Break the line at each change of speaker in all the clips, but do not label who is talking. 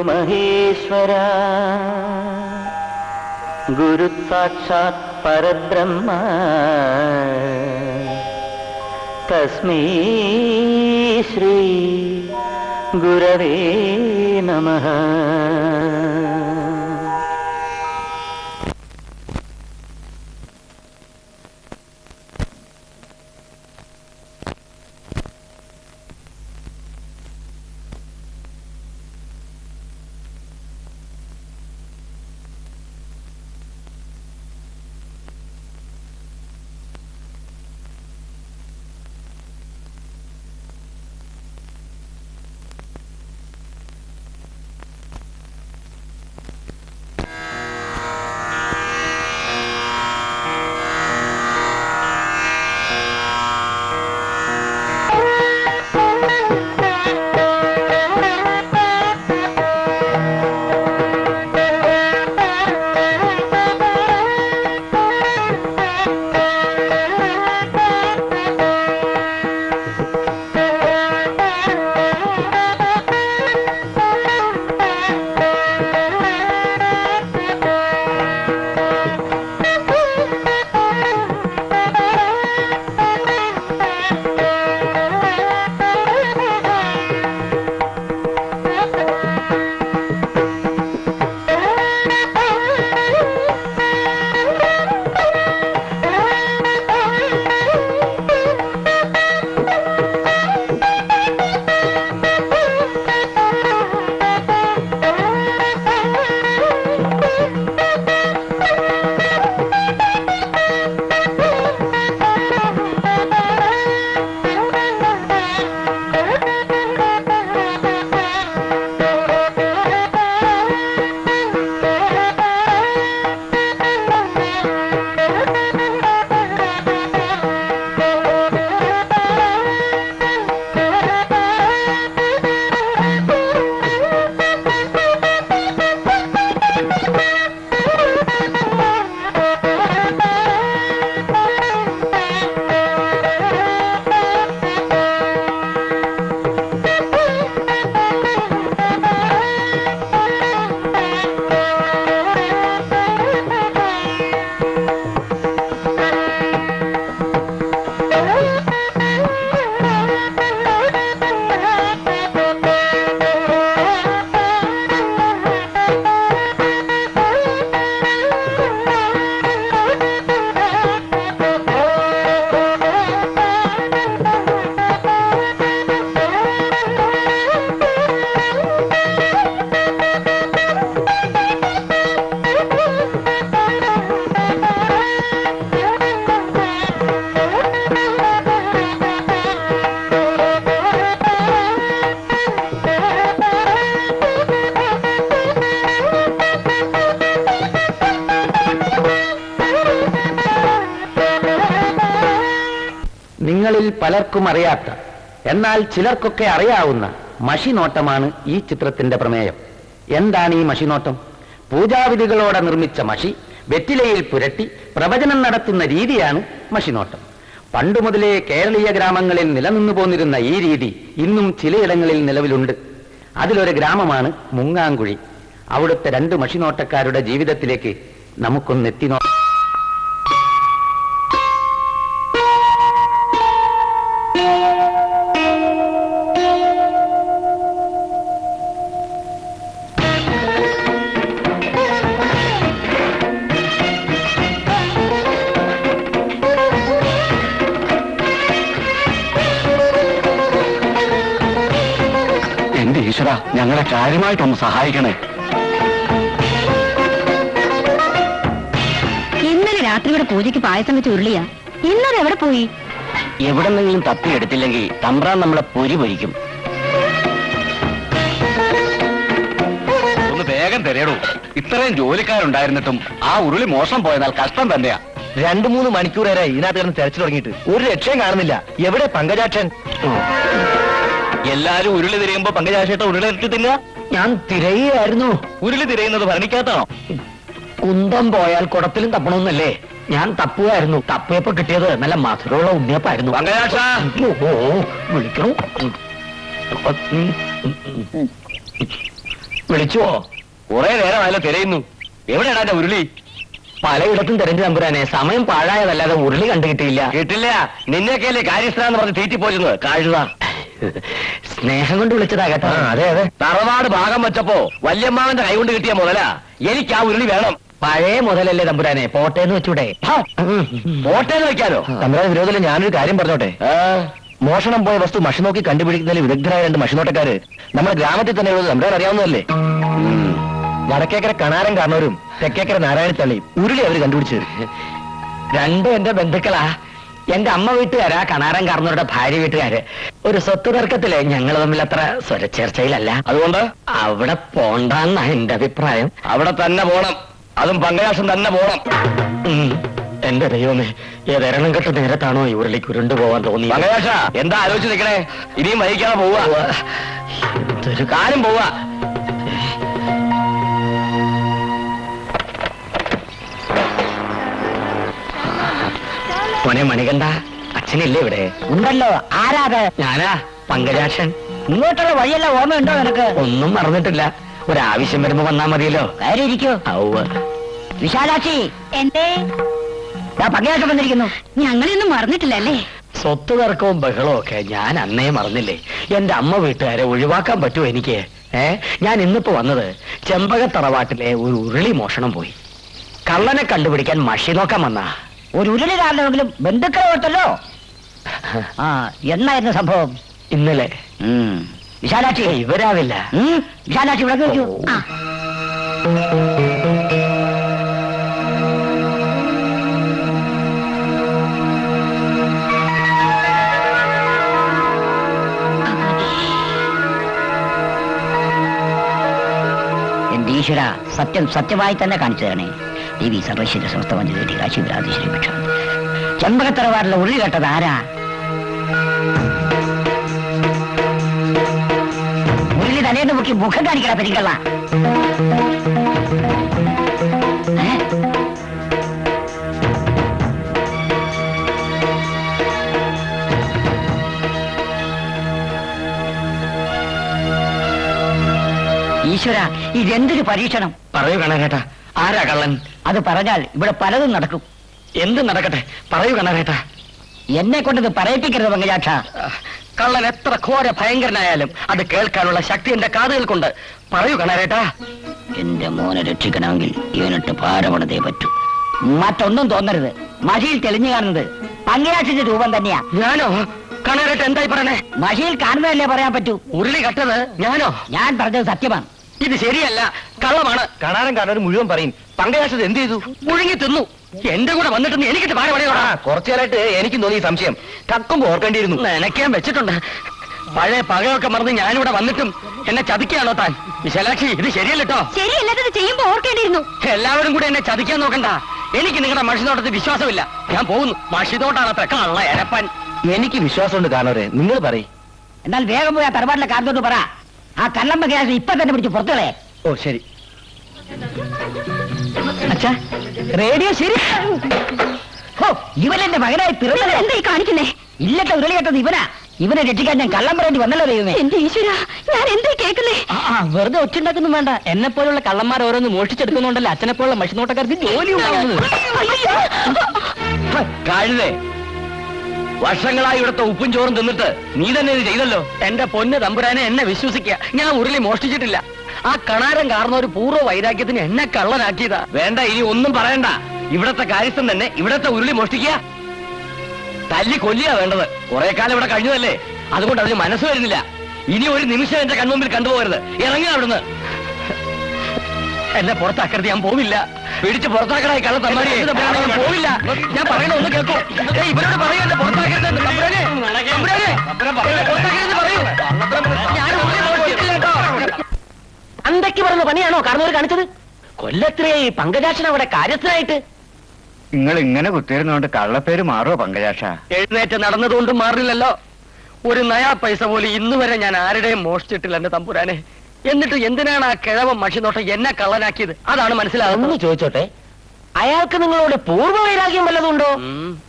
മഹേശ്വര ഗുരു സാക്ഷാത് പരബ്രഹ്മ തസ്മൈ ശ്രീ ഗുരവേ നമഃ.
നിങ്ങളിൽ പലർക്കും അറിയാത്ത, എന്നാൽ ചിലർക്കൊക്കെ അറിയാവുന്ന മഷിനോട്ടമാണ് ഈ ചിത്രത്തിന്റെ പ്രമേയം. എന്താണ് ഈ മഷിനോട്ടം? പൂജാവിധികളോടെ നിർമ്മിച്ച മഷി വെറ്റിലയിൽ പുരട്ടി പ്രവചനം നടത്തുന്ന രീതിയാണ് മഷിനോട്ടം. പണ്ടുമുതലേ കേരളീയ ഗ്രാമങ്ങളിൽ നിലനിന്നു പോന്നിരുന്ന ഈ രീതി ഇന്നും ചിലയിടങ്ങളിൽ നിലവിലുണ്ട്. അതിലൊരു ഗ്രാമമാണ് മുങ്ങാങ്കുഴി. അവിടുത്തെ 2 മഷിനോട്ടക്കാരുടെ ജീവിതത്തിലേക്ക് നമുക്കൊന്നെത്തി നോക്കാം.
ഈശ്വര, ഞങ്ങളെ കാര്യമായിട്ടൊന്ന് സഹായിക്കണേ.
ഇന്നലെ രാത്രിയുടെ പൂജയ്ക്ക് പായസം വെച്ച് ഉരുളിയാ. ഇന്നലെ എവിടെ പോയി?
എവിടെന്നെങ്കിലും തപ്പിയെടുത്തില്ലെങ്കിൽ തമ്പ്രാൻ നമ്മളെ പൊരി പൊരിക്കും.
ഒന്ന് വേഗം തരേടൂ. ഇത്രയും ജോലിക്കാരുണ്ടായിരുന്നിട്ടും ആ ഉരുളി മോശം പോയതാൽ കഷ്ടം തന്നെയാ.
2-3 മണിക്കൂറേറെ ഇതിനകത്ത് കിടന്ന് തെരച്ചിൽ തുടങ്ങിയിട്ട് ഒരു രക്ഷയും കാണുന്നില്ല. എവിടെ പങ്കജാക്ഷൻ?
എല്ലാരും ഉരുളി തിരയുമ്പോ പങ്കജാക്ഷേട്ട ഉരുളി ഇട്ട് തിന്ന.
ഞാൻ തിരയായിരുന്നു.
ഉരുളി തിരയുന്നത് ഭരണിക്കകത്താണോ?
കുന്തം പോയാൽ കുടത്തിലും തപ്പണമെന്നല്ലേ? ഞാൻ തപ്പുകയായിരുന്നു. തപ്പിയപ്പോ കിട്ടിയത് നല്ല മധുരമുള്ള ഉണ്ണിയപ്പായിരുന്നു.
പങ്കജാക്ഷ
വിളിക്കണു.
വിളിച്ചുവോ? കുറെ നേരമായല്ലോ തിരയുന്നു. എവിടെയാണ് എന്റെ ഉരുളി?
പലയിടത്തും തെരഞ്ഞു തമ്പുരാനെ, സമയം പാഴായതല്ലാതെ ഉരുളി കണ്ടു കിട്ടിയില്ല.
കിട്ടില്ല. നിന്നെയൊക്കെയല്ലേ കാര്യസ്ഥനാന്ന് പറഞ്ഞ് തീറ്റിപ്പോയിരുന്നത്. കഴുത.
സ്നേഹം കൊണ്ട് വിളിച്ചതാ കേട്ടോ.
അതെ അതെ. തറവാട് ഭാഗം വെച്ചപ്പോ വല്യമ്മാവന്റെ കൈ കൊണ്ട് കിട്ടിയ മുതലാ. എനിക്ക് ആ ഉരുളി വേണം.
പഴയ മുതലല്ലേ തമ്പുരാനെ, പോട്ടേന്ന് വെച്ചൂടെ?
പോട്ടേന്ന് വെക്കാനോ?
തമ്പുരാൻ വിരോധത്തിൽ ഞാനൊരു കാര്യം പറഞ്ഞോട്ടെ. മോഷണം പോയ വസ്തു മഷി നോക്കി കണ്ടുപിടിക്കുന്നതിൽ വിദഗ്ധരായ 2 മഷിനോട്ടക്കാര് നമ്മുടെ ഗ്രാമത്തിൽ തന്നെ ഉള്ളത് തമ്പുരാൻ അറിയാവുന്നതല്ലേ? വടക്കേക്കര കണാരൻ കാരണവരും തെക്കേക്കര നാരായണത്തള്ളിയും ഉരുളി അവര് കണ്ടുപിടിച്ചു. 2 എന്റെ ബന്ധുക്കളാ. എന്റെ അമ്മ വീട്ടുകാരാ കണാരൻ കാരണവരുടെ ഭാര്യ വീട്ടുകാര്. ഒരു സ്വത്ത് തർക്കത്തില് ഞങ്ങൾ തമ്മിൽ അത്ര സ്വരച്ചേർച്ചയിലല്ല.
അതുകൊണ്ട്
അവിടെ പോണ്ടെന്നാ എന്റെ അഭിപ്രായം.
അവിടെ തന്നെ പോണം. അതും പങ്കജാക്ഷൻ തന്നെ പോണം.
എന്റെ ദൈവമേ, ഏതെരണം കെട്ട നേരത്താണോ ഈ ഉരുളിക്ക് ഉരുണ്ടു പോവാൻ തോന്നി?
പങ്കജാക്ഷ, എന്താ ആലോചിച്ച് നിൽക്കണേ? ഇനിയും വഹിക്കാതെ പോവാ.
എന്തൊരു
കാര്യം പോവാ.
മോനെ മണികണ്ഠ, അച്ഛനില്ലേ ഇവിടെ?
ഉണ്ടല്ലോ. ആരാത്?
ഞാനാ, പങ്കജാക്ഷൻ.
ഇങ്ങോട്ടുള്ള വഴിയെല്ലാം ഓർമ്മയുണ്ടോ നിനക്ക്?
ഒന്നും മറന്നിട്ടില്ല. ഒരാവശ്യം വരുമ്പോ വന്നാ മതിയല്ലോ.
കാര്യം ഇരിക്കോ.
ഔവ്.
വിശാലാക്ഷി, എന്തേ? പങ്കജാക്ഷൻ വന്നിരിക്കുന്നു. ഞങ്ങളെയൊന്നും മറന്നിട്ടില്ലല്ലേ?
സ്വത്ത് തർക്കവും ബഹളവും ഒക്കെ ഞാൻ അന്നേ മറന്നില്ലേ. എന്റെ അമ്മ വീട്ടുകാരെ ഒഴിവാക്കാൻ പറ്റുമോ എനിക്ക്? ഞാൻ ഇന്നിപ്പോ വന്നത് ചെമ്പകത്തറവാട്ടിലെ ഒരു ഉരുളി മോഷണം പോയി. കള്ളനെ കണ്ടുപിടിക്കാൻ മഷി നോക്കാൻ വന്നാ.
ഒരു ഉരുളി കാരണമെങ്കിലും ബന്ധുക്കളെ ഓർത്തല്ലോ. ആ, എന്നായിരുന്നു സംഭവം?
ഇന്നലെ.
വിശാലാക്ഷി,
ഇവരാവില്ല.
വിശാലാക്ഷി ഇവിടെ നോക്കൂ. എന്റെ ഈശ്വര, സത്യം സത്യമായി തന്നെ കാണിച്ചു തരണേ. ദേവി സർവശ്വര സമസ്തവഞ്ചി കാശിവരാധീശ്വരി ഭിക്ഷ. ചെമ്പകത്തറവാറിലെ ഉരുളി കേട്ടത് ആരാ? ഉരുളി തലേന്ന് മുക്കി മുഖം കാണിക്കണ പെരിക്കള്ള. ഈശ്വര, ഇതെന്തൊരു പരീക്ഷണം!
പറയൂ കണാരേട്ടാ, ആരാ കള്ളൻ?
അത് പറഞ്ഞാൽ ഇവിടെ പലതും നടക്കും.
എന്ത് നടക്കട്ടെ, പറയൂ കണാരേട്ടാ.
എന്നെ കൊണ്ടത് പറയിപ്പിക്കരുത് പങ്കജാക്ഷ.
കള്ളൻ എത്ര ഘോര ഭയങ്കരനായാലും അത് കേൾക്കാനുള്ള ശക്തി എന്റെ കാതുകൾക്കുണ്ട്. പറയൂ കണാരേട്ടാ.
എന്റെ മോനെ രക്ഷിക്കണമെങ്കിൽ ഇവനിട്ട് ഭാരമണതേ പറ്റൂ. മറ്റൊന്നും തോന്നരുത്. മഷിയിൽ തെളിഞ്ഞു കാണുന്നത് പങ്കജാക്ഷന്റെ രൂപം തന്നെയാ.
ഞാനോ? കണാരേട്ട എന്തായി പറയണേ?
മഷിയിൽ കാണുന്നതല്ലേ പറയാൻ പറ്റൂ.
ഉരുളി കട്ടത് ഞാനോ?
ഞാൻ പറഞ്ഞത് സത്യമാണ്.
ഇത് ശരിയല്ല, കള്ളമാണ്. കണാരൻ കാണാൻ മുഴുവൻ പറയും. പങ്കജാക്ഷത് എന്ത് ചെയ്തു? മുഴുങ്ങി തിന്നു. എന്റെ കൂടെ വന്നിട്ട് എനിക്കിട്ട് പാരപടയോടാ. കുറച്ചുകാലായിട്ട് എനിക്കും തോന്നി സംശയം. കക്കുമ്പോ ഓർക്കേണ്ടിയിരുന്നു. നനയ്ക്കാൻ വെച്ചിട്ടുണ്ട്. പഴയ പകയൊക്കെ മറന്ന് ഞാനിവിടെ വന്നിട്ടും എന്നെ ചതിക്കാണോ താൻ? വിശാലാക്ഷി, ഇത് ശരിയല്ലോ.
ശരിയല്ലാത്തത് ചെയ്യുമ്പോ ഓർക്കേണ്ടിയിരുന്നു.
എല്ലാവരും കൂടെ എന്നെ ചതിക്കാൻ നോക്കണ്ട. എനിക്ക് നിങ്ങളുടെ മഷിനോട്ടത്തിൽ വിശ്വാസമില്ല. ഞാൻ പോകുന്നു. മഷിനോട്ടാണ് അത്ര കള്ള എരപ്പൻ. എനിക്ക് വിശ്വാസമുണ്ട് കാണവരെ, നിങ്ങൾ പറയും.
എന്നാൽ വേഗം പോയി ആ തറവാട്ടിലെ കാരണത്തോട് പറ. ആ കള്ളം പങ്കജാക്ഷൻ ഇപ്പൊ തന്നെ പിടിച്ച് പുറത്തുകളെ.
ഓ ശരി.
അച്ഛാ, റേഡിയോ ശരി. ഇവനെന്റെ മകനായി പിറന്നത് എന്തായി കാണിക്കുന്നേ? ഇല്ലത്തെ ഉരുളി കേട്ടത് ഇവനാ. ഇവനെ രക്ഷിക്കാൻ ഞാൻ കള്ളം പറയേണ്ടി വന്നല്ലോ ദൈവമേ. എന്റെ ഈശ്വര, ഞാൻ എന്തായി കേൾക്കുന്നേ?
വെറുതെ ഒച്ചുണ്ടാക്കൊന്നും വേണ്ട. എന്നെ പോലുള്ള കള്ളന്മാർ ഓരോന്ന് മോഷ്ടിച്ചെടുക്കുന്നുണ്ടല്ലോ അച്ഛനെ പോലുള്ള മഷിനോട്ടക്കാർക്ക് ജോലി ഉണ്ടാവുന്നത്.
കഴുതേ, വർഷങ്ങളായി ഇവിടുത്തെ ഉപ്പും ചോറും തിന്നിട്ട് നീ തന്നെ ഇത് ചെയ്തല്ലോ.
എന്റെ പൊന്ന് തമ്പുരാനെ, എന്നെ വിശ്വസിക്കുക. ഞാൻ ഉരുളി മോഷ്ടിച്ചിട്ടില്ല. ആ കണാരം കാരണ ഒരു പൂർവ്വ വൈരാഗ്യത്തിന് എന്നെ കള്ളനാക്കിയതാ.
വേണ്ട, ഇനി ഒന്നും പറയണ്ട. ഇവിടത്തെ കാര്യസ്ഥൻ തന്നെ ഇവിടത്തെ ഉരുളി മോഷ്ടിക്കുക. തല്ലി കൊല്ലിയാ വേണ്ടത്. കുറെ കാലം ഇവിടെ കഴിഞ്ഞതല്ലേ, അതുകൊണ്ട് അതിന് മനസ്സ് വരുന്നില്ല. ഇനി ഒരു നിമിഷം എന്റെ കൺമുമ്പിൽ കണ്ടുപോകരുത്. ഇറങ്ങി അവിടുന്ന്.
എന്നെ പുറത്താക്കരുത്, ഞാൻ പോവില്ല.
പിടിച്ച് പുറത്താക്കണായി കള്ള തമ്മാടി.
പോവില്ല. ഞാൻ പറയണ ഒന്ന് കേൾക്കൂ. ഇവരോട് പറയൂ, എന്നെ പുറത്താക്കരുത്. തമ്പുരാനെ, തമ്പുരാനെ, എന്നെ പുറത്താക്കരുതെന്ന് പറയൂ. ഞാൻ ഉരുളി മോഷ്ടിച്ചിട്ടില്ല കേട്ടോ. അന്തയ്ക്ക് പറഞ്ഞ പണിയാണോ കാരണവർ കാണിച്ചത്? കൊല്ലത്രേ പങ്കജാക്ഷൻ അവിടെ കാര്യസ്ഥനായിട്ട്.
നിങ്ങൾ ഇങ്ങനെ കുത്തിയിരുന്നോണ്ട് കള്ളപ്പേര് മാറുമോ പങ്കജാക്ഷ?
എഴുന്നേറ്റ് നടന്നതുകൊണ്ട് മാറില്ലല്ലോ. ഒരു നയാ പൈസ പോലും ഇന്ന് വരെ ഞാൻ ആരുടെയും മോഷ്ടിച്ചിട്ടില്ല എന്റെ തമ്പുരാനെ. എന്നിട്ട് എന്തിനാണ് ആ കിഴവൻ മഷിനോട്ടം എന്നെ കള്ളനാക്കിയത്? അതാണ് മനസ്സിലാകുന്നത്. ചോദിച്ചോട്ടെ,
അയാൾക്ക് നിങ്ങളോട് പൂർവ്വവൈരാഗ്യം വല്ലതുണ്ടോ?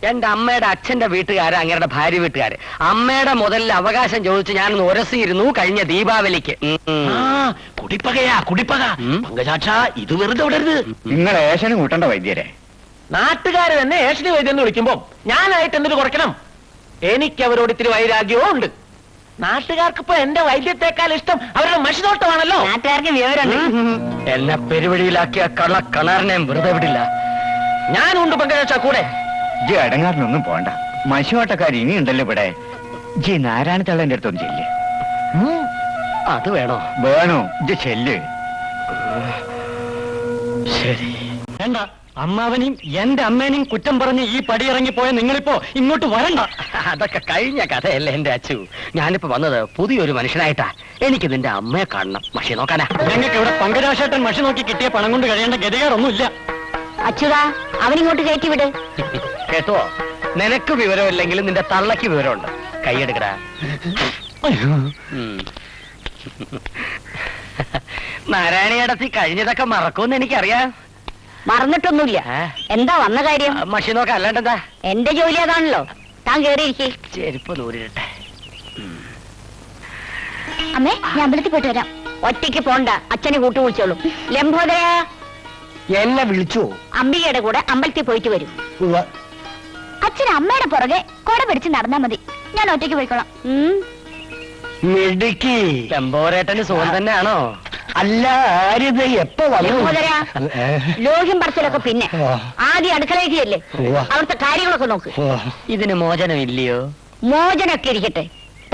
എന്റെ അമ്മയുടെ അച്ഛന്റെ വീട്ടുകാര് അങ്ങയുടെ ഭാര്യ വീട്ടുകാര് അമ്മയുടെ മുതലിൽ അവകാശം ചോദിച്ച് ഞാൻ ഉരസിയിരുന്നു കഴിഞ്ഞ ദീപാവലിക്ക്.
കുടിപ്പകയാ കുടിപ്പക. പങ്കജാക്ഷ ഇത് വെറുതെ വിടരുത്.
നിങ്ങൾ ഏഷന് കൂട്ടണ്ട വൈദ്യരെ.
നാട്ടുകാര് തന്നെ ഏഷണി വൈദ്യം എന്ന് വിളിക്കുമ്പോ ഞാനായിട്ട് എന്തിനു കുറയ്ക്കണം? എനിക്ക് അവരോട് ഇത്തിരി വൈരാഗ്യവും ഉണ്ട്. നാട്ടുകാർക്ക് ഇപ്പൊ എന്റെ വൈദ്യത്തെക്കാൾ ഇഷ്ടം അവരുടെ മഷിനോട്ടമാണല്ലോ.
നാട്ടുകാർക്ക് വിവരമുണ്ട്.
എന്നെ പെരുവഴിയിലാക്കിയ കള്ളക്കണാറിനെ വെറുതെ വിടില്ല.
ഞാനുണ്ട് പങ്കജാക്ഷ കൂടെ.
ജി അടങ്ങാറിനൊന്നും പോണ്ട. മശുവാട്ടക്കാർ ഇനിയുണ്ടല്ലോ ഇവിടെ. ജി നാരായണ തള്ളന്റെ അടുത്തൊന്നും ചെല്ല്.
അത് വേണോ?
വേണോ? ജി ചെല്ല്.
ശരി. വേണ്ട. അമ്മാവനെയും എന്റെ അമ്മേനെയും കുറ്റം പറഞ്ഞ് ഈ പടിയിറങ്ങിപ്പോയ നിങ്ങളിപ്പോ ഇങ്ങോട്ട് വരണ്ട. അതൊക്കെ കഴിഞ്ഞ കഥയല്ലേ എന്റെ അച്ചു. ഞാനിപ്പോ വന്നത് പുതിയൊരു മനുഷ്യനായിട്ടാ. എനിക്ക് നിന്റെ അമ്മയെ കാണണം. മഷി നോക്കാനാ. ഞങ്ങൾക്ക് ഇവിടെ പങ്കജാക്ഷേട്ടൻ മഷി നോക്കി കിട്ടിയ പണം കൊണ്ട് കഴിയേണ്ട ഗതികേടൊന്നുമില്ല.
അച്യുതാ, അവനിങ്ങോട്ട് കയറ്റി വിട്.
കേട്ടോ, നിനക്ക് വിവരമില്ലെങ്കിലും നിന്റെ തള്ളക്ക് വിവരമുണ്ട്. കൈയെടുക്കടാ. നാരായണിയടത്തി കഴിഞ്ഞതൊക്കെ മറക്കുമെന്ന് എനിക്കറിയാം.
മറന്നിട്ടൊന്നുമില്ല. എന്താ വന്ന കാര്യം?
മഷി നോക്കാം, അല്ലാണ്ടെന്താ?
എന്റെ ജോലി അതാണല്ലോ. താൻ കേറിയിരിക്കേ.
ചെരുപ്പ് നൂരിട്ടെ.
അമ്മേ, ഞാൻ അമ്പലത്തിൽ പോയിട്ട് വരാം. ഒറ്റയ്ക്ക് പോണ്ട, അച്ഛനെ കൂട്ടു വിളിച്ചോളൂ. ലംബോദര
എന്നെ വിളിച്ചു.
അംബികയുടെ കൂടെ അമ്പലത്തിൽ പോയിട്ട് വരും. അച്ഛൻ അമ്മയുടെ പുറകെ കൊട പിടിച്ച് നടന്നാ മതി. ഞാൻ ഒറ്റയ്ക്ക് പോയിക്കോളാം.
മിടുക്കി. ലംബോരേട്ടന് സുഖം തന്നെയാണോ? അല്ല, ആരിത് എപ്പോ വന്നു?
ലോഹ്യം പറച്ചിലൊക്കെ പിന്നെ ആദ്യം അടുക്കളയില്ലേ, അവിടുത്തെ കാര്യങ്ങളൊക്കെ നോക്ക്.
ഇതിന് മോചനമില്ലയോ?
മോചനൊക്കെ ഇരിക്കട്ടെ,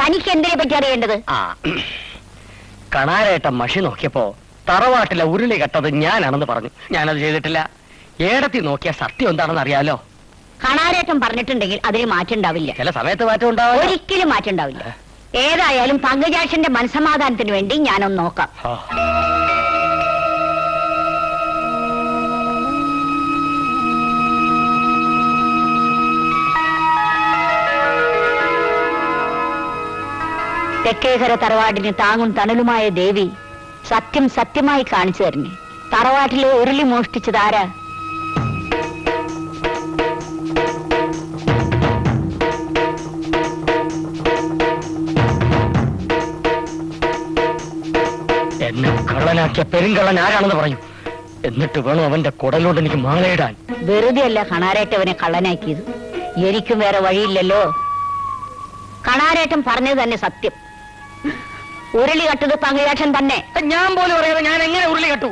തനിക്ക് എന്തിനെ പറ്റി അറിയേണ്ടത്?
കണാരേട്ടൻ മഷി നോക്കിയപ്പോ തറവാട്ടിലെ ഉരുളി കെട്ടത് ഞാനാണെന്ന് പറഞ്ഞു. ഞാനത് ചെയ്തിട്ടില്ല. ഏടത്തി നോക്കിയ സത്യം എന്താണെന്ന് അറിയാലോ.
കണാരേട്ടൻ പറഞ്ഞിട്ടുണ്ടെങ്കിൽ അതിന് മാറ്റം ഉണ്ടാവില്ല.
ചില സമയത്ത് മാറ്റം ഉണ്ടാവും.
ഒരിക്കലും മാറ്റം ഉണ്ടാവില്ല. ഏതായാലും പങ്കജാക്ഷന്റെ മനസ്സമാധാനത്തിന് വേണ്ടി ഞാനൊന്ന് നോക്കാം. തെക്കേകര തറവാടിന് താങ്ങും തണലുമായ ദേവി സത്യം സത്യമായി കാണിച്ചു തരണേ. തറവാട്ടിലെ ഉരുളി മോഷ്ടിച്ചതാരാ?
എന്നെ കള്ളനാക്കിയ പെരുങ്കള്ളൻ ആരാണെന്ന് പറയും. എന്നിട്ട് വേണം അവന്റെ കുടലോട് എനിക്ക് മാലയിടാൻ.
വെറുതെ അല്ല കണാരേറ്റവനെ കള്ളനാക്കിയത്. എനിക്കും വേറെ വഴിയില്ലല്ലോ. കണാരേറ്റൻ പറഞ്ഞത് തന്നെ സത്യം. ഉരുളി കട്ടത് പങ്കജാക്ഷൻ തന്നെ.
ഞാൻ പോലും അറിയാതെ ഞാൻ എങ്ങനെ ഉരുളി കെട്ടു?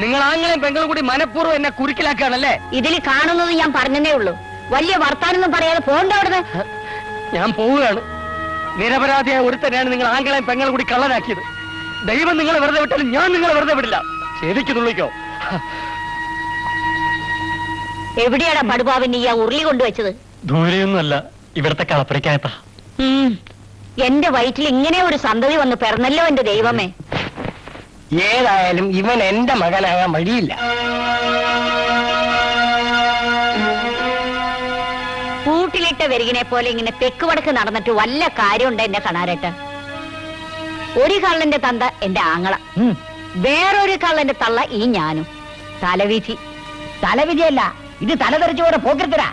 നിങ്ങൾ ആങ്ങളെയും പെങ്ങളും കൂടി മനഃപൂർവ്വം എന്നെ കുരുക്കിലാക്കുകയാണല്ലേ?
ഇതിൽ കാണുന്നത് ഞാൻ പറഞ്ഞതേ ഉള്ളൂ. വലിയ വർത്താനൊന്നും പറയാതെ പോണ്ട അവിടുന്ന്.
ഞാൻ പോവുകയാണ്. നിരപരാധിയായ ഒരുത്തനെയാണ് നിങ്ങൾ ആങ്ങളെയും പെങ്ങളും കൂടി കള്ളനാക്കിയത്. ദൈവം നിങ്ങളെ വെറുതെ വിട്ടാലും ഞാൻ നിങ്ങളെ വെറുതെ വിടില്ല. ശരിക്കും തുള്ളിക്കോ.
എവിടെയാണ് പടുപാവിന് ഈ ഉരുളി കൊണ്ടുവച്ചത്?
ദൂരെയൊന്നുമല്ല, ഇവിടത്തെ കളപ്പുരക്കകത്താ.
എന്റെ വയറ്റിൽ ഇങ്ങനെ ഒരു സന്തതി വന്ന് പിറന്നല്ലോ എന്റെ ദൈവമേ.
ഏതായാലും ഇവൻ എന്റെ മകനാകാൻ വഴിയില്ല.
കൂട്ടിലിട്ട വെരുകിനെ പോലെ ഇങ്ങനെ തെക്ക് വടക്ക് നടന്നിട്ട് വല്ല കാര്യമുണ്ട് എന്റെ കണാരേട്ട? ഒരു കള്ളന്റെ തന്ത എന്റെ ആങ്ങള, വേറൊരു കള്ളന്റെ തള്ള ഈ ഞാനും. തലവിധി.
തലവിധിയല്ല, ഇത് തലതെറിച്ചുകൂടെ പോക്കരുത്തരാ.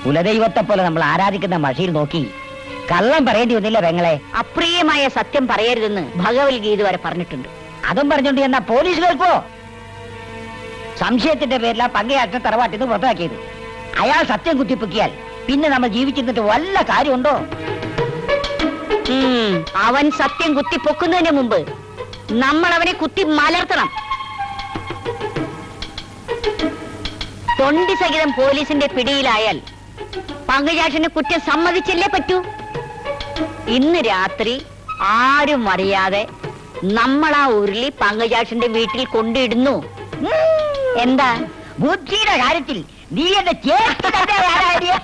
കുലദൈവത്തെ പോലെ നമ്മൾ ആരാധിക്കുന്ന മഷിയിൽ നോക്കി കള്ളം പറയേണ്ടി വന്നില്ല പെങ്ങളെ.
അപ്രിയമായ സത്യം പറയരുതെന്ന് ഭഗവത്ഗീത വരെ പറഞ്ഞിട്ടുണ്ട്.
അതും പറഞ്ഞോണ്ട് എന്നാ പോലീസ് കേൾക്കോ? സംശയത്തിന്റെ പേരിലാ പങ്കയാക്ഷൻ തറവാട്ടിൽ നിന്ന് പുറത്താക്കിയത്. അയാൾ സത്യം കുത്തിപ്പൊക്കിയാൽ പിന്നെ നമ്മൾ ജീവിച്ചിരുന്നിട്ട് വല്ല കാര്യമുണ്ടോ?
അവൻ സത്യം കുത്തി പൊക്കുന്നതിന് മുമ്പ് നമ്മൾ അവനെ കുത്തി മലർത്തണം. തൊണ്ടി സഹിതം പോലീസിന്റെ പിടിയിലായാൽ പങ്കജാക്ഷന് കുറ്റം സമ്മതിച്ചല്ലേ പറ്റൂ. ഇന്ന് രാത്രി ആരും അറിയാതെ നമ്മൾ ആ ഉരുളി പങ്കജാക്ഷന്റെ വീട്ടിൽ കൊണ്ടിടുന്നു. എന്താ?
ബുദ്ധിയുടെ കാര്യത്തിൽ നീ എന്റെ ചേർത്ത് തന്നെ ആരായ?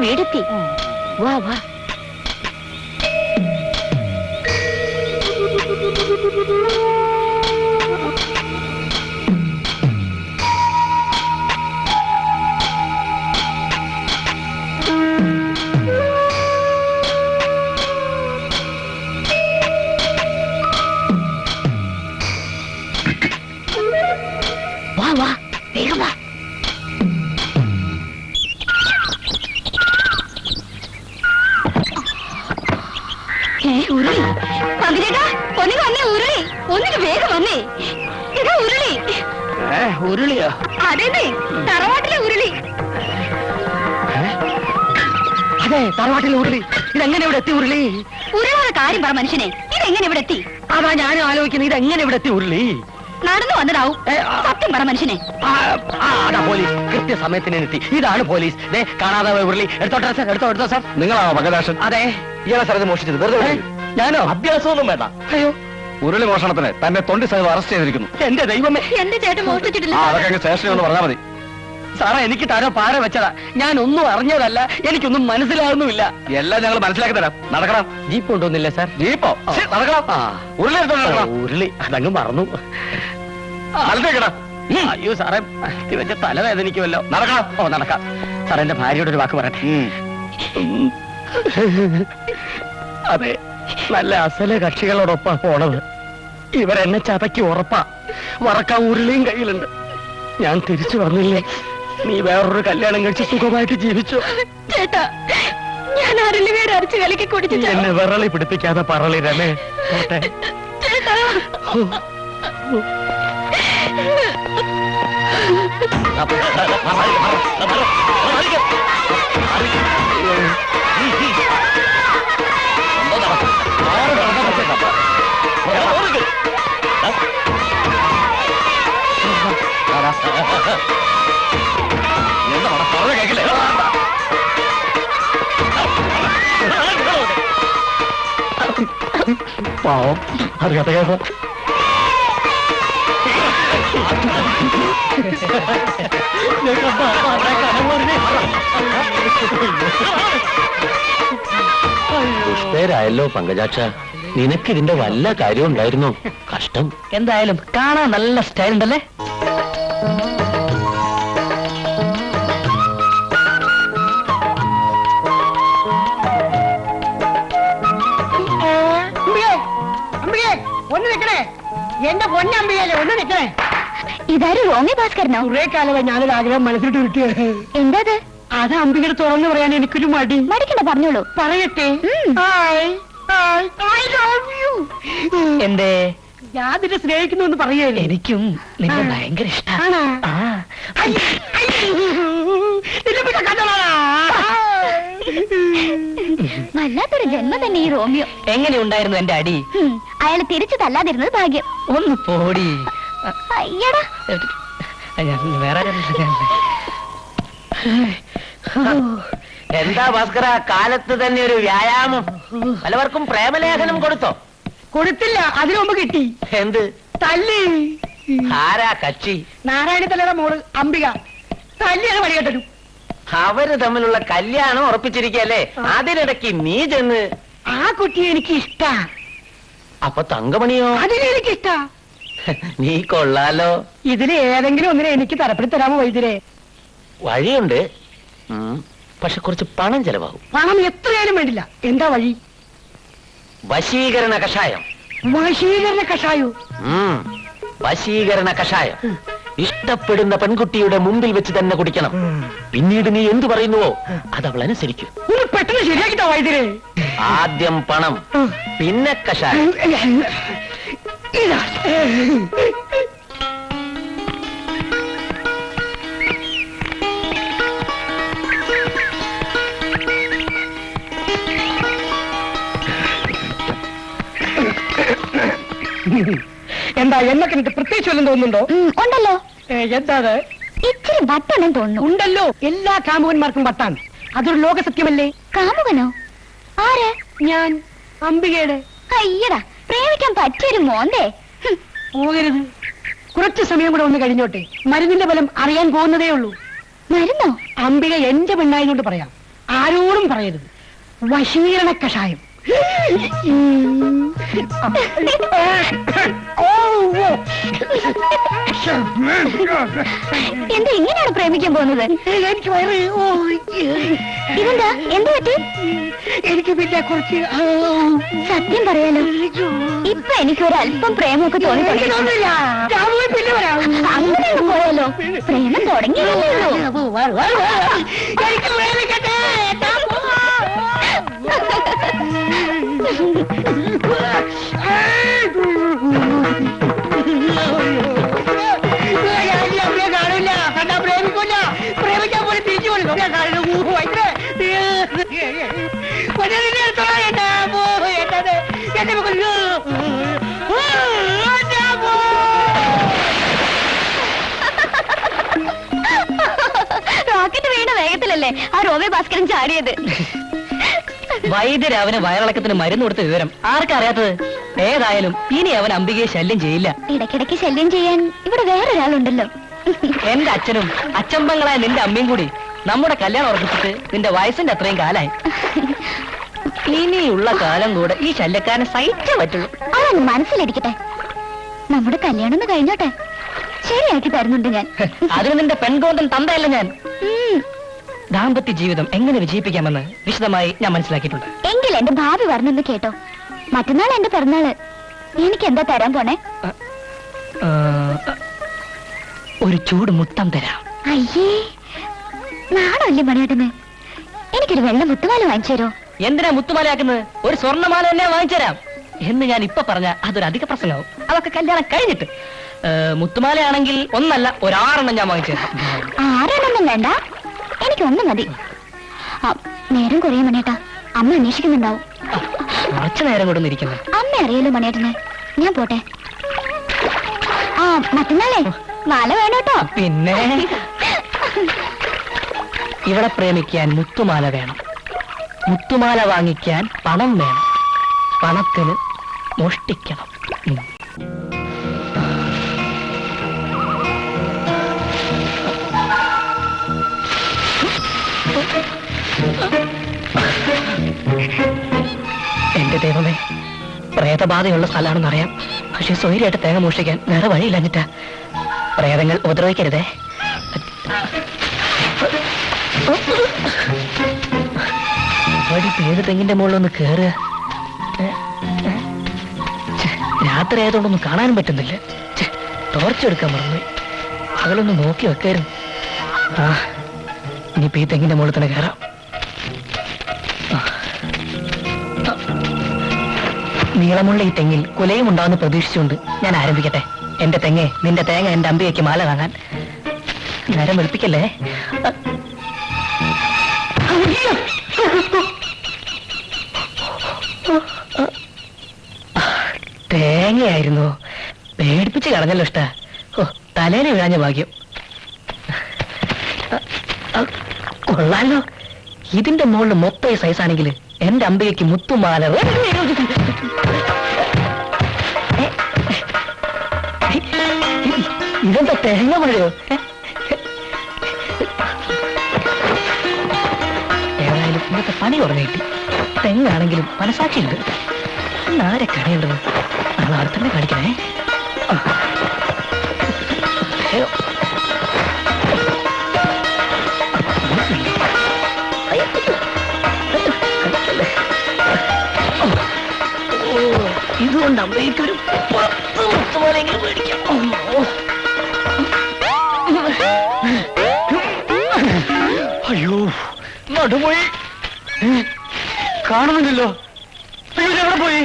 വീടെത്തി. വാ വാ. വാ വേഗം വാ. ഉരുളി പതിനേട്ടാ ഒന്ന് വന്നേ, ഉരുളി ഒന്നിന് വേഗം വന്നേ. ഇതാ ഉരുളി.
ഉരുളിയോ?
അതേന്നേ, തറവാട്ടിലെ ഉരുളി.
അതെ, തറവാട്ടിലെ ഉരുളി. ഇതെങ്ങനെ ഇവിടെ എത്തി ഉരുളി?
ഉരുളാതെ കാര്യം പറ മനുഷ്യനെ. ഇതെങ്ങനെ ഇവിടെ എത്തി?
അതാ ഞാനും ആലോചിക്കുന്നത്, ഇതെങ്ങനെ ഇവിടെ എത്തി ഉരുളി?
നടന്നു വന്നതാവും. സത്യം പറ മനുഷ്യനെ.
അതാ പോലീസ് കൃത്യസമയത്തിന് എത്തി. ഇതാണ് പോലീസ്. കാണാതെ പോയ ഉരുളി. എടുത്തോട്ടെ സാർ, എടുത്തോ സാർ.
നിങ്ങളാണോ മകദാശൻ?
അതെ.
ഇയാളെ സ്ഥലത്ത് മോഷിച്ചത് വെറുതെ
ഞാനോ? അഭ്യാസമൊന്നും വേണ്ട.
അയ്യോ, ഉരുളി മോഷണത്തിന് തന്നെ തൊണ്ടി സഹിതം അറസ്റ്റ് ചെയ്തിരിക്കുന്നു.
എന്റെ ദൈവമേ,
എന്റെ ചേട്ടൻ മോഷ്ടിച്ചിട്ടില്ല.
അതൊക്കെ സ്റ്റേഷനിൽ കൊണ്ട് പറഞ്ഞാൽ മതി.
സാറേ, എനിക്ക് താരോ പാര വെച്ചതാ. ഞാൻ ഒന്നും അറിഞ്ഞതല്ല, എനിക്കൊന്നും മനസ്സിലാകുന്നുമില്ല.
എല്ലാം ഞങ്ങൾ മനസ്സിലാക്കി തരാം. നടക്കണം.
ജീപ്പ് കൊണ്ടുവന്നില്ല സാർ?
ജീപ്പോ? നടക്കണം. ഉരുളി എടുത്തോണ്ട് നടക്കണം.
ഉരുളി അതങ്ങ് മറന്നു.
നടത്തേക്കടാ.
അയ്യോ സാറേ, വെച്ച തലവേദനിക്കുമല്ലോ.
നടക്കണം.
ഓ നടക്കാം. സാർ, എന്റെ ഭാര്യയോട് ഒരു വാക്ക് പറയട്ടെ. അതെ, നല്ല അസല കക്ഷികളോടൊപ്പാ പോണത്. ഇവരെന്നെ ചതയ്ക്ക് ഉറപ്പാ. വറക്കാൻ ഉരുളിയും കയ്യിലുണ്ട്. ഞാൻ തിരിച്ചു വന്നില്ലേ, നീ വേറൊരു കല്യാണം കഴിച്ച് സുഖമായിട്ട് ജീവിച്ചു.
ചേട്ടാ, ഞാൻ ആരെങ്കിലും പേര് അരച്ച് കലക്കി കുടിച്ചു.
എന്നെ വിറളി പിടിപ്പിക്കാതെ പറളി രമേ. പോട്ടെ.
ചേട്ടാ,
കേക്കില്ലേ?
പാവം അറിയാത്ത കേട്ടോ.
ദുഷ്പേരായല്ലോ പങ്കജാക്ഷ. നിനക്കിതിന്റെ വല്ല കാര്യം ഉണ്ടായിരുന്നോ? കഷ്ടം.
എന്തായാലും കാണാൻ നല്ല സ്റ്റൈൽ ഉണ്ടല്ലേ?
ഒന്ന് നിൽക്കണേ, എന്റെ പൊന്നമ്പിയല്ലേ, ഒന്ന് നിൽക്കണേ.
ഇതാരും റോമി ഭാസ്കരനോ?
കുറെ കാലമായി ഞാനൊരു ആഗ്രഹം മനസ്സിട്ട് കിട്ടിയത്.
എന്താ
അത് അമ്പികയുടെ തുറന്നു പറയാൻ എനിക്കൊരു മടി.
മടിക്കണ്ട, പറഞ്ഞോളൂ.
പറയട്ടെ.
എന്തേ?
ഞാൻ നിന്നെ സ്നേഹിക്കുന്നു എന്ന് പറയല്ലേ?
എനിക്കും നിന്നെ ഭയങ്കര ഇഷ്ടമാണ്.
വല്ലാത്തൊരു ജന്മം തന്നെ ഈ റോമിയോ.
എങ്ങനെയുണ്ടായിരുന്നു എന്റെ അടി?
അയാള് തിരിച്ചു തല്ലാതിരുന്നത് ഭാഗ്യം.
ഒന്ന് പോടി.
അയ്യടാ,
വേറെ
എന്താ ഭാസ്കര, കാലത്ത് തന്നെ ഒരു വ്യായാമം. പലവർക്കും പ്രേമലേഖനം കൊടുത്തോ?
കൊടുത്തില്ല, അതിനു മുമ്പ് കിട്ടി.
എന്ത്
തല്ലി.
ആരാ കക്ഷി?
നാരായണ തലയുടെ മോള് അംബിക. തല്ലിയാണ് വഴികെട്ടു.
അവര് തമ്മിലുള്ള കല്യാണം ഉറപ്പിച്ചിരിക്കല്ലേ, അതിനിടയ്ക്ക് നീ ചെന്ന്.
ആ കുട്ടിയെ എനിക്ക് ഇഷ്ടാ.
അപ്പൊ തങ്കമണിയോ?
അതിനെനിക്ക് ഇഷ്ടാ.
നീ കൊള്ളാലോ.
ഇതിന് ഏതെങ്കിലും ഒന്നിനെ എനിക്ക് തരപ്പെടുത്തി തരാമോ വൈദ്യരെ?
വഴിയുണ്ട്, പക്ഷെ കുറച്ച് പണം ചെലവാകും.
പണം എത്രയാലും വേണ്ടില്ല. എന്താ വഴി?
വശീകരണ കഷായം.
വശീകരണ കഷായോ?
വശീകരണ കഷായം ഇഷ്ടപ്പെടുന്ന പെൺകുട്ടിയുടെ മുമ്പിൽ വെച്ച് തന്നെ കുടിക്കണം. പിന്നീട് നീ എന്തു പറയുന്നുവോ അത് അവൾ അനുസരിക്കും.
ഒന്ന് പെട്ടെന്ന് ശരിയാക്കിട്ടോ വൈദ്യരെ.
ആദ്യം പണം, പിന്നെ കഷായം.
ഇതാ. എന്താ എന്നെ കണ്ടിട്ട് പ്രത്യേകിച്ച് വല്ലതും തോന്നുന്നുണ്ടോ?
ഉണ്ടല്ലോ.
എന്താ അത്?
ഇച്ചിരി വട്ടാണെന്ന് തോന്നുന്നു.
ഉണ്ടല്ലോ, എല്ലാ കാമുകന്മാർക്കും വട്ടാണ്. അതൊരു ലോകസത്യമല്ലേ?
കാമുകനോ? ആര്?
ഞാൻ അംബികയുടെ.
അയ്യടാ, പ്രേമിക്കാൻ പറ്റിയൊരു മോന്തേ.
പോകരുത്, കുറച്ച് സമയം കൂടെ ഒന്ന് കഴിഞ്ഞോട്ടെ. മരുന്നിന്റെ ഫലം അറിയാൻ പോകുന്നതേ ഉള്ളൂ.
മരുന്നോ?
അംബിക എന്റെ പെണ്ണായതുകൊണ്ട് പറയാം, ആരോടും പറയരുത്. വശീകരണ കഷായം.
എന്താ ഇങ്ങനെയാണ് പ്രേമിക്കാൻ പോകുന്നത്?
എനിക്ക് വയറ്.
ഇതെന്താ, എന്ത് പറ്റി?
എനിക്ക് പിന്നെ കുറച്ച്
സത്യം പറയാലോ, ഇപ്പൊ എനിക്ക് ഒരു അല്പം പ്രേമമൊക്കെ തോന്നി.
പിന്നെ വരാം.
അങ്ങനെയൊക്കെ പോയാലോ? അയ്യോ പ്രേമം തുടങ്ങിയതല്ലേ ഉള്ളൂ. റോക്കറ്റ് വീണ വേഗത്തിലല്ലേ ആ റോബി ഭാസ്കരൻ ചാടിയത്.
വൈദ്യര് അവന് വയറിളക്കത്തിന് മരുന്ന് കൊടുത്ത വിവരം ആർക്കറിയാത്തത്? ഏതായാലും ഇനി അവൻ അംബികയെ ശല്യം ചെയ്യില്ല.
ഇടയ്ക്കിടയ്ക്ക് ശല്യം ചെയ്യാൻ ഇവിടെ വേറൊരാളുണ്ടല്ലോ.
എന്റെ അച്ഛനും അച്ഛമ്പങ്ങളായ നിന്റെ അമ്മയും കൂടി നമ്മുടെ കല്യാണം ഉറപ്പിച്ചിട്ട് നിന്റെ വയസ്സിന്റെ അത്രയും കാലായി. ഇനിയുള്ള കാലം കൂടെ ഈ ശല്യക്കാരനെ സഹിച്ചേ പറ്റുള്ളൂ.
അതങ്ങ് മനസ്സിലിരിക്കട്ടെ. നമ്മുടെ കല്യാണം ഒന്ന് കഴിഞ്ഞോട്ടെ, ശരിയാക്കി തരുന്നുണ്ട് ഞാൻ.
അതിന് നിന്റെ പെൺകോന്തൻ തന്തയല്ല ഞാൻ. ദാമ്പത്യ ജീവിതം എങ്ങനെ വിജയിപ്പിക്കാമെന്ന് വിശദമായി ഞാൻ മനസ്സിലാക്കിയിട്ടുണ്ട്.
എങ്കിൽ എന്റെ ഭാവി പറഞ്ഞൊന്ന് കേട്ടോ. മറ്റന്നാൾ എന്റെ പിറന്നാള്. എനിക്ക് എന്താ തരാൻ പോണേ?
ഒരു ചൂട് മുത്തം തരാം.
അയ്യേ നാണല്ലേ മണിയേട്ടന്? എനിക്കൊരു വെള്ള മുത്തുമാല വാങ്ങിച്ചു തരോ?
എന്തിനാ മുത്തുമാലയാക്കുന്നത്? ഒരു സ്വർണ്ണമാല തന്നെ വാങ്ങിച്ചു തരാം എന്ന് ഞാൻ ഇപ്പൊ പറഞ്ഞ അതൊരു അധിക പ്രശ്നമാവും. അതൊക്കെ കല്യാണം കഴിഞ്ഞിട്ട്. മുത്തുമാലയാണെങ്കിൽ ഒന്നല്ല 6 ഞാൻ വാങ്ങിച്ചു തരാം.
6 വേണ്ട, എനിക്ക് 1 മതി. നേരം കുറേ മണിയേട്ടാ, അമ്മ അന്വേഷിക്കുന്നുണ്ടാവും.
കുറച്ചു നേരം കൂടെ ഇരിക്കുന്നു.
അമ്മ അറിയല്ലോ മണിയേട്ടന്. ഞാൻ പോട്ടെ. മറ്റന്നാളേ മാല വേണോട്ടോ.
പിന്നെ ഇവിടെ പ്രേമിക്കാൻ മുത്തുമാല വേണം, മുത്തുമാല വാങ്ങിക്കാൻ പണം വേണം, പണത്തിന് മോഷ്ടിക്കണം. എന്റെ ദൈവമേ, പ്രേതബാധയുള്ള സ്ഥലമാണെന്നറിയാം. പക്ഷെ സ്വൈര്യമായിട്ട് തേങ്ങ മോഷ്ടിക്കാൻ വേറെ വഴിയില്ലഞ്ഞിട്ടാ. പ്രേതങ്ങൾ ഉപദ്രവിക്കരുതേ. ഏത് തെങ്ങിന്റെ മുകളിലൊന്ന് കേറുക. രാത്രി ആയതുകൊണ്ടൊന്നും കാണാനും പറ്റുന്നില്ല. ടോർച്ച് എടുക്കാൻ മറന്നുപോയി. പകലൊന്ന് നോക്കി വെക്കായിരുന്നു. ഇനിയിപ്പോ ഈ തെങ്ങിന്റെ മുകളിൽ തന്നെ കയറാം. നീളമുള്ള ഈ തെങ്ങിൽ കുലയും ഉണ്ടാവുന്ന പ്രതീക്ഷിച്ചുകൊണ്ട് ഞാൻ ആരംഭിക്കട്ടെ. എന്റെ തെങ്ങെ, നിന്റെ തേങ്ങ എന്റെ അമ്പികയ്ക്ക് മാല വാങ്ങാൻ. നേരം വെളുപ്പിക്കല്ലേ. തേങ്ങയായിരുന്നു. പേടിപ്പിച്ച് കളഞ്ഞല്ലോ ഇഷ്ട. തലേനെ വീഴാഞ്ഞ ഭാഗ്യം. കൊള്ളാലോ. ഇതിന്റെ മുകളിൽ മൊത്തം സൈസാണെങ്കിൽ എന്റെ അമ്പികയ്ക്ക് മുത്തുമാല. ഇതെന്താ തേങ്ങ മഴയോ? ഏതായാലും ഇന്നത്തെ പണി കുറഞ്ഞു കിട്ടി. തെങ്ങാണെങ്കിലും മനസാക്ഷിയുണ്ട്. ആരെ കടയുള്ളത്? നാളെ അവിടെ തന്നെ കാണിക്കണേ. ഇതുകൊണ്ട് അമ്മയ്ക്കൊരു 10 മുത്തുമാലെങ്കിലും മേടിക്കാം. അയ്യോ, നടുപോയി. കാണുന്നില്ലല്ലോ. എവിടെ പോയി?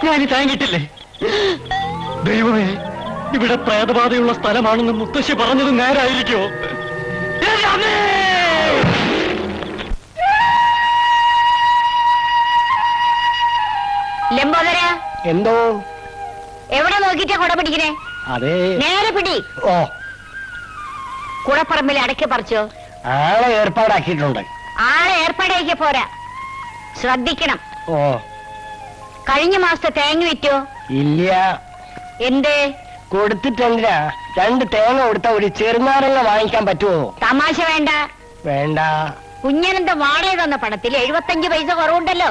ഞാനീ താങ്ങിട്ടില്ലേ? ദൈവമേ, ഇവിടെ പ്രേതബാധയുള്ള സ്ഥലമാണെന്ന് മുത്തശ്ശി പറഞ്ഞത് നേരായിരിക്കോ?
ലംബോദര,
എന്തോ?
എവിടെ നോക്കിട്ടാ കുട പിടിക്കണേ?
അതെ,
നേരെ പിടി.
ഓ,
കുടപ്പറമ്പിൽ അടക്കി പറിച്ചോ?
ആളെ ഏർപ്പാടാക്കിയിട്ടുണ്ട്.
ആളെ ഏർപ്പാടാക്കിയ പോരാ, ശ്രദ്ധിക്കണം.
ഓ,
കഴിഞ്ഞ മാസത്തെ തേങ്ങ വിറ്റോ?
ഇല്ല.
എന്തേ?
കൊടുത്തിട്ടെന്തിനാ? 2 തേങ്ങ കൊടുത്ത ഒരു ചെറുനാരങ്ങ വാങ്ങിക്കാൻ പറ്റുമോ?
തമാശ വേണ്ട.
വേണ്ട.
കുഞ്ഞനന്റെ വാടക തന്ന പണത്തിൽ 75 പൈസ കുറവുണ്ടല്ലോ.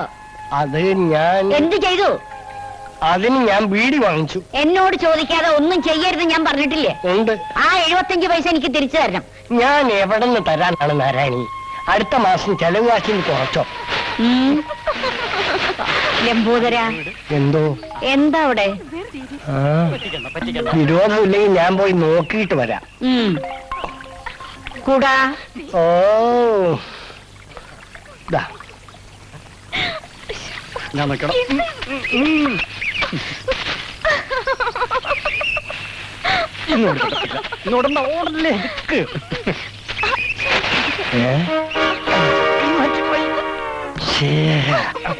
അത് ഞാൻ
എന്ത് ചെയ്തു?
അതിന് ഞാൻ ബീഡി വാങ്ങിച്ചു.
എന്നോട് ചോദിക്കാതെ ഒന്നും ചെയ്യരുത് ഞാൻ പറഞ്ഞിട്ടില്ലേ?
ഉണ്ട്.
ആ 75 പൈസ എനിക്ക് തിരിച്ചു തരണം.
ഞാൻ എവിടെ നിന്ന് തരാനാണ് നാരായണി? അടുത്ത മാസം ചെലവ് കാശിന് കുറച്ചോ?
ലംബോദര,
എന്തോ
എന്താ അവിടെ?
വിരോധമില്ലെങ്കിൽ ഞാൻ പോയി നോക്കിയിട്ട് വരാം.
കൂടാ.
ഓ ദാ. ഞാൻ നിൽക്കണം. ഇങ്ങോട്ട് ഓടല്ലേ നിക്ക്.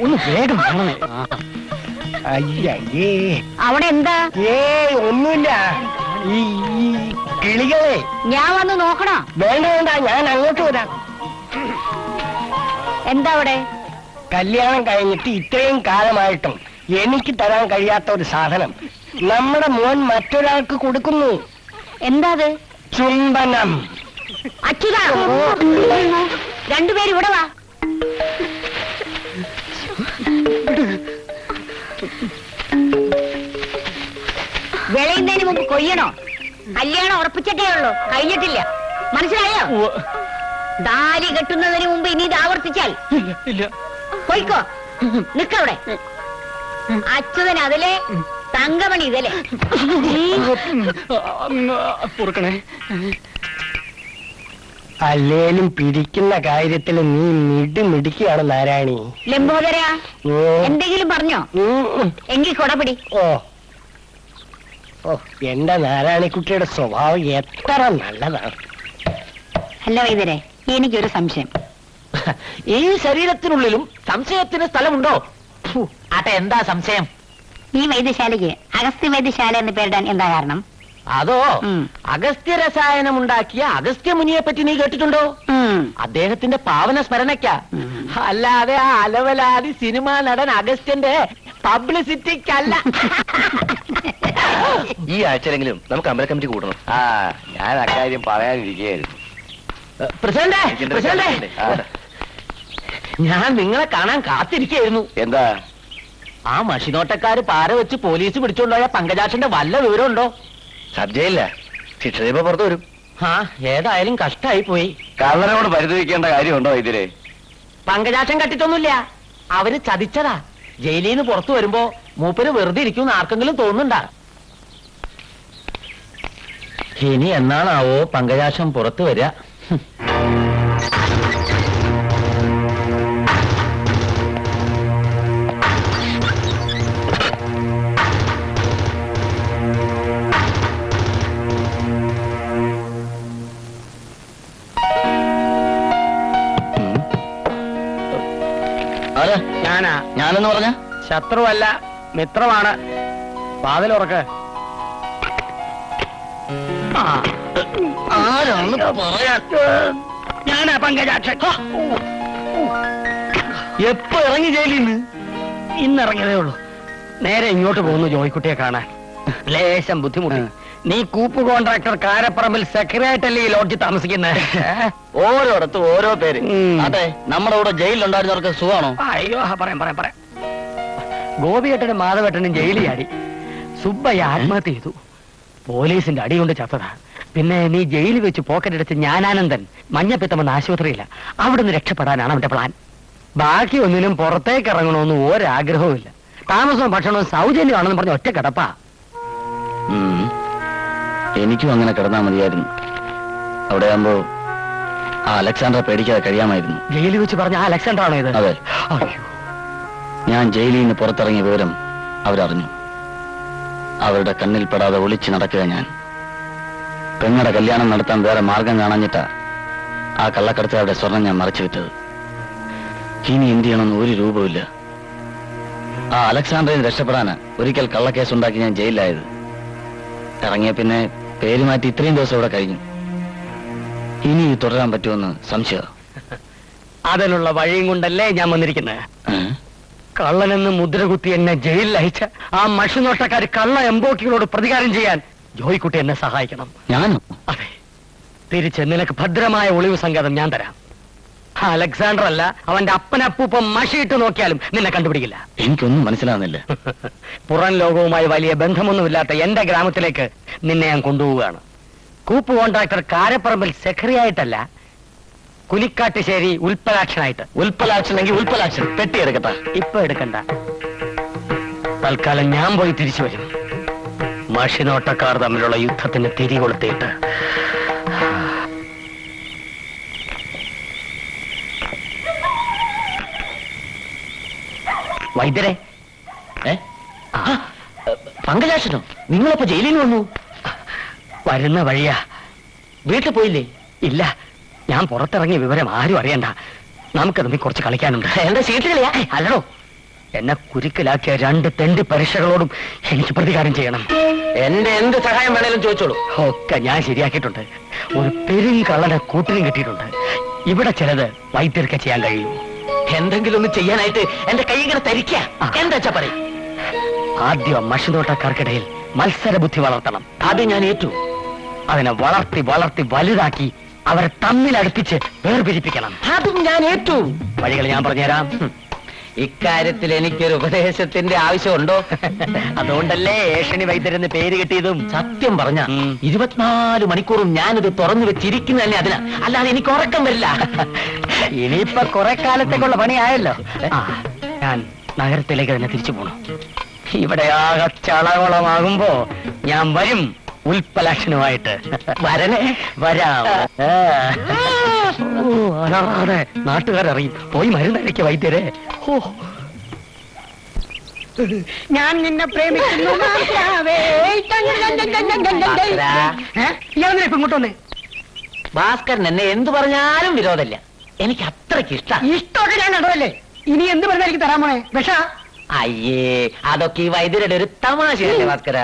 ഒന്ന് വേഗം കാണണേ. അയ്യേ,
അവിടെ എന്താ?
ഒന്നുമില്ല. ഈ കിളികളെ
ഞാൻ വന്ന് നോക്കണോ?
വേണ്ട വേണ്ട, ഞാൻ അങ്ങോട്ട് വരാം.
എന്താ അവിടെ?
കല്യാണം കഴിഞ്ഞിട്ട് ഇത്രയും കാലമായിട്ടും എനിക്ക് തരാൻ കഴിയാത്ത ഒരു സാധനം നമ്മുടെ മോൻ മറ്റൊരാൾക്ക് കൊടുക്കുന്നു.
എന്താ അത്?
ചുംബനം.
അച്യുതാ, രണ്ടുപേരും ഇവിടെ വാ. വിളയുന്നതിന് മുമ്പ് കൊയ്യണോ? കല്യാണം ഉറപ്പിച്ചിട്ടേ ഉള്ളൂ, കഴിഞ്ഞിട്ടില്ല. മനസ്സിലായോ? ദാലി കെട്ടുന്നതിന് മുമ്പ് ഇനി ഇത് ആവർത്തിച്ചാൽ കൊയ്ക്കോ. നിക്കവിടെ. അച്യുതൻ അതിലെ, തങ്കമണി ഇതിലെ.
പൊറുക്കണേ. അല്ലേലും പിടിക്കുന്ന കാര്യത്തിൽ നീ മിടിക്കുകയാണ് നാരായണി.
ലംബോദര, എന്തെങ്കിലും പറഞ്ഞോ? എങ്കിൽ കൊടപിടി.
ഓ ഓ, എന്റെ നാരായണിക്കുട്ടിയുടെ സ്വഭാവം എത്ര നല്ലതാണ്.
അല്ല വൈദ്യരെ, എനിക്കൊരു സംശയം.
ഈ ശരീരത്തിനുള്ളിലും സംശയത്തിന് സ്ഥലമുണ്ടോ? ആട്ടെ, എന്താ സംശയം?
ഈ വൈദ്യശാലയ്ക്ക് അഗസ്ത്യ വൈദ്യശാല എന്ന് പേരിടാൻ എന്താ കാരണം?
അതോ, അഗസ്ത്യ രസായനം ഉണ്ടാക്കിയ അഗസ്ത്യ മുനിയെ പറ്റി നീ കേട്ടിട്ടുണ്ടോ? അദ്ദേഹത്തിന്റെ പാവന സ്മരണയ്ക്ക, അല്ലാതെ ആ അലവലാതി സിനിമാ നടൻ അഗസ്ത്യന്റെ പബ്ലിസിറ്റിക്കല്ല.
ഈ ആഴ്ചയിലെങ്കിലും നമുക്ക് അമ്പല കമ്മിറ്റി കൂടണം.
ഞാൻ അക്കാര്യം പറയാനിരിക്കുകയായിരുന്നു. പ്രസിഡന്റ്, ഞാൻ നിങ്ങളെ കാണാൻ കാത്തിരിക്കുകയായിരുന്നു.
എന്താ?
ആ മഷിനോട്ടക്കാര് പാര വെച്ച് പോലീസ് പിടിച്ചുകൊണ്ടുപോയ പങ്കജാക്ഷന്റെ വല്ല വിവരമുണ്ടോ?
സബ്ജയില്ല, ശിക്ഷ ഇപ്പൊ പുറത്തു വരും.
ഏതായാലും കഷ്ടായി പോയി.
കള്ളനോട് പരിതപിക്കേണ്ട കാര്യമുണ്ടോ ഇതില്?
പങ്കജാക്ഷൻ കട്ടിട്ടൊന്നുമില്ല, അവര് ചതിച്ചതാ. ജയിലിൽ നിന്ന് പുറത്തു വരുമ്പോ മൂപ്പര് വെറുതെ ഇരിക്കുമെന്ന് ആർക്കെങ്കിലും തോന്നുന്നുണ്ടാ? ഇനി എന്നാണാവോ പങ്കജാക്ഷം പുറത്തു വരിക?
ഞാനെന്ന് പറഞ്ഞ
ശത്രുവല്ല, മിത്രമാണ്. വാതിലുറക്ക്.
ആരാണെന്ന് പറയാൻ?
ഞാനാ പങ്കജാക്ഷൻ.
എപ്പോ ഇറങ്ങി ജയിലിൽ നിന്ന്?
ഇന്നിറങ്ങിയതേ ഉള്ളൂ. നേരെ ഇങ്ങോട്ട് പോകുന്നു ജോയിക്കുട്ടിയെ കാണാൻ. ലേശം ബുദ്ധിമുട്ടി. നീ കൂപ്പ് കോൺട്രാക്ടർ കാരപ്പറമ്പിൽ സെക്രട്ടറിയല്ലേ ഈ ലോഡ്ജിൽ താമസിക്കുന്നത്?
ഓരോടത്തും ഓരോ പേര്. അതെ, നമ്മുടെ കൂടെ ജയിലിലുണ്ടായിരുന്നവർക്ക് സുഖമാണോ?
അയ്യോ, പറയാം. ഗോപിയേട്ടനും മാധവേട്ടനും ജയിലിൽ ചാടി. സുബ്ബയ്യ ആത്മഹത്യ ചെയ്തു. പോലീസിന്റെ അടി കൊണ്ട് ചത്തതാ. പിന്നെ നീ ജയിലിൽ വെച്ച് പോക്കറ്റെടുത്ത് ജ്ഞാനാനന്ദൻ മഞ്ഞപ്പിത്തമെന്ന ആശുപത്രിയില്ല. അവിടുന്ന് രക്ഷപ്പെടാനാണ് അവന്റെ പ്ലാൻ. ബാക്കി ഒന്നിനും പുറത്തേക്ക് ഇറങ്ങണമെന്ന് ഒരാഗ്രഹവും ഇല്ല. താമസവും ഭക്ഷണവും സൗജന്യമാണെന്ന് പറഞ്ഞ ഒറ്റ കിടപ്പാ.
എനിക്കും അങ്ങനെ കിടന്നാ മതിയായിരുന്നു. അവിടെ ആകുമ്പോ ആ അലക്സാണ്ടറെ പേടിക്കാതെ കഴിയാമായിരുന്നു.
ജയിലിൽ വെച്ച് പറഞ്ഞ ആ അലക്സാണ്ടർ ആണോ ഇത്?
അതെ.
അയ്യോ,
ഞാൻ ജയിലിൽ നിന്ന് പുറത്തിറങ്ങിയ വിവരം അവരറിഞ്ഞു. അവരുടെ കണ്ണിൽ പെടാതെ ഒളിച്ചു നടക്കുക ഞാൻ. പെങ്ങളുടെ കല്യാണം നടത്താൻ വേറെ മാർഗം കാണാഞ്ഞിട്ടാ ആ കള്ളക്കടത്തുകാരുടെ സ്വർണം ഞാൻ മറച്ചു വിറ്റത്. ഇനി എന്ത് ചെയ്യണമെന്ന് ഒരു രൂപമില്ല. ആ അലക്സാണ്ടറിന് രക്ഷപ്പെടാന് ഒരിക്കൽ കള്ളക്കേസ് ഉണ്ടാക്കി ഞാൻ ജയിലിലായത്. ഇറങ്ങിയ പിന്നെ പേര് മാറ്റി ഇത്രയും ദിവസം ഇവിടെ കഴിഞ്ഞു. ഇനി ഇത് തുടരാൻ പറ്റുമെന്ന് സംശയം.
അതിനുള്ള വഴിയും കൊണ്ടല്ലേ ഞാൻ വന്നിരിക്കുന്നത്. കള്ളനെന്ന് മുദ്രകുത്തി എന്നെ ജയിലിൽ അയച്ച ആ മഷിനോട്ടക്കാര് കള്ള എംബോക്കികളോട് പ്രതികാരം ചെയ്യാൻ ജോയിക്കുട്ടി എന്നെ സഹായിക്കണം.
ഞാനോ?
അതെ, തിരിച്ച് നിനക്ക് ഭദ്രമായ ഒളിവ് സങ്കേതം ഞാൻ തരാം. അലക്സാണ്ടർ അല്ല, അവന്റെ അപ്പനപ്പൂപ്പം മഷിയിട്ട് നോക്കിയാലും നിന്നെ കണ്ടുപിടിക്കില്ല.
എനിക്കൊന്നും മനസ്സിലാകുന്നില്ല.
പുറം ലോകവുമായി വലിയ ബന്ധമൊന്നുമില്ലാത്ത എന്റെ ഗ്രാമത്തിലേക്ക് നിന്നെ ഞാൻ കൊണ്ടുപോവുകയാണ്. കൂപ്പ് കോൺട്രാക്ടർ കാരപ്പറമ്പിൽ സെക്രട്ടറിയായിട്ടല്ല, കുനിക്കാട്ടുശ്ശേരി ഉൽപ്പലാക്ഷനായിട്ട്.
ഉൽപ്പലാക്ഷനെങ്കിൽ ഉൽപ്പലാക്ഷൻ പെട്ടി എടുക്കട്ടെ.
ഇപ്പൊ എടുക്കണ്ട, തൽക്കാലം ഞാൻ പോയി തിരിച്ചു വരും. മഷിനോട്ടക്കാർ തമ്മിലുള്ള യുദ്ധത്തിന് തിരികൊളുത്തിയിട്ട്.
വൈദ്യരെ, പങ്കജാക്ഷനോ? നിങ്ങളിപ്പോ ജയിലിൽ വന്നു?
വരുന്ന വഴിയാ.
വീട്ടിൽ പോയില്ലേ?
ഇല്ല, ഞാൻ പുറത്തിറങ്ങിയ വിവരം ആരും അറിയണ്ട. നമുക്ക് തമ്മിൽ കുറച്ച് കളിക്കാനുണ്ട്.
എന്താ ചീട്ടുകളിയാ?
അല്ലടോ, എന്നെ കുരുക്കിലാക്കിയ 2 തെണ്ടി പരീക്ഷകളോടും എനിക്ക് പ്രതികാരം ചെയ്യണം.
എന്റെ എന്ത് സഹായം വേണേലും ചോദിച്ചോളൂ.
ഒക്കെ ഞാൻ ശരിയാക്കിയിട്ടുണ്ട്. ഒരു പെരുങ്കള്ളനെ കൂട്ടിനും കിട്ടിയിട്ടുണ്ട്. ഇവിടെ ചിലത് വൈദ്യർക്ക് ചെയ്യാൻ കഴിയൂ.
എന്തെങ്കിലും ഒന്ന് ചെയ്യാനായിട്ട് എന്റെ കൈ ഇങ്ങനെ തരിക്കുക. എന്താ പറയും?
ആദ്യം മഷിനോട്ടക്കാർക്കിടയിൽ മത്സര ബുദ്ധി വളർത്തണം.
അത് ഞാൻ ഏറ്റു.
അതിനെ വളർത്തി വളർത്തി വലുതാക്കി അവരെ തമ്മിൽ അടുപ്പിച്ച് വേർപിരിപ്പിക്കണം.
അതും ഞാൻ ഏറ്റു.
വഴികൾ ഞാൻ പറഞ്ഞുതരാം.
ഇക്കാര്യത്തിൽ എനിക്കൊരു ഉപദേശത്തിന്റെ ആവശ്യമുണ്ടോ?
അതുകൊണ്ടല്ലേ ഏഷണി വൈദ്യരെന്ന് പേര് കിട്ടിയതും.
സത്യം പറഞ്ഞ 24 മണിക്കൂറും ഞാനിത് തുറന്നു വെച്ചിരിക്കുന്ന തന്നെ അതിനാ. അല്ലാതെ എനിക്ക് ഉറക്കം വരില്ല.
ഇനിയിപ്പൊ കുറെ കാലത്തേക്കുള്ള പണിയായല്ലോ. ഞാൻ നഗരത്തിലേക്ക് തന്നെ തിരിച്ചു പോണു. ഇവിടെ ആകെ ചളകുളമാകുമ്പോ ഞാൻ വരും ഉൽപ്പലാക്ഷനുമായിട്ട്.
വരണേ.
വരാം. അതെ, നാട്ടുകാരറിയും. പോയി മരുന്നരയ്ക്ക് വൈദ്യരെ.
ഞാൻ നിന്നെ പ്രേമിക്കുന്നു. ഇങ്ങോട്ട് വന്നേ.
ഭാസ്കരൻ എന്നെ എന്തു പറഞ്ഞാലും വിരോധമില്ല. എനിക്ക് അത്രയ്ക്ക്
ഇഷ്ടമൊക്കെ ഞാൻ കണ്ടതല്ലേ. ഇനി എന്ത് പറഞ്ഞാൽ എനിക്ക് തരാൻ പോണേ? വിഷ?
അയ്യേ, അതൊക്കെ ഈ വൈദ്യരുടെ ഒരു തമാശയല്ലേ ഭാസ്കര?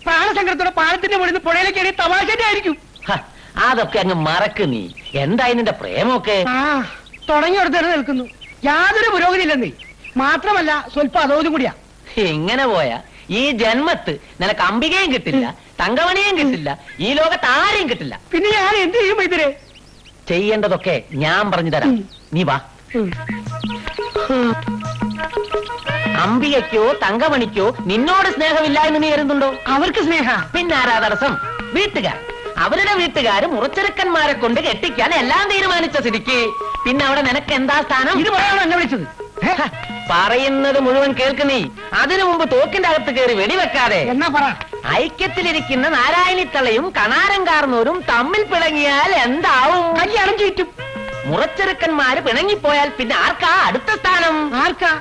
പ്രാണസങ്കടത്തോടെ പാലത്തിന്റെ മുകളിൽ നിന്ന് പുഴയിലേക്ക് തമാശന്റെ ആയിരിക്കും.
അതൊക്കെ അങ്ങ് മറക്ക് നീ. എന്തായി നിന്റെ പ്രേമൊക്കെ?
തുടങ്ങിയെടുത്ത് നിൽക്കുന്നു. യാതൊരു പുരോഗതി ഇല്ലെന്നേ. മാത്രമല്ല സ്വല്പം അതോതും കൂടിയാ.
ഇങ്ങനെ പോയാ ഈ ജന്മത്ത് നിനക്ക് അംബികയും കിട്ടില്ല, തങ്കമണിയും കിട്ടില്ല, ഈ ലോകത്ത് ആരെയും കിട്ടില്ല.
പിന്നെ ഞാൻ എന്ത് ചെയ്യും വൈദ്യരെ?
ചെയ്യേണ്ടതൊക്കെ ഞാൻ പറഞ്ഞു തരാം. നീ വാ. അംബികയ്ക്കോ തങ്കമണിക്കോ നിന്നോട് സ്നേഹമില്ല എന്ന് നീ കരുതുന്നുണ്ടോ?
അവർക്ക് സ്നേഹ.
പിന്നെ ആരാ തടസ്സം? വീട്ടുകാർ. അവരുടെ വീട്ടുകാര് മുറച്ചെറുക്കന്മാരെ കൊണ്ട് കെട്ടിക്കാൻ എല്ലാം തീരുമാനിച്ച സ്ഥിതിക്ക് പിന്നെ അവിടെ നിനക്ക് എന്താ സ്ഥാനം?
ഇത് പറയാണോ എന്നെ വിളിച്ചത്?
പറയുന്നത് മുഴുവൻ കേൾക്കുന്നീ. അതിനു മുമ്പ് തോക്കിന്റെ അകത്ത് കയറി വെടിവെക്കാതെ.
എന്നാ പറ.
ഐക്യത്തിലിരിക്കുന്ന നാരായണിത്തളയും കണാരം കാർന്നൂരും തമ്മിൽ പിണങ്ങിയാൽ എന്താവും?
കല്യാണം ചീറ്റും.
മുറച്ചെറുക്കന്മാര് പിണങ്ങിപ്പോയാൽ പിന്നെ ആർക്കാ അടുത്ത സ്ഥാനം?
ആർക്കാ?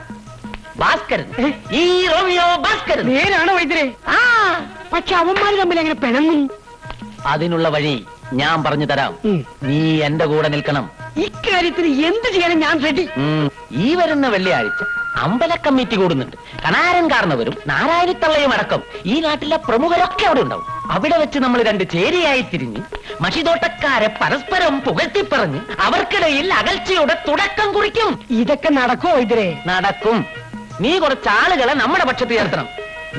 ഭാസ്കരൻ. ഈ റോമിയോ ഭാസ്കരൻ.
നേരാണോ വൈദ്യരെ? പക്ഷെ അവന്മാര് തമ്മിൽ എങ്ങനെ പിണങ്ങും?
അതിനുള്ള വഴി ഞാൻ പറഞ്ഞു തരാം. നീ എന്റെ കൂടെ നിൽക്കണം.
ഇക്കാര്യത്തിന് എന്ത് ചെയ്യാനും ഞാൻ റെഡി.
ഈ വരുന്ന വെള്ളിയാഴ്ച അമ്പല കമ്മിറ്റി കൂടുന്നുണ്ട്. കണാരൻ കാർന്നവരും നാരായണിത്തള്ളയും അടക്കം ഈ നാട്ടിലെ പ്രമുഖരൊക്കെ അവിടെ ഉണ്ടാവും. അവിടെ വെച്ച് നമ്മൾ 2 ചേരിയായി തിരിഞ്ഞ് മഷിതോട്ടക്കാരെ പരസ്പരം പുകഴ്ത്തിപ്പറഞ്ഞ് അവർക്കിടയിൽ അകൽച്ചയുടെ തുടക്കം കുറിക്കും.
ഇതൊക്കെ നടക്കുമോ വൈദ്യരെ?
നടക്കും. നീ കുറച്ച് ആളുകളെ നമ്മുടെ പക്ഷത്ത് ചേർത്തണം.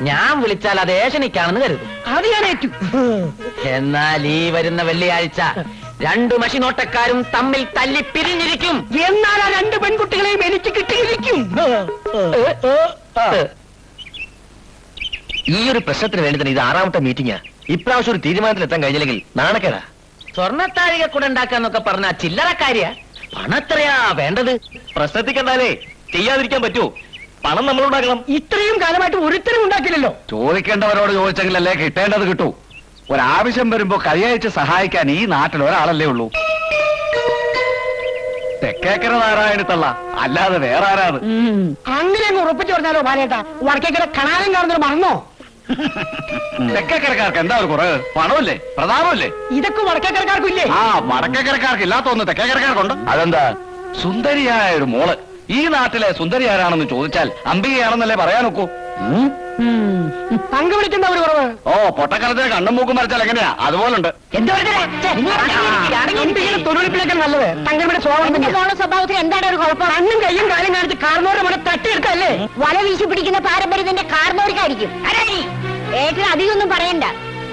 ഞാൻ വിളിച്ചാൽ അത് ഏഷണിക്കാണെന്ന് കരുതും.
അത് ഞാൻ ഏറ്റു.
എന്നാൽ ഈ വരുന്ന വെള്ളിയാഴ്ച 2 മഷിനോട്ടക്കാരും തമ്മിൽ തല്ലി പിരിഞ്ഞിരിക്കും.
എന്നാൽ ആ 2 പെൺകുട്ടികളെയും എനിക്ക് കിട്ടിയിരിക്കും.
ഈ ഒരു പ്രശ്നത്തിന് വേണ്ടി തന്നെ ഇത് 6ാമത്തെ മീറ്റിംഗാ. ഇപ്രാവശ്യം ഒരു തീരുമാനത്തിലെത്താൻ കഴിഞ്ഞില്ലെങ്കിൽ നാണക്കേടാ.
സ്വർണ്ണത്താഴിക കൂടെ ഉണ്ടാക്കാന്നൊക്കെ പറഞ്ഞ ചില്ലറക്കാരിയ. പണത്രയാ വേണ്ടത്?
പ്രശ്നത്തിൽ കണ്ടാലേ ചെയ്യാതിരിക്കാൻ പറ്റുമോ? പണം നമ്മളുണ്ടാക്കണം.
ഇത്രയും കാലമായിട്ട് ഒരുത്തരും ഉണ്ടാക്കില്ലല്ലോ.
ചോദിക്കേണ്ടവരോട് ചോദിച്ചെങ്കിലല്ലേ കിട്ടേണ്ടത് കിട്ടൂ. ഒരാവശ്യം വരുമ്പോ കൈയയച്ച് സഹായിക്കാൻ ഈ നാട്ടിൽ ഒരാളല്ലേ ഉള്ളൂ. തെക്കേക്കര നാരായണിത്തള്ള, അല്ലാതെ വേറെ ആരാണ്?
അങ്ങനെ അങ്ങ് ഉറപ്പിച്ചു പറഞ്ഞാലോ ബാലേട്ടാ? വടക്കേക്കര കണാരം കാണുന്നത് മറന്നോ?
തെക്കേക്കരക്കാർക്ക് എന്താ ഒരു കുറവ്? പണമില്ലേ, പ്രതാപമില്ലേ?
ഇതൊക്കെ വടക്കേക്കരക്കാർക്കില്ലേ?
ആ, വടക്കേക്കരക്കാർക്ക് ഇല്ലാത്തൊന്ന് തെക്കേക്കരക്കാർക്കുണ്ട്. അതെന്താ? സുന്ദരിയായ ഒരു മോള്. ഈ നാട്ടിലെ സുന്ദരി ആരാണെന്ന് ചോദിച്ചാൽ അംബികയാണെന്നല്ലേ പറയാനൊക്കൂ.
തങ്ക വിളിക്കുന്ന ഒരു കുറവ്.
ഓ, പൊട്ടക്കാലത്തിന് കണ്ണും മൂക്കും മരച്ചാൽ എങ്ങനെയാ? അതുപോലുണ്ട്.
തൊഴിലിപ്പിലേക്കാൾ നല്ലത് തങ്ങളുടെ
സ്വഭാവത്തിൽ എന്താണ് ഒരു കുഴപ്പം?
കണ്ണും കയ്യും കാലും കാണിച്ച് കാർന്നോരെ മണം തട്ടിയെടുക്കല്ലേ?
വല വീശി പിടിക്കുന്ന പാരമ്പര്യത്തിന്റെ കാർന്നോർക്കായിരിക്കും. ഏറ്റവും അധികമൊന്നും പറയണ്ട.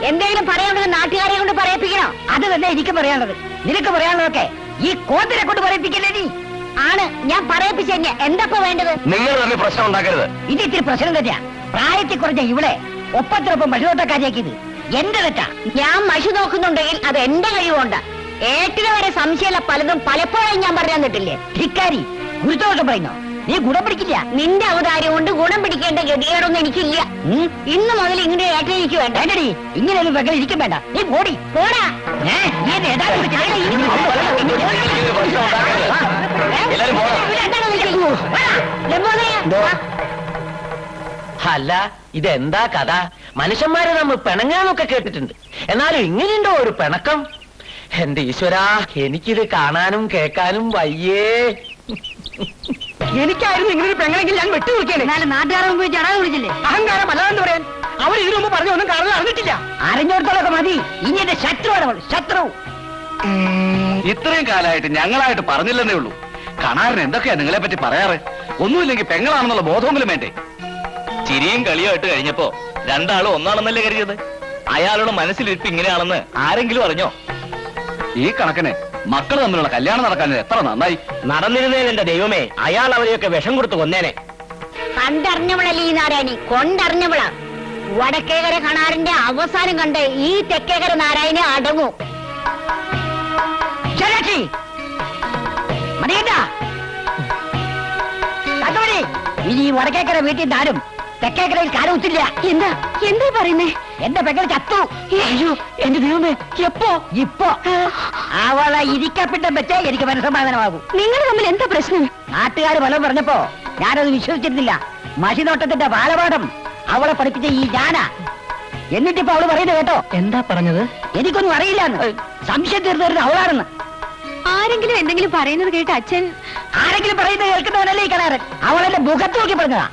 എന്തെങ്കിലും പറയാനുള്ളത് നാട്ടുകാരെ കൊണ്ട് പറയിപ്പിക്കണോ? അത് തന്നെ എനിക്ക് പറയാനുള്ളത്. നിനക്ക് പറയാനുള്ളതൊക്കെ ഈ കോത്തിനെ കൊണ്ട് പറയിപ്പിക്കല്ലേ നീ? ആണ്, ഞാൻ പറയിപ്പിച്ച എന്താ വേണ്ടത്?
നിങ്ങൾ തന്നെ പ്രശ്നം ഉണ്ടാക്കരുത്.
ഇത് ഇത്തിരി പ്രശ്നം തന്നെയാ. പ്രായത്തിൽ കുറഞ്ഞ ഇവിടെ ഒപ്പത്തിനൊപ്പം മഷിനോട്ടക്കാരിയാക്കിയത് എന്റെ തെറ്റാ. ഞാൻ മഷി നോക്കുന്നുണ്ടെങ്കിൽ അത് എന്റെ കഴിവുകൊണ്ടാ. ഏട്ടിന് വരെ സംശയമുള്ള പലതും പലപ്പോഴും ഞാൻ പറഞ്ഞു തന്നിട്ടില്ലേ? ധിക്കാരി, ഗുരുദോഷം പറയുന്നോ? നീ ഗുണം പിടിക്കില്ല. നിന്റെ അവതാരം കൊണ്ട് ഗുണം പിടിക്കേണ്ട ഗതികേടൊന്നും എനിക്കില്ല. ഇന്ന് മുതൽ ഇങ്ങനെ ഏട്ടൻ എനിക്ക് വേണ്ട. വേണ്ടടി, ഇങ്ങനെയൊന്നും വെക്കാൻ ഇരിക്കും വേണ്ട. നീ പോടി, പോടാ.
അല്ല, ഇതെന്താ കഥ? മനുഷ്യന്മാരെ നമ്മൾ പിണങ്ങാന്നൊക്കെ കേട്ടിട്ടുണ്ട്, എന്നാലും ഇങ്ങനെയുണ്ടോ ഒരു പിണക്കം? എന്റെ ഈശ്വരാ, എനിക്കിത് കാണാനും കേൾക്കാനും വയ്യേ.
എനിക്കായിരുന്നു ഇങ്ങനെ ഒരു പെങ്ങളെങ്കിൽ ഞാൻ വെട്ടി നോക്കിയാണ്.
എന്നാലും നാട്ടുകാരെ മുമ്പ് ചടാതെ വിളിച്ചില്ലേ?
അഹങ്കാരം അല്ലാതെന്ന് പറയാൻ അവർ ഇതിനു മുമ്പ് പറഞ്ഞ ഒന്നും കാണാൻ അറിഞ്ഞിട്ടില്ല.
അറിഞ്ഞോടത്തോളൊക്കെ മതി. ഇനി എന്റെ ശത്രുവാണ്, ശത്രു.
ഇത്രയും കാലമായിട്ട് ഞങ്ങളായിട്ട് പറഞ്ഞില്ലെന്നേ ഉള്ളൂ. കണാറിന് എന്തൊക്കെയാ നിങ്ങളെ പറ്റി പറയാറ്? ഒന്നുമില്ലെങ്കിൽ പെങ്ങളാണെന്നുള്ള ബോധമെങ്കിലും വേണ്ടേ?
ചിരിയും കളിയായിട്ട് കഴിഞ്ഞപ്പോ രണ്ടാളും ഒന്നാണെന്നല്ലേ കരുതിയത്? അയാളുടെ മനസ്സിലിരിപ്പ് ഇങ്ങനെയാണെന്ന് ആരെങ്കിലും അറിഞ്ഞോ?
ഈ കണക്കിന് മക്കൾ തമ്മിലുള്ള കല്യാണം നടക്കാൻ എത്ര നന്നായി.
നടന്നിരുന്നേൽ എന്റെ ദൈവമേ, അയാൾ അവരെയൊക്കെ വിഷം കൊടുത്ത് കൊന്നേനെ.
കണ്ടറിഞ്ഞവളല്ലേ ഈ നാരായണി, കൊണ്ടറിഞ്ഞവളാ. വടക്കേകര കണാറിന്റെ അവസാനം കണ്ട് ഈ തെക്കേകര നാരായണി അടങ്ങൂ. ശരാക്ഷി മതിയേട്ടാ, കണ്ടോടി, ഇനി ഈ വടക്കേക്കര വീട്ടിൽ ആരും തെക്കേക്കരയിൽ കാലൊത്തില്ല. എന്താ എന്താ പറയുന്നേ? എന്റെ പെങ്ങൾ ചത്തു. അയ്യോ എന്റെ ദൈവമേ, എപ്പോ? ഇപ്പോ അവളെ ഇരിക്കപ്പിട്ടം വെച്ചേ എനിക്ക് മനസ്സമാധാനമാകും. നിങ്ങൾ തമ്മിൽ എന്താ പ്രശ്നം? നാട്ടുകാർ ഫലം പറഞ്ഞപ്പോ ഞാനത് വിശ്വസിച്ചിരുന്നില്ല. മഷിനോട്ടത്തിന്റെ ബാലപാഠം അവളെ പഠിപ്പിച്ച ഈ ഞാനാ. എന്നിട്ടിപ്പോ അവള് പറയുന്നത് കേട്ടോ.
എന്താ പറഞ്ഞത്?
എനിക്കൊന്നും അറിയില്ലാന്ന്. സംശയം തീർന്നു അവളാണെന്ന്.
ആരെങ്കിലും എന്തെങ്കിലും പറയുന്നത് കേട്ട് അച്ഛൻ
ആരെങ്കിലും പറയുന്നത് കേൾക്കുന്നവനല്ലേ ഈ കണാരൻ. അവളെന്റെ മുഖത്ത് നോക്കി പറഞ്ഞതാ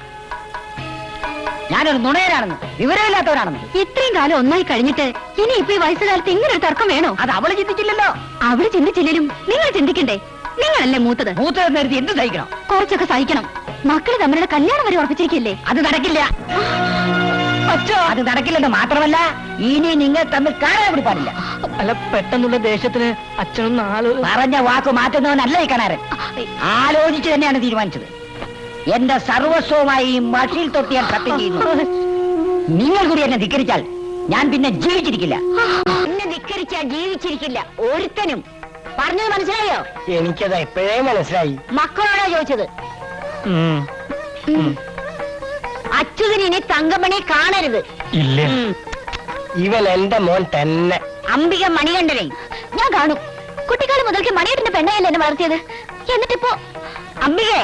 ഞാനൊരു നുണയനാണെന്ന്, വിവരമില്ലാത്തവനാണെന്ന്.
ഇത്രയും കാലം ഒന്നായി കഴിഞ്ഞിട്ട് ഇനി ഇപ്പൊ ഈ വയസ്സുകാലത്ത് ഇങ്ങനെ ഒരു തർക്കം വേണോ?
അത് അവള് ചിന്തിച്ചില്ലല്ലോ.
അവള് ചിന്തിച്ചില്ലേലും നിങ്ങൾ ചിന്തിക്കണ്ടേ? നിങ്ങളല്ലേ മൂത്തത്.
മൂത്തതെന്ന് കരുതി എന്ത് സഹിക്കണം?
കുറച്ചൊക്കെ സഹിക്കണം. മക്കള് തമ്മിലുള്ള കല്യാണം വരെ ഉറപ്പിച്ചിരിക്കല്ലേ?
അത് നടക്കില്ല. അത് നടക്കില്ലെന്ന് മാത്രമല്ല, ഇനി നിങ്ങൾ തമ്മിൽ കാണാൻ കൂടി പാടില്ല.
അല്ല, പെട്ടെന്നുള്ള ദേഷ്യത്തിന് അച്ഛനൊന്ന്
പറഞ്ഞ വാക്ക് മാറ്റുന്നവനല്ല ഈ കണാരൻ. ആലോചിച്ച് തന്നെയാണ് തീരുമാനിച്ചത്. എന്റെ സർവസ്വമായി ഈ മഷിയിൽ തൊട്ട് ഞാൻ സത്യം ചെയ്യുന്നു. നിങ്ങൾ കൂടി എന്നെ ധിക്കരിച്ചാൽ ഞാൻ പിന്നെ ജീവിച്ചിരിക്കില്ല. എന്നെ ധിക്കരിച്ചാൽ ജീവിച്ചിരിക്കില്ല ഒരുത്തനും. പറഞ്ഞത് മനസ്സിലായോ?
എനിക്കത് എപ്പോഴേ മനസ്സിലായി.
മക്കളോടാ ചോദിച്ചത്. അച്യുതന് ഇനി തങ്കമണി കാണരുത്.
ഇല്ല, ഇവൻ എന്റെ മോൻ തന്നെ.
അംബിക മണികണ്ഠനെ
ഞാൻ കാണും. കുട്ടിക്കാലം മുതൽക്ക് മണിയേട്ടന്റെ പെണ്ണയല്ലേ എന്നെ വളർത്തിയത്. എന്നിട്ടിപ്പോ
അംബികേ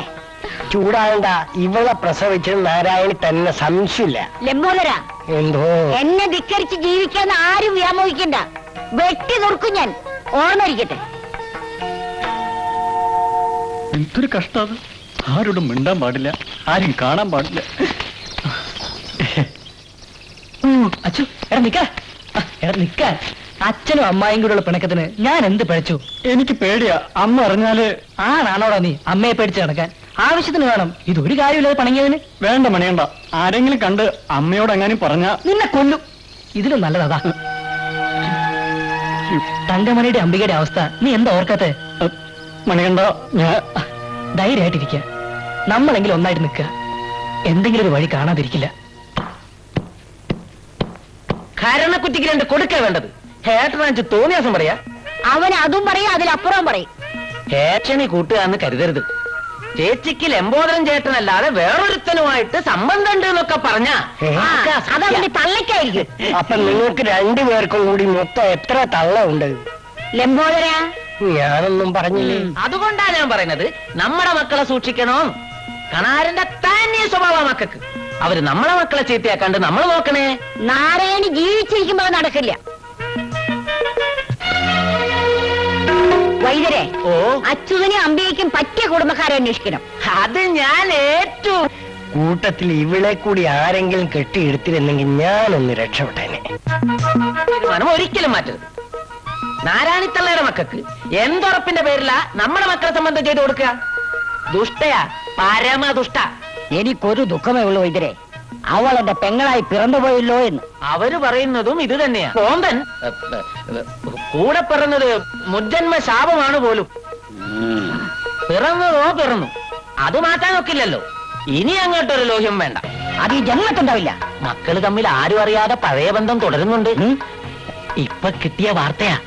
ചൂടാകണ്ട, ഇവളെ പ്രസവിച്ചത് നാരായണി തന്നെ, സംശയമില്ല.
ലംബോദര,
എന്തോ
എന്നെ ധിക്കരിച്ച് ജീവിക്കാൻ ആരും വ്യാമോഹിക്കണ്ട. വെട്ടി നുറുക്കും ഞാൻ. ഓർമ്മയിരിക്കട്ടെ.
എന്തൊരു കഷ്ടം. ആരോടും മിണ്ടാൻ പാടില്ല, ആരും കാണാൻ പാടില്ല.
അച്ഛൻ എടാ നിക്ക, എടാ നിക്കാൻ. അച്ഛനും അമ്മായും കൂടെയുള്ള പിണക്കത്തിന് ഞാൻ എന്ത് പഴിച്ചു?
എനിക്ക് പേടിയാ, അമ്മ അറിഞ്ഞാല്.
ആണാണോടാ നീ അമ്മയെ പേടിച്ച് നടക്കാൻ? ആവശ്യത്തിന് വേണം. ഇതൊരു കാര്യമില്ലാതെ പണങ്ങിയതിന്.
വേണ്ട മണിയണ്ട, ആരെങ്കിലും കണ്ട് അമ്മയോട് എങ്ങാനും പറഞ്ഞ
നിന്നെ കൊല്ലും. ഇതിലും നല്ലതാ. തങ്കമണിയുടെ അംബികയുടെ അവസ്ഥ നീ എന്താ ഓർക്കാത്തെ?
മണികണ്ട, ഞാൻ
ധൈര്യമായിട്ടിരിക്കുക. നമ്മളെങ്കിലും ഒന്നായിട്ട് നിൽക്കുക. എന്തെങ്കിലും ഒരു വഴി കാണാതിരിക്കില്ല.
കരണക്കുറ്റിക്ക് രണ്ട് കൊടുക്ക വേണ്ടത്. ഹേട്ടനാച്ച് തോന്നിയാസം പറയാ.
അവൻ അതും പറയും, അതിലപ്പുറം പറയും.
ഹേട്ടനെ കൂട്ടുകാന്ന് കരുതരുത്. ചേച്ചിക്ക് ലംബോദരൻ ചേട്ടനല്ലാതെ വേറൊരുത്തനുമായിട്ട് സംബന്ധം ഉണ്ട് എന്നൊക്കെ പറഞ്ഞ
അതവന്റെ തള്ളയ്ക്കായിരിക്കും.
അപ്പൊ നിങ്ങൾക്ക് രണ്ടുപേർക്കും കൂടി മൊത്തം എത്ര തള്ള ഉണ്ട്?
ലംബോദര,
ഞാനൊന്നും പറഞ്ഞില്ലേ.
അതുകൊണ്ടാ ഞാൻ പറയുന്നത്, നമ്മുടെ മക്കളെ സൂക്ഷിക്കണോ. കണാരന്റെ തന്നെ സ്വഭാവ മക്കൾക്ക്. അവര് നമ്മളെ മക്കളെ ചീത്തയാക്കാണ്ട് നമ്മൾ നോക്കണേ.
നാരായണി ജീവിച്ചിരിക്കുമ്പോ അത് നടക്കില്ല. വൈദ്യരെ,
ഓ,
അച്യുതനും അമ്പയ്ക്കും പറ്റിയ കുടുംബക്കാരെ അന്വേഷിക്കണം.
അത് ഞാൻ ഏറ്റു.
കൂട്ടത്തിൽ ഇവളെ കൂടി ആരെങ്കിലും കെട്ടിയെടുത്തിരുന്നെങ്കിൽ ഞാനൊന്ന് രക്ഷപ്പെട്ടേനെ.
തീരുമാനം ഒരിക്കലും മാറ്റരുത്. നാരായണിത്തള്ളയുടെ മക്കൾക്ക് എന്തുറപ്പിന്റെ പേരില നമ്മുടെ മക്കളെ സംബന്ധം ചെയ്തു കൊടുക്കുക? ദുഷ്ടയാ, പരമദുഷ്ട.
എനിക്കൊരു ദുഃഖമേ ഉള്ളൂ വൈദ്യരെ, അവൾ എന്റെ പെങ്ങളായി പിറന്നുപോയല്ലോ എന്ന്.
അവര് പറയുന്നതും ഇത് തന്നെയാ. കോമ്പൻ കൂടെ പിറന്നത് മുജ്ജന്മ ശാപമാണ് പോലും. പിറന്നതോ പിറന്നു, അത് മാറ്റാൻ ഒക്കില്ലല്ലോ. ഇനി അങ്ങോട്ടൊരു ലോഹ്യം വേണ്ട.
അത് ഈ ജന്മത്തുണ്ടാവില്ല.
മക്കള് തമ്മിൽ ആരും അറിയാതെ പഴയ ബന്ധം തുടരുന്നുണ്ട്. ഇപ്പൊ കിട്ടിയ വാർത്തയാ.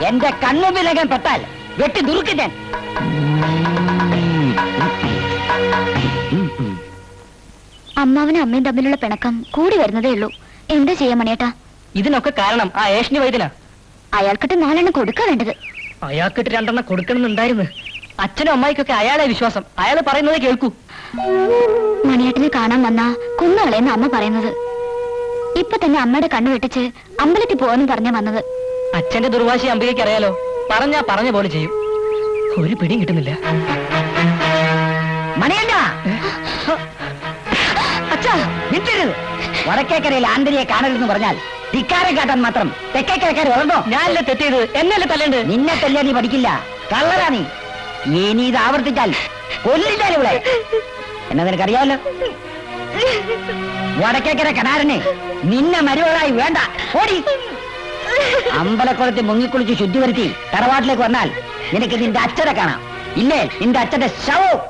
എന്റെ കണ്ണുമ്പിലകൻ പെട്ടാൽ വെട്ടി ദുറുക്കി ഞാൻ.
അമ്മാവനും അമ്മയും തമ്മിലുള്ള പിണക്കം കൂടി വരുന്നതേ ഉള്ളൂ. എന്താ ചെയ്യാ മണിയേട്ടാ?
ഇതിനൊക്കെ കാരണം ആ ഏഷണി വൈദ്യനാ.
അയാൾക്കിട്ട് 4 എണ്ണം കൊടുക്കാ വേണ്ടത്.
അയാൾക്കിട്ട് 2 എണ്ണം കൊടുക്കണമെന്നുണ്ടായിരുന്നു. അച്ഛനും അമ്മായിക്കൊക്കെ അയാളെ വിശ്വാസം. അയാൾ പറയുന്നത് കേൾക്കൂ.
മണിയേട്ടനെ കാണാൻ വന്നാ കുന്നുകളെന്ന് അമ്മ പറയുന്നത്. ഇപ്പൊ തന്നെ അമ്മയുടെ കണ്ണു വെട്ടിച്ച് അമ്പലത്തിൽ പോവാന്ന് പറഞ്ഞ വന്നത്.
അച്ഛന്റെ ദുർവാശി അമ്പികയ്ക്ക് അറിയാലോ. പറഞ്ഞാ പറഞ്ഞ പോലെ ചെയ്യും. ഒരു പിടിയും കിട്ടുന്നില്ല.
മണിയണ്ട അച്ഛാ നിൽക്കരുത്. വടക്കേക്കരയിൽ ആന്തരിയെ കാണരുതെന്ന് പറഞ്ഞാൽ ധിക്കാരെ കാട്ടാൻ മാത്രം തെക്കേക്കരക്കാർ വളർന്നോ?
ഞാനല്ലേ തെറ്റിയത്, എന്നല്ലേ തല്ലേണ്ടത്?
നിന്നെ തല്ലിയാ നീ പഠിക്കില്ല, കള്ളരാ നീ. ഇനി ഇത് ആവർത്തിച്ചാൽ കൊല്ലിച്ചാൽ ഇവിടെ എന്നാ നിനക്കറിയാമല്ലോ. വടക്കേക്കര കനാരനെ നിന്നെ മരുവകളായി വേണ്ട, ഓടി. അമ്പലക്കുളത്തിൽ മുങ്ങിക്കുളിച്ച് ശുദ്ധി വരുത്തി തറവാട്ടിലേക്ക് വന്നാൽ നിനക്ക് നിന്റെ അച്ഛനെ കാണാം. ഇല്ലേ നിന്റെ അച്ഛന്റെ ശവവും.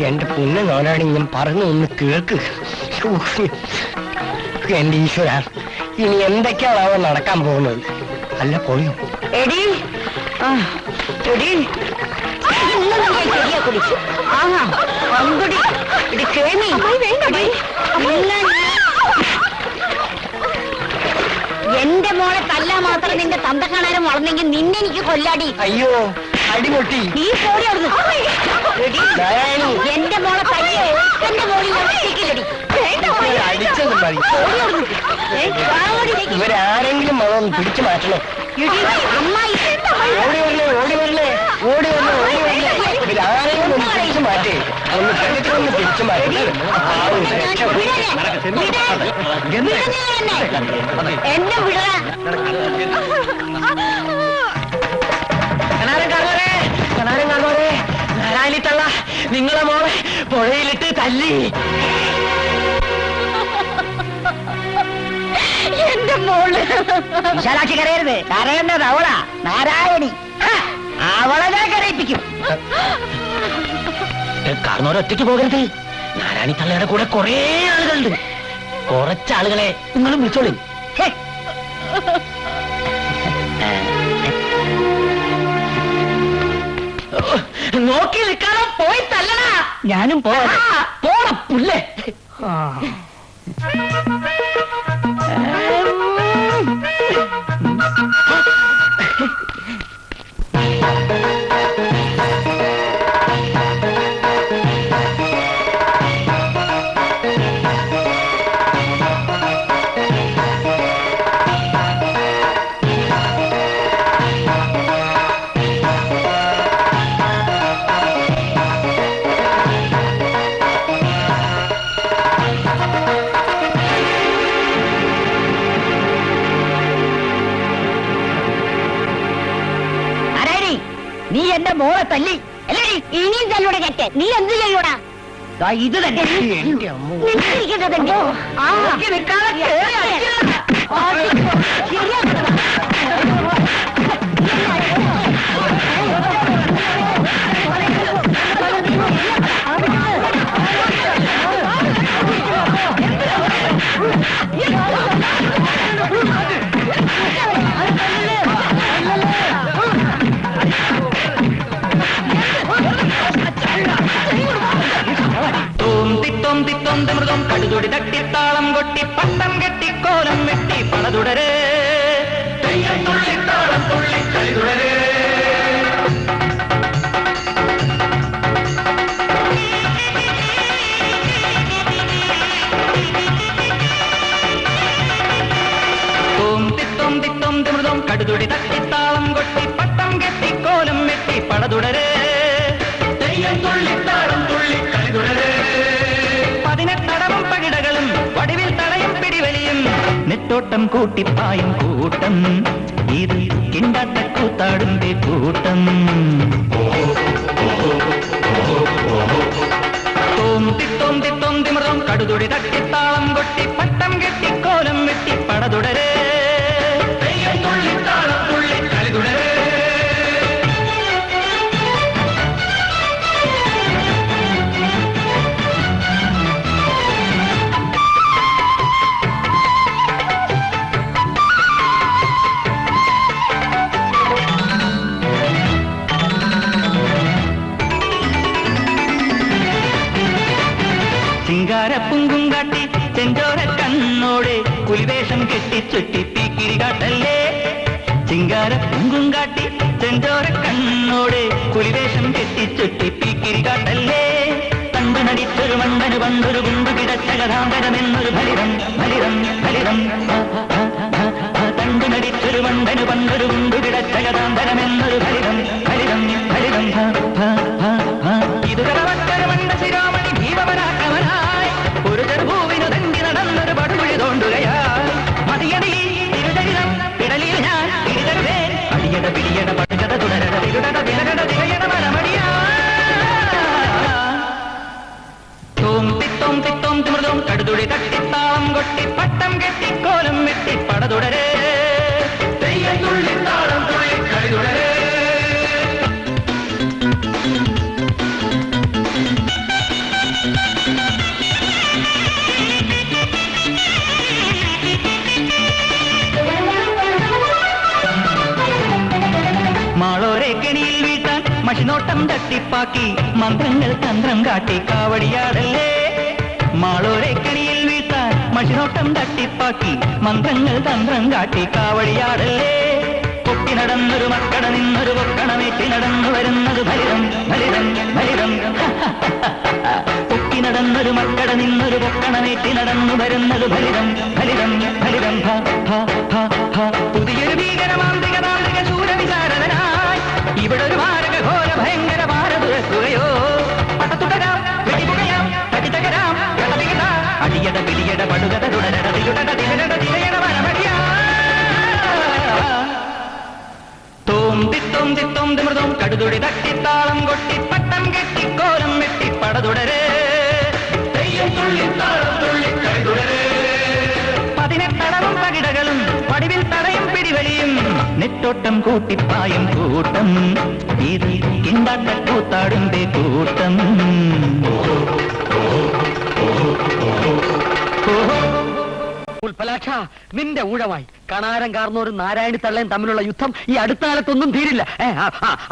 എന്റെ പൊന്നു നോനാണ് ഞാൻ പറഞ്ഞു ഒന്ന് കേൾക്ക്. എന്റെ ഈശ്വര, ഇനി എന്തൊക്കെയാണാവോ നടക്കാൻ പോകുന്നത്? അല്ല പൊളിയും.
എടി എടി എന്റെ മോളെ തല്ലാ മാത്രം നിന്റെ തന്ത കാണാനും വളർന്നെങ്കിൽ നിന്നെ എനിക്ക് കൊല്ലാടി.
അയ്യോ അടിപൊട്ടി.
നീ പോടി അവിടുന്ന്. എന്റെ മോളെ തല്ലേ എന്റെ മോളിൽ
അടിച്ചത് മതി. ഇവരാരെങ്കിലും മകളൊന്ന് പിടിച്ചു മാറ്റണം.
അമ്മായി
ഓടി വരണേ ഓടി വരണേ ഓടി വരണേ ഓടി വരണേ. ഇവരാരെങ്കിലും ഒന്ന് പിടിച്ചു മാറ്റേ. ഒന്ന് പെട്ടെന്ന് പിടിച്ചു മാറ്റി.
എന്നെ വിടറ.
നാരായണിത്തള്ള നിങ്ങളെ മോളെ പുഴയിലിട്ട് തല്ലി.
എന്റെ മോള് വിശാലാക്ഷി കരയരുത്. കരയേണ്ടത് അവളാ, നാരായണി. അവളെ ഞാൻ കരയിപ്പിക്കും.
കാരണവരൊറ്റയ്ക്ക് പോകരുത്. നാരായണിത്തള്ളയുടെ കൂടെ കുറേ ആളുകളുണ്ട്. കുറച്ചാളുകളെ നിങ്ങളും വിളിച്ചോളി. നോക്കി നിൽക്കാതെ പോയി തല്ലണ. ഞാനും പോണം പുല്ലേ.
നീ എന്റെ മോളെ തല്ലി അല്ലേ? ഇനിയും തല്ലൂടെ കേട്ടെ. നീ എന്ത് ചെയ്യൂടാ? ഇത് തന്നെ
മൃഗം കടുതൊടി തട്ടി താളം കൊട്ടി പട്ടം കെട്ടി കോലം വെട്ടി പണതുടരേ താളം തുള്ളി കളി തുടരേ. മൃഗം കടുതൊടി തട്ടി താളം കൊട്ടി പട്ടം കെട്ടി കോലം വെട്ടി പണതുടരേ താളം തുള്ളി കളി തുടരേ. 18 പകിടകളും വടിവിൽ തടയും പിടിവലിയും നെട്ടോട്ടം കൂട്ടിപ്പായും കൂട്ടം ഇത് കിണ്ടാട്ട കൂത്താടുന്റെ കൂട്ടം. തോന്തി മൃഗം കടുതുടി തട്ടി താളം കൊട്ടി പട്ടം കെട്ടി കോലം വെട്ടി പടതുടരേ താളം തുള്ളി കളി തുടരേ. കെട്ടിച്ചുറ്റി പീക്കിരി കാട്ടല്ലേ ചിങ്കാര കുങ്കും കാട്ടി ചെഞ്ചോര കണ്ണോടെ പുലിവേഷം കെട്ടിച്ചുറ്റി പീക്കിരി കാട്ടല്ലേ കണ്ടു നടിച്ചൊരു മണ്ടന് പണ്ടൊരു കുണ്ടു കിടച്ച കഥാന്തരമെന്നൊരു ഫലിതം ഫലിതം ഫലിതം കണ്ടു നടിച്ചൊരു മണ്ടന് പണ്ടൊരു കുണ്ടു കിടച്ച കഥാന്തരമെന്നൊരു ഫലിതം ഫലിതം ഫലിതം ഇത് കടവക്കര മണ്ട ശിരോമണി ഭീമവനാക്രമനായി ഒരു ചെറുഭൂവിനു തണ്ടി നടന്നൊരു പടുകുഴി തോണ്ടുകയായി മതിയടി തിരുചരിതം പിടലിൽ ഞാൻ പിടിതരുവേ അടിയട പിടിയട പടുകട തുടരട തിരുടട വിലകട തിരയട മരമടിയാ തോം തിത്തോം തിത്തോം തിമൃതോം കടുതുടി തട്ടിത്താളം കൊട്ടി പട്ടം കെട്ടി കോലം വെട്ടി പടതുടരേ തെയ്യത്തുള്ളി താളം തുള്ളി കളിതുടരേ മാളോരെ കെണിയിൽ വീട്ടാൻ മഷിനോട്ടം തട്ടിപ്പാക്കി മന്ത്രങ്ങൾ തന്ത്രം കാട്ടി കാവടിയാടല്ലേ മാളോരെ കെണിയിൽ വീട്ടാൻ മഷിനോട്ടം തട്ടിപ്പാക്കി മന്ത്രങ്ങൾ തന്ത്രം കാട്ടി കാവടിയാടല്ലേ പൊക്കി നടന്നൊരു മക്കട നിന്നൊരു പൊക്കണമേറ്റി നടന്നു വരുന്നത് ഫലിതം ഫലിതം ഫലിതം പൊക്കി നടന്നൊരു മക്കട നിന്നൊരു പൊക്കണമേറ്റി നടന്നു വരുന്നത് ഫലിതം ഫലിതം ഫലിതം പുതിയൊരു ഭീകരമാന്തിക താന്ത്രിക ശൂരവിചാരനായി ഇവിടെ ഒരു മാരക ഘോര ഭയങ്കര ഭാര തുറക്കുകയോ പടത്തുടരാം വെടിപുകയാം തടിതകരാം കളവികത അടിയട പിടിയട പടുകത തുടരട തിരുടട തിരട തിരയട വരമടിയാ തോം തിത്തോം തിത്തോം തിമൃതോം കടുതുടി തട്ടിത്താളം കൊട്ടി പട്ടം കെട്ടി കോലം വെട്ടി പടതുടരേ തെയ്യം തുള്ളി താളം തുള്ളി കളിതുടരേ പതിനെട്ടടവും പകിടകളും പടിവിൽ തടയും പിടിവലിയും നെറ്റോട്ടം കൂട്ടിപ്പായും കൂട്ടം ഇത് കിണ്ടാട്ട കൂത്താടുമ്പേ കൂട്ടം
ഉൽപ്പലാക്ഷ നിന്റെ ഊഴമായി കണാരം കാർന്നോരും നാരായണി തള്ളയും തമ്മിലുള്ള യുദ്ധം ഈ അടുത്ത കാലത്തൊന്നും തീരില്ല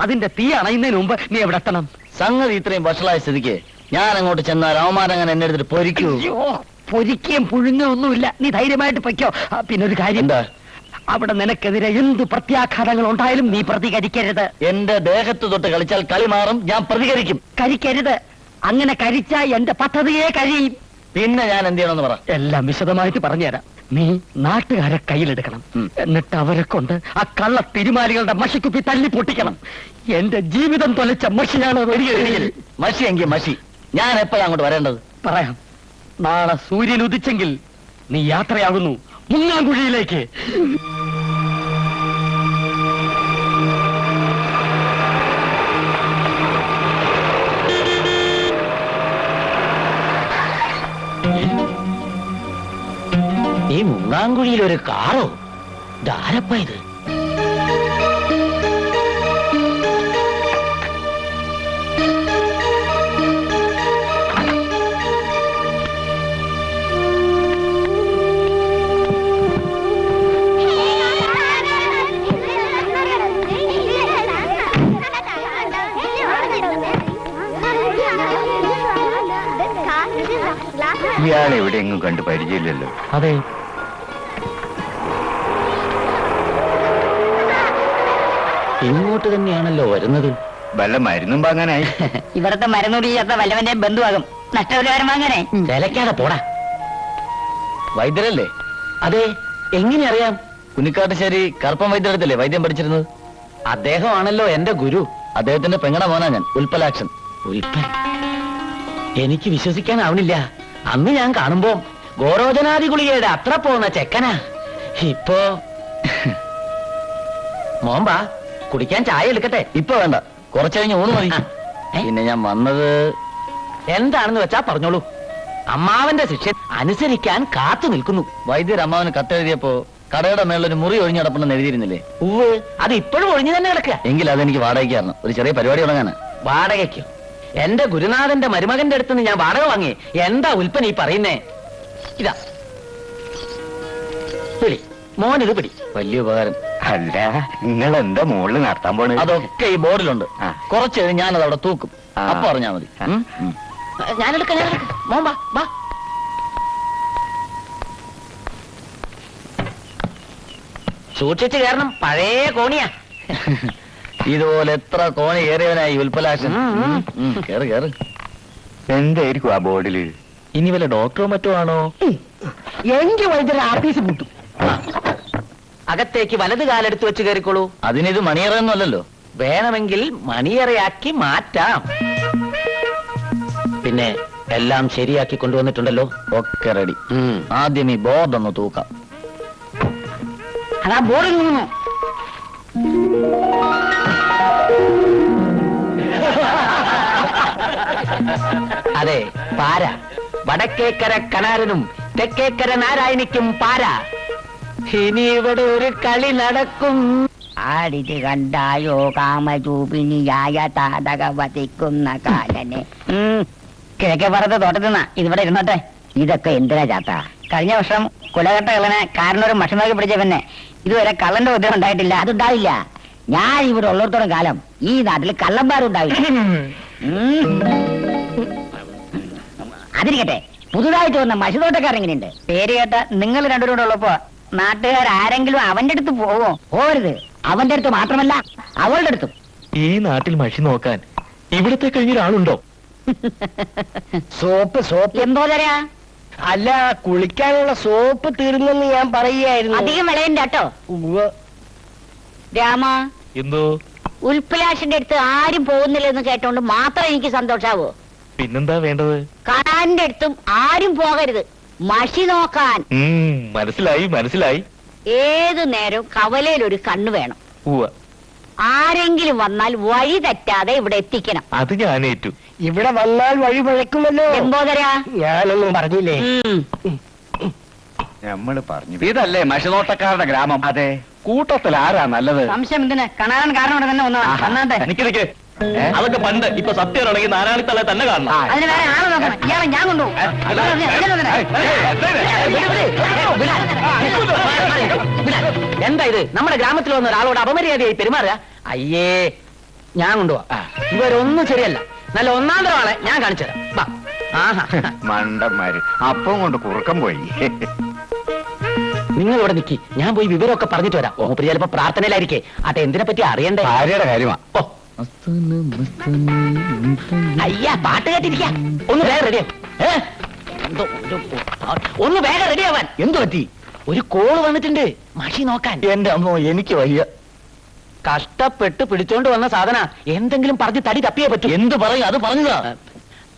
അതിന്റെ തീ അണയുന്നതിന് മുമ്പ് നീ എവിടെ എത്തണം?
സംഗതി ഇത്രയും വഷളായ സ്ഥിതിക്ക് ഞാൻ അങ്ങോട്ട് ചെന്നാൽ അവമാനങ്ങനെ എന്നെ എടുത്തിട്ട് പൊരിക്കൂ.
പൊരിക്കുകയും പുഴുങ്ങുകയും ഒന്നുമില്ല, നീ ധൈര്യമായിട്ട് പൊയ്ക്കോ. പിന്നെ ഒരു കാര്യം,
എന്താ?
അവിടെ നിനക്കെതിരെ എന്ത് പ്രത്യാഘാതങ്ങൾ ഉണ്ടായാലും നീ പ്രതികരിക്കരുത്.
എന്റെ ദേഹത്ത് തൊട്ട് കളിച്ചാൽ കളി മാറും, ഞാൻ പ്രതികരിക്കും.
കരിക്കരുത്, അങ്ങനെ കരിച്ചാൽ എന്റെ പദ്ധതിയെ കഴിയും.
പിന്നെ ഞാൻ എന്ത് ചെയ്യണമെന്ന് പറ.
എല്ലാം വിശദമായിട്ട് പറഞ്ഞുതരാം. നീ നാട്ടുകാരെ കയ്യിലെടുക്കണം. എന്നിട്ട് അവരെ കൊണ്ട് ആ കള്ള തിരുമാലികളുടെ മഷിക്കുപ്പി തല്ലി പൊട്ടിക്കണം. എന്റെ ജീവിതം തൊലച്ച മഷിയാണ്
മഷി എങ്കിൽ മഷി. ഞാൻ എപ്പോഴാണ് അങ്ങോട്ട് വരേണ്ടത്?
പറയാം. നാളെ സൂര്യൻ ഉദിച്ചെങ്കിൽ നീ യാത്രയാകുന്നു മുങ്ങാങ്കുഴിയിലേക്ക്.
ഈ മുങ്ങാങ്കുഴിയിൽ ഒരു കാറോ? ധാരപ്പ ഇത്.
ഇയാളെ എവിടെയെങ്കിലും കണ്ട് പരിചയമില്ലല്ലോ.
അതെ,
ഇങ്ങോട്ട് തന്നെയാണല്ലോ വരുന്നത്.
വല്ല മരുന്നും വാങ്ങാനായി.
ഇവിടത്തെ മരുന്നുടി ചേർത്ത വല്ലവന്റെ ബന്ധുവാകും. നഷ്ടപരിഹാരം വാങ്ങാനേ.
ചിലക്കാതെ പോടാ.
വൈദ്യരല്ലേ?
അതെ, എങ്ങനെ അറിയാം?
കുന്നിക്കാട്ടുശ്ശേരി കറുപ്പൻ വൈദ്യരടുത്തല്ലേ വൈദ്യം പഠിച്ചിരുന്നത്?
അദ്ദേഹമാണല്ലോ എന്റെ ഗുരു.
അദ്ദേഹത്തിന്റെ പെങ്ങട മോനാ ഞാൻ, ഉൽപ്പലാക്ഷൻ.
ഉൽപ്പൻ? എനിക്ക് വിശ്വസിക്കാനാവണില്ല. അന്ന് ഞാൻ കാണുമ്പോ ഗോരോചനാദി ഗുളികയുടെ അത്ര പോകുന്ന ചെക്കനാ. ഇപ്പോ മോമ്പാ, കുടിക്കാൻ ചായ എടുക്കട്ടെ?
ഇപ്പൊ വേണ്ട, കുറച്ചു കഴിഞ്ഞ് ഊണ് മതി. പിന്നെ ഞാൻ വന്നത്
എന്താണെന്ന് വെച്ചാ പറഞ്ഞോളൂ. അമ്മാവന്റെ ശിക്ഷ അനുസരിക്കാൻ കാത്തു നിൽക്കുന്നു.
വൈദ്യർ അമ്മാവന് കത്തെഴുതിയപ്പോ കടയുടെ മേളൊരു മുറി ഒഴിഞ്ഞു കിടപ്പുണ്ടെന്ന് എഴുതിയിരുന്നില്ലേ?
ഉവ്, അത് ഇപ്പോഴും ഒഴിഞ്ഞു തന്നെ കിടക്കുക.
എങ്കിൽ അതെനിക്ക് വാടകയ്ക്കായിരുന്നു. ഒരു ചെറിയ പരിപാടി തുടങ്ങാനാ.
വാടകയ്ക്കോ? എന്റെ ഗുരുനാഥന്റെ മരുമകന്റെ അടുത്ത് ഞാൻ വാടക വാങ്ങി. എന്താ ഉൽപ്പൻ ഈ പറയുന്നേ? ഇതാ പിടി മോൻ, ഇത് പിടി.
വലിയ ഉപകാരം.
അല്ല, നിങ്ങൾ എന്താ മുകളിൽ നടത്താൻ പോണേ?
അതൊക്കെ ഈ ബോർഡിലുണ്ട്. കുറച്ച് കഴിഞ്ഞ് ഞാനത് അവിടെ തൂക്കും.
ആ.
അപ്പൊ അറിഞ്ഞാ മതി.
ഞാനെടുക്കാം. മോൻ വാ വാ. സൂക്ഷിച്ചു കയറണം, പഴയ കോണിയാ.
ഇതുപോലെ എത്ര കോണി ഏറിയവനായി ഉൽപ്പലാശൻ. കേറ് കേറ്.
എന്തായിരിക്കും ആ ബോർഡില്?
ഇനി വല്ല ഡോക്ടറോ മറ്റോ ആണോ?
എങ്കിൽ വൈദ്യുതി ആർട്ടിസ് പൂട്ടും.
അകത്തേക്ക് വലത് കാലെടുത്ത് വെച്ച് കയറിക്കോളൂ.
അതിനിത് മണിയറയൊന്നുമല്ലല്ലോ.
വേണമെങ്കിൽ മണിയറയാക്കി മാറ്റാം. പിന്നെ എല്ലാം ശരിയാക്കി കൊണ്ടുവന്നിട്ടുണ്ടല്ലോ.
ഒക്കെ റെഡി. ആദ്യം ഈ ബോർഡ് ഒന്ന് തൂക്കാം.
അതാ ബോർഡിൽ നിന്നു.
അതെ, പാര. വടക്കേക്കര കണാരനും തെക്കേക്കര നാരായണിക്കും പാര. ഇനി ഇവിടെ ഒരു കളി നടക്കും.
ആടിത് കണ്ടായോ കാമരൂപിണിയായ താടക വധിക്കുന്ന കാലനെ. കിഴക്കേ പറത്ത് തോട്ടത്തിന്നാ ഇതിവിടെ ഇരുന്നോട്ടെ. ഇതൊക്കെ എന്തിനാ ചാത്ത? കഴിഞ്ഞ വർഷം കുലകെട്ട കള്ളനെ കാരണൊരു മഷണോക്കി പിടിച്ച പിന്നെ ഇതുവരെ കള്ളന്റെ ഉദ്യോഗം ഉണ്ടായിട്ടില്ല. അതുണ്ടാവില്ല. ഞാൻ ഇവിടെ ഉള്ളിടത്തോളം കാലം ഈ നാട്ടിൽ കള്ളന്മാരും ഉണ്ടാവില്ല. അതിരിക്കട്ടെ, പുതുതായിട്ട് വന്ന മഷിതോട്ടക്കാരെങ്ങനെയുണ്ട്? പേര് കേട്ട നിങ്ങൾ രണ്ടുപേരും ഉള്ളപ്പോ നാട്ടുകാരെങ്കിലും അവന്റെ അടുത്ത് പോവോ? പോരുത്. അവന്റെ അടുത്ത് മാത്രമല്ല അവളുടെ അടുത്തും.
ഈ നാട്ടിൽ മഷി നോക്കാൻ ഇവിടത്തെ കഴിഞ്ഞൊരാളുണ്ടോ?
സോപ്പ്
എന്തോ തരാ?
അല്ല, കുളിക്കാനുള്ള സോപ്പ് തീർന്നെന്ന് ഞാൻ പറയുകയായിരുന്നു.
അധികം വിളയണ്ട കേട്ടോ രാമ.
എന്തോ?
ഉൽപ്പലാശന്റെ അടുത്ത് ആരും പോകുന്നില്ലെന്ന് കേട്ടോണ്ട് മാത്രം എനിക്ക് സന്തോഷാവോ?
പിന്നെന്താ വേണ്ടത്?
കാണാന്റെ അടുത്തും ആരും പോകരുത്, മഷി നോക്കാൻ.
മനസ്സിലായി മനസ്സിലായി.
ഏതു നേരം കവലയിൽ ഒരു കണ്ണു വേണം. ആരെങ്കിലും വന്നാൽ വഴി തെറ്റാതെ ഇവിടെ എത്തിക്കണം.
അത് ഞാനേറ്റു.
ഇവിടെ വന്നാൽ വഴി പഴക്കുമല്ലോ.
എന്തോതരാ?
ഞാനൊന്നും പറഞ്ഞില്ലേ?
നമ്മള് പറഞ്ഞു ഇതല്ലേ മഷിനോട്ടക്കാരുടെ ഗ്രാമം. അതെ. കൂട്ടത്തിൽ ആരാ നല്ലത്?
സംശയം എന്തിനാ? കാണാൻ കാരണം ഇവിടെ തന്നെ വന്നതാ.
നിക്ക് അതൊക്കെ പണ്ട്. ഇപ്പൊ സത്യമാണെങ്കിൽ നാരായണിത്തല തന്നെ കാണണം.
അതിന് വേറെ ആളെ നോക്കണം. ഇയാളെ ഞാൻ കൊണ്ടുപോകും.
എന്താ ഇത്? നമ്മുടെ ഗ്രാമത്തിൽ വന്ന ഒരാളോട് അപമര്യാദയായി പെരുമാറുക. അയ്യേ, ഞാൻ കൊണ്ടുപോവാ. ഇവരൊന്നും ശരിയല്ല. നല്ല ഒന്നാം തരം ആളെ ഞാൻ കാണിച്ചുതരാം.
മണ്ടന്മാര് അപ്പം കൊണ്ട് കുറുക്കം പോയി.
നിങ്ങൾ ഇവിടെ നിൽക്കി, ഞാൻ പോയി വിവരമൊക്കെ പറഞ്ഞിട്ട് വരാം. ഓപ്പരി ചിലപ്പോ പ്രാർത്ഥനയിലായിരിക്കേ. ആട്ടെ, എന്തിനെ പറ്റി അറിയണ്ടേ?
ഭാര്യയുടെ കാര്യമാ.
ഓ, അയ്യാ, പാട്ട് കേട്ടിരിക്ക. ഒന്ന് വേഗം റെഡിയാ. ഒന്ന് വേഗം റെഡിയാവാൻ. എന്തു പറ്റി? ഒരു കോള് വന്നിട്ടുണ്ട് മഷി നോക്കാൻ.
എന്റെ അമ്മോ, എനിക്ക് വയ്യ.
കഷ്ടപ്പെട്ട് പിടിച്ചോണ്ട് വന്ന സാധന. എന്തെങ്കിലും പറഞ്ഞ് തടി തപ്പിയേ പറ്റൂ.
എന്ത് പറയും? അത് പറഞ്ഞതാ.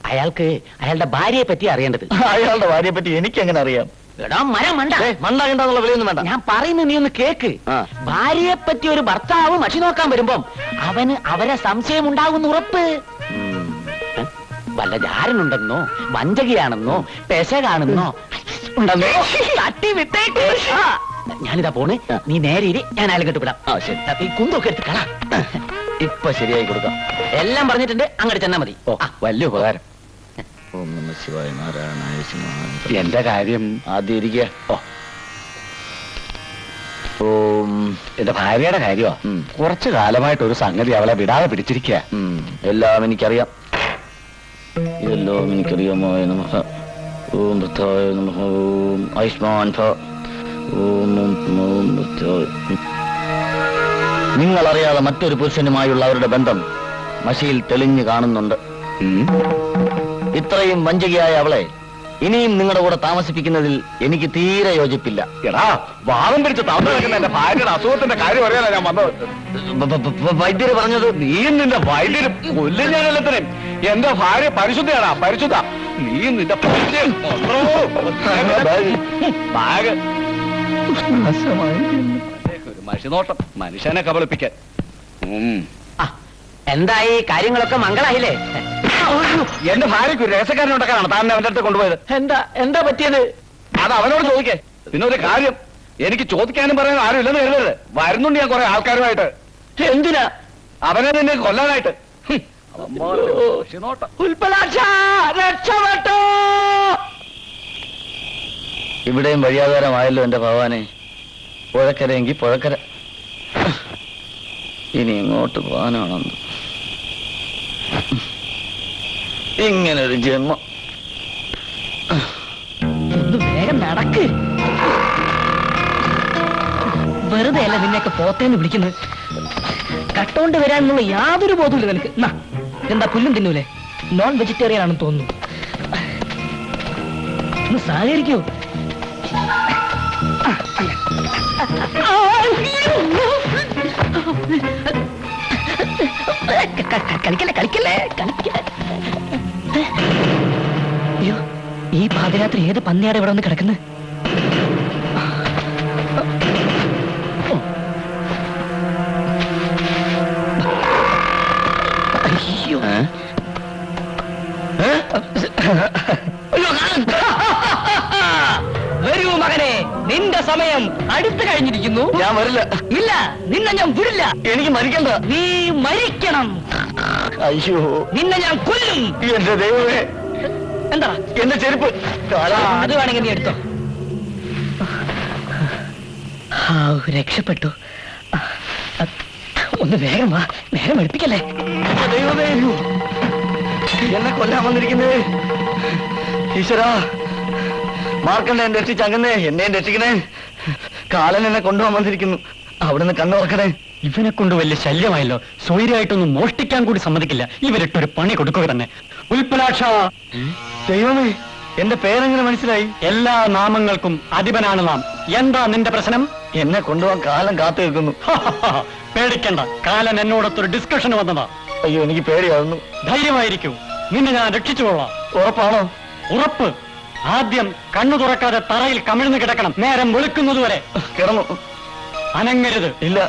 അയാൾക്ക് അയാളുടെ ഭാര്യയെ പറ്റി അറിയേണ്ടത്.
അയാളുടെ ഭാര്യയെ പറ്റി എനിക്ക് എങ്ങനെ അറിയാം?
എടാ മരം മണ്ട.
മണ്ടാകണ്ടെന്നുള്ള വിലയൊന്നും വേണ്ട.
ഞാൻ പറയുന്നത് നീ ഒന്ന് കേക്ക്. ഭാര്യയെ പറ്റി ഒരു ഭർത്താവ് മഷി നോക്കാൻ വരുമ്പം അവന് അവരെ സംശയം ഉണ്ടാകുന്ന ഉറപ്പ്. വല്ല ജാരനുണ്ടെന്നോ വഞ്ചകയാണെന്നോ പെശകാണെന്നോ ഉണ്ടെന്നോ തട്ടി വിട്ടേക്ക്. ഞാനിതാ പോണ്. നീ നേരെ ഇരി, ഞാൻ അയാളെ കെട്ടുവിടാം. ഈ കുന്തൊക്കെ എടുത്ത് കളാ.
ഇപ്പൊ ശരിയായി കൊടുക്കാം.
എല്ലാം പറഞ്ഞിട്ടുണ്ട്, അങ്ങോട്ട് ചെന്നാ മതി.
ഓ, വലിയ ഉപകാരം. ഓം നമഃ ശിവായ നാരായണായ സിംഹായ.
എന്റെ കാര്യം
ആദ്യം ഇരിക്കുക.
ഓം. എന്റെ ഭാര്യയുടെ കാര്യമാ. കുറച്ചു കാലമായിട്ട് ഒരു സംഗതി അവളെ വിടാതെ പിടിച്ചിരിക്കുക.
എല്ലാം എനിക്കറിയാം. ഇതെല്ലാം എനിക്കറിയാമായ നമഃ. ഓം വൃദ്ധായ നമഃ. ഓം ആയുഷ്മാൻ ഭവ. ഓം വൃദ്ധായ. നിങ്ങളറിയാതെ മറ്റൊരു പുരുഷനുമായുള്ള അവരുടെ ബന്ധം മഷിയിൽ തെളിഞ്ഞു കാണുന്നുണ്ട്. ഇത്രയും വഞ്ചകയായ അവളെ ഇനിയും നിങ്ങളുടെ കൂടെ താമസിപ്പിക്കുന്നതിൽ എനിക്ക് തീരെ യോജിപ്പില്ല.
എടാ, വാദം പിടിച്ച് തന്നു വെക്കുന്ന എന്റെ ഭാര്യയുടെ അസുഖത്തിന്റെ കാര്യം അറിയാലോ ഞാൻ വന്നത്.
വൈദ്യര് പറഞ്ഞത്
നീയും നിന്റെ വൈദ്യരും കൊല്ലും ഞാൻ എല്ലാത്തിനും. എന്റെ ഭാര്യ പരിശുദ്ധയാടാ, പരിശുദ്ധ. നീയും നിന്റെ ബാഗ് ഒരു മഷിനോട്ടം മനുഷ്യനെ കബളിപ്പിക്കാൻ.
എന്തായി? കാര്യങ്ങളൊക്കെ മംഗളായില്ലേ?
എന്റെ ഭാര്യയ്ക്ക് ഒരു രഹസ്യക്കാരൻ ഉണ്ടാക്കാനാണ് താൻ അവന്റെ അടുത്ത് കൊണ്ടുപോയത്.
എന്താ പറ്റിയത്?
അത് അവനോട് ചോദിക്കേ. പിന്നെ ഒരു കാര്യം, എനിക്ക് ചോദിക്കാനും പറയാനും ആരും ഇല്ലെന്ന് കരുതരുത്. വരുന്നുണ്ട് ഞാൻ കുറെ ആൾക്കാരുമായിട്ട്.
എന്തിനാ?
അവനെ നിന്നെ കൊല്ലാനായിട്ട്.
ഇവിടെയും വഴിയാധാരമായല്ലോ എന്റെ ഭഗവാനെ. പുഴക്കരയെങ്കിൽ പുഴക്കര. ഇനി ഇങ്ങോട്ട് പോകാനാണെന്ന്. ഇങ്ങനൊരു ജന്മം.
വേഗം നടക്ക്. വെറുതെ അല്ല നിന്നെയൊക്കെ പോത്തേന്ന് വിളിക്കുന്നത്. കട്ടോണ്ട് വരാനുള്ള യാതൊരു ബോധമില്ല നിനക്ക്. എന്താ പുല്ലും തിന്നൂലേ? നോൺ വെജിറ്റേറിയൻ ആണെന്ന് തോന്നുന്നു. ഒന്ന് സഹകരിക്കൂ. കളിക്കല്ലേ കളിക്കല്ലേ കളിക്കല്ലേ. അയ്യോ, ഈ പാതിരാത്രി ഏത് പന്നിയാടെ ഇവിടെ വന്ന് കിടക്കുന്നത്? അയ്യോ, വരൂ മകനെ, നിന്റെ സമയം അടുത്തു കഴിഞ്ഞിരിക്കുന്നു.
ഞാൻ വരില്ല.
ഇല്ല, നിന്നെ ഞാൻ വിടില്ല.
എനിക്ക് മരിക്കണ്ട.
നീ മരിക്കണം.
അയ്യോ,
നിന്നെ ഞാൻ കൊല്ലും.
എന്റെ ദൈവമേ,
എന്താ
എന്റെ ചെരുപ്പ്.
അത് വേണമെങ്കിൽ നീ എടുത്തോ. രക്ഷപ്പെട്ടു. ഒന്ന് വേഗം വാ, നേരം എടുപ്പിക്കല്ലേ.
ദൈവമേ, എന്നെ കൊല്ലാൻ വന്നിരിക്കുന്നേ. ഈശ്വരാ, മാർക്കണ്ട എന്നെ രക്ഷിച്ച് അങ്ങന്നെ എന്നെയും രക്ഷിക്കണേ. കാലൻ എന്നെ കൊണ്ടുപോകാൻ വന്നിരിക്കുന്നു. അവിടുന്ന് കണ്ണുറക്കണേ.
ഇവനെ കൊണ്ട് വലിയ ശല്യമായല്ലോ. സ്വൈര്യമായിട്ടൊന്നും മോഷ്ടിക്കാൻ കൂടി സമ്മതിക്കില്ല. ഇവരിട്ടൊരു പണി കൊടുക്കുക തന്നെ. ഉൽപ്പലാക്ഷ.
ദൈവമേ, എന്റെ പേരെങ്ങനെ മനസ്സിലായി?
എല്ലാ നാമങ്ങൾക്കും അധിപനാണ് നാം. എന്താ നിന്റെ പ്രശ്നം?
എന്നെ കൊണ്ടുപോകാൻ കാലം കാത്തു നിൽക്കുന്നു.
പേടിക്കണ്ട, കാലൻ എന്നോടൊത്തൊരു ഡിസ്കഷൻ വന്നതാ.
അയ്യോ, എനിക്ക് പേടിയാവുന്നു.
ധൈര്യമായിരിക്കൂ, നിന്നെ ഞാൻ രക്ഷിച്ചുകൊള്ളാം.
ഉറപ്പാണോ?
ഉറപ്പ്. ആദ്യം കണ്ണു തുറക്കാതെ തറയിൽ കമിഴ്ന്നു കിടക്കണം, നേരം വെളുക്കുന്നതുവരെ.
കിടന്നു.
അനങ്ങരുത്.
ഇല്ല.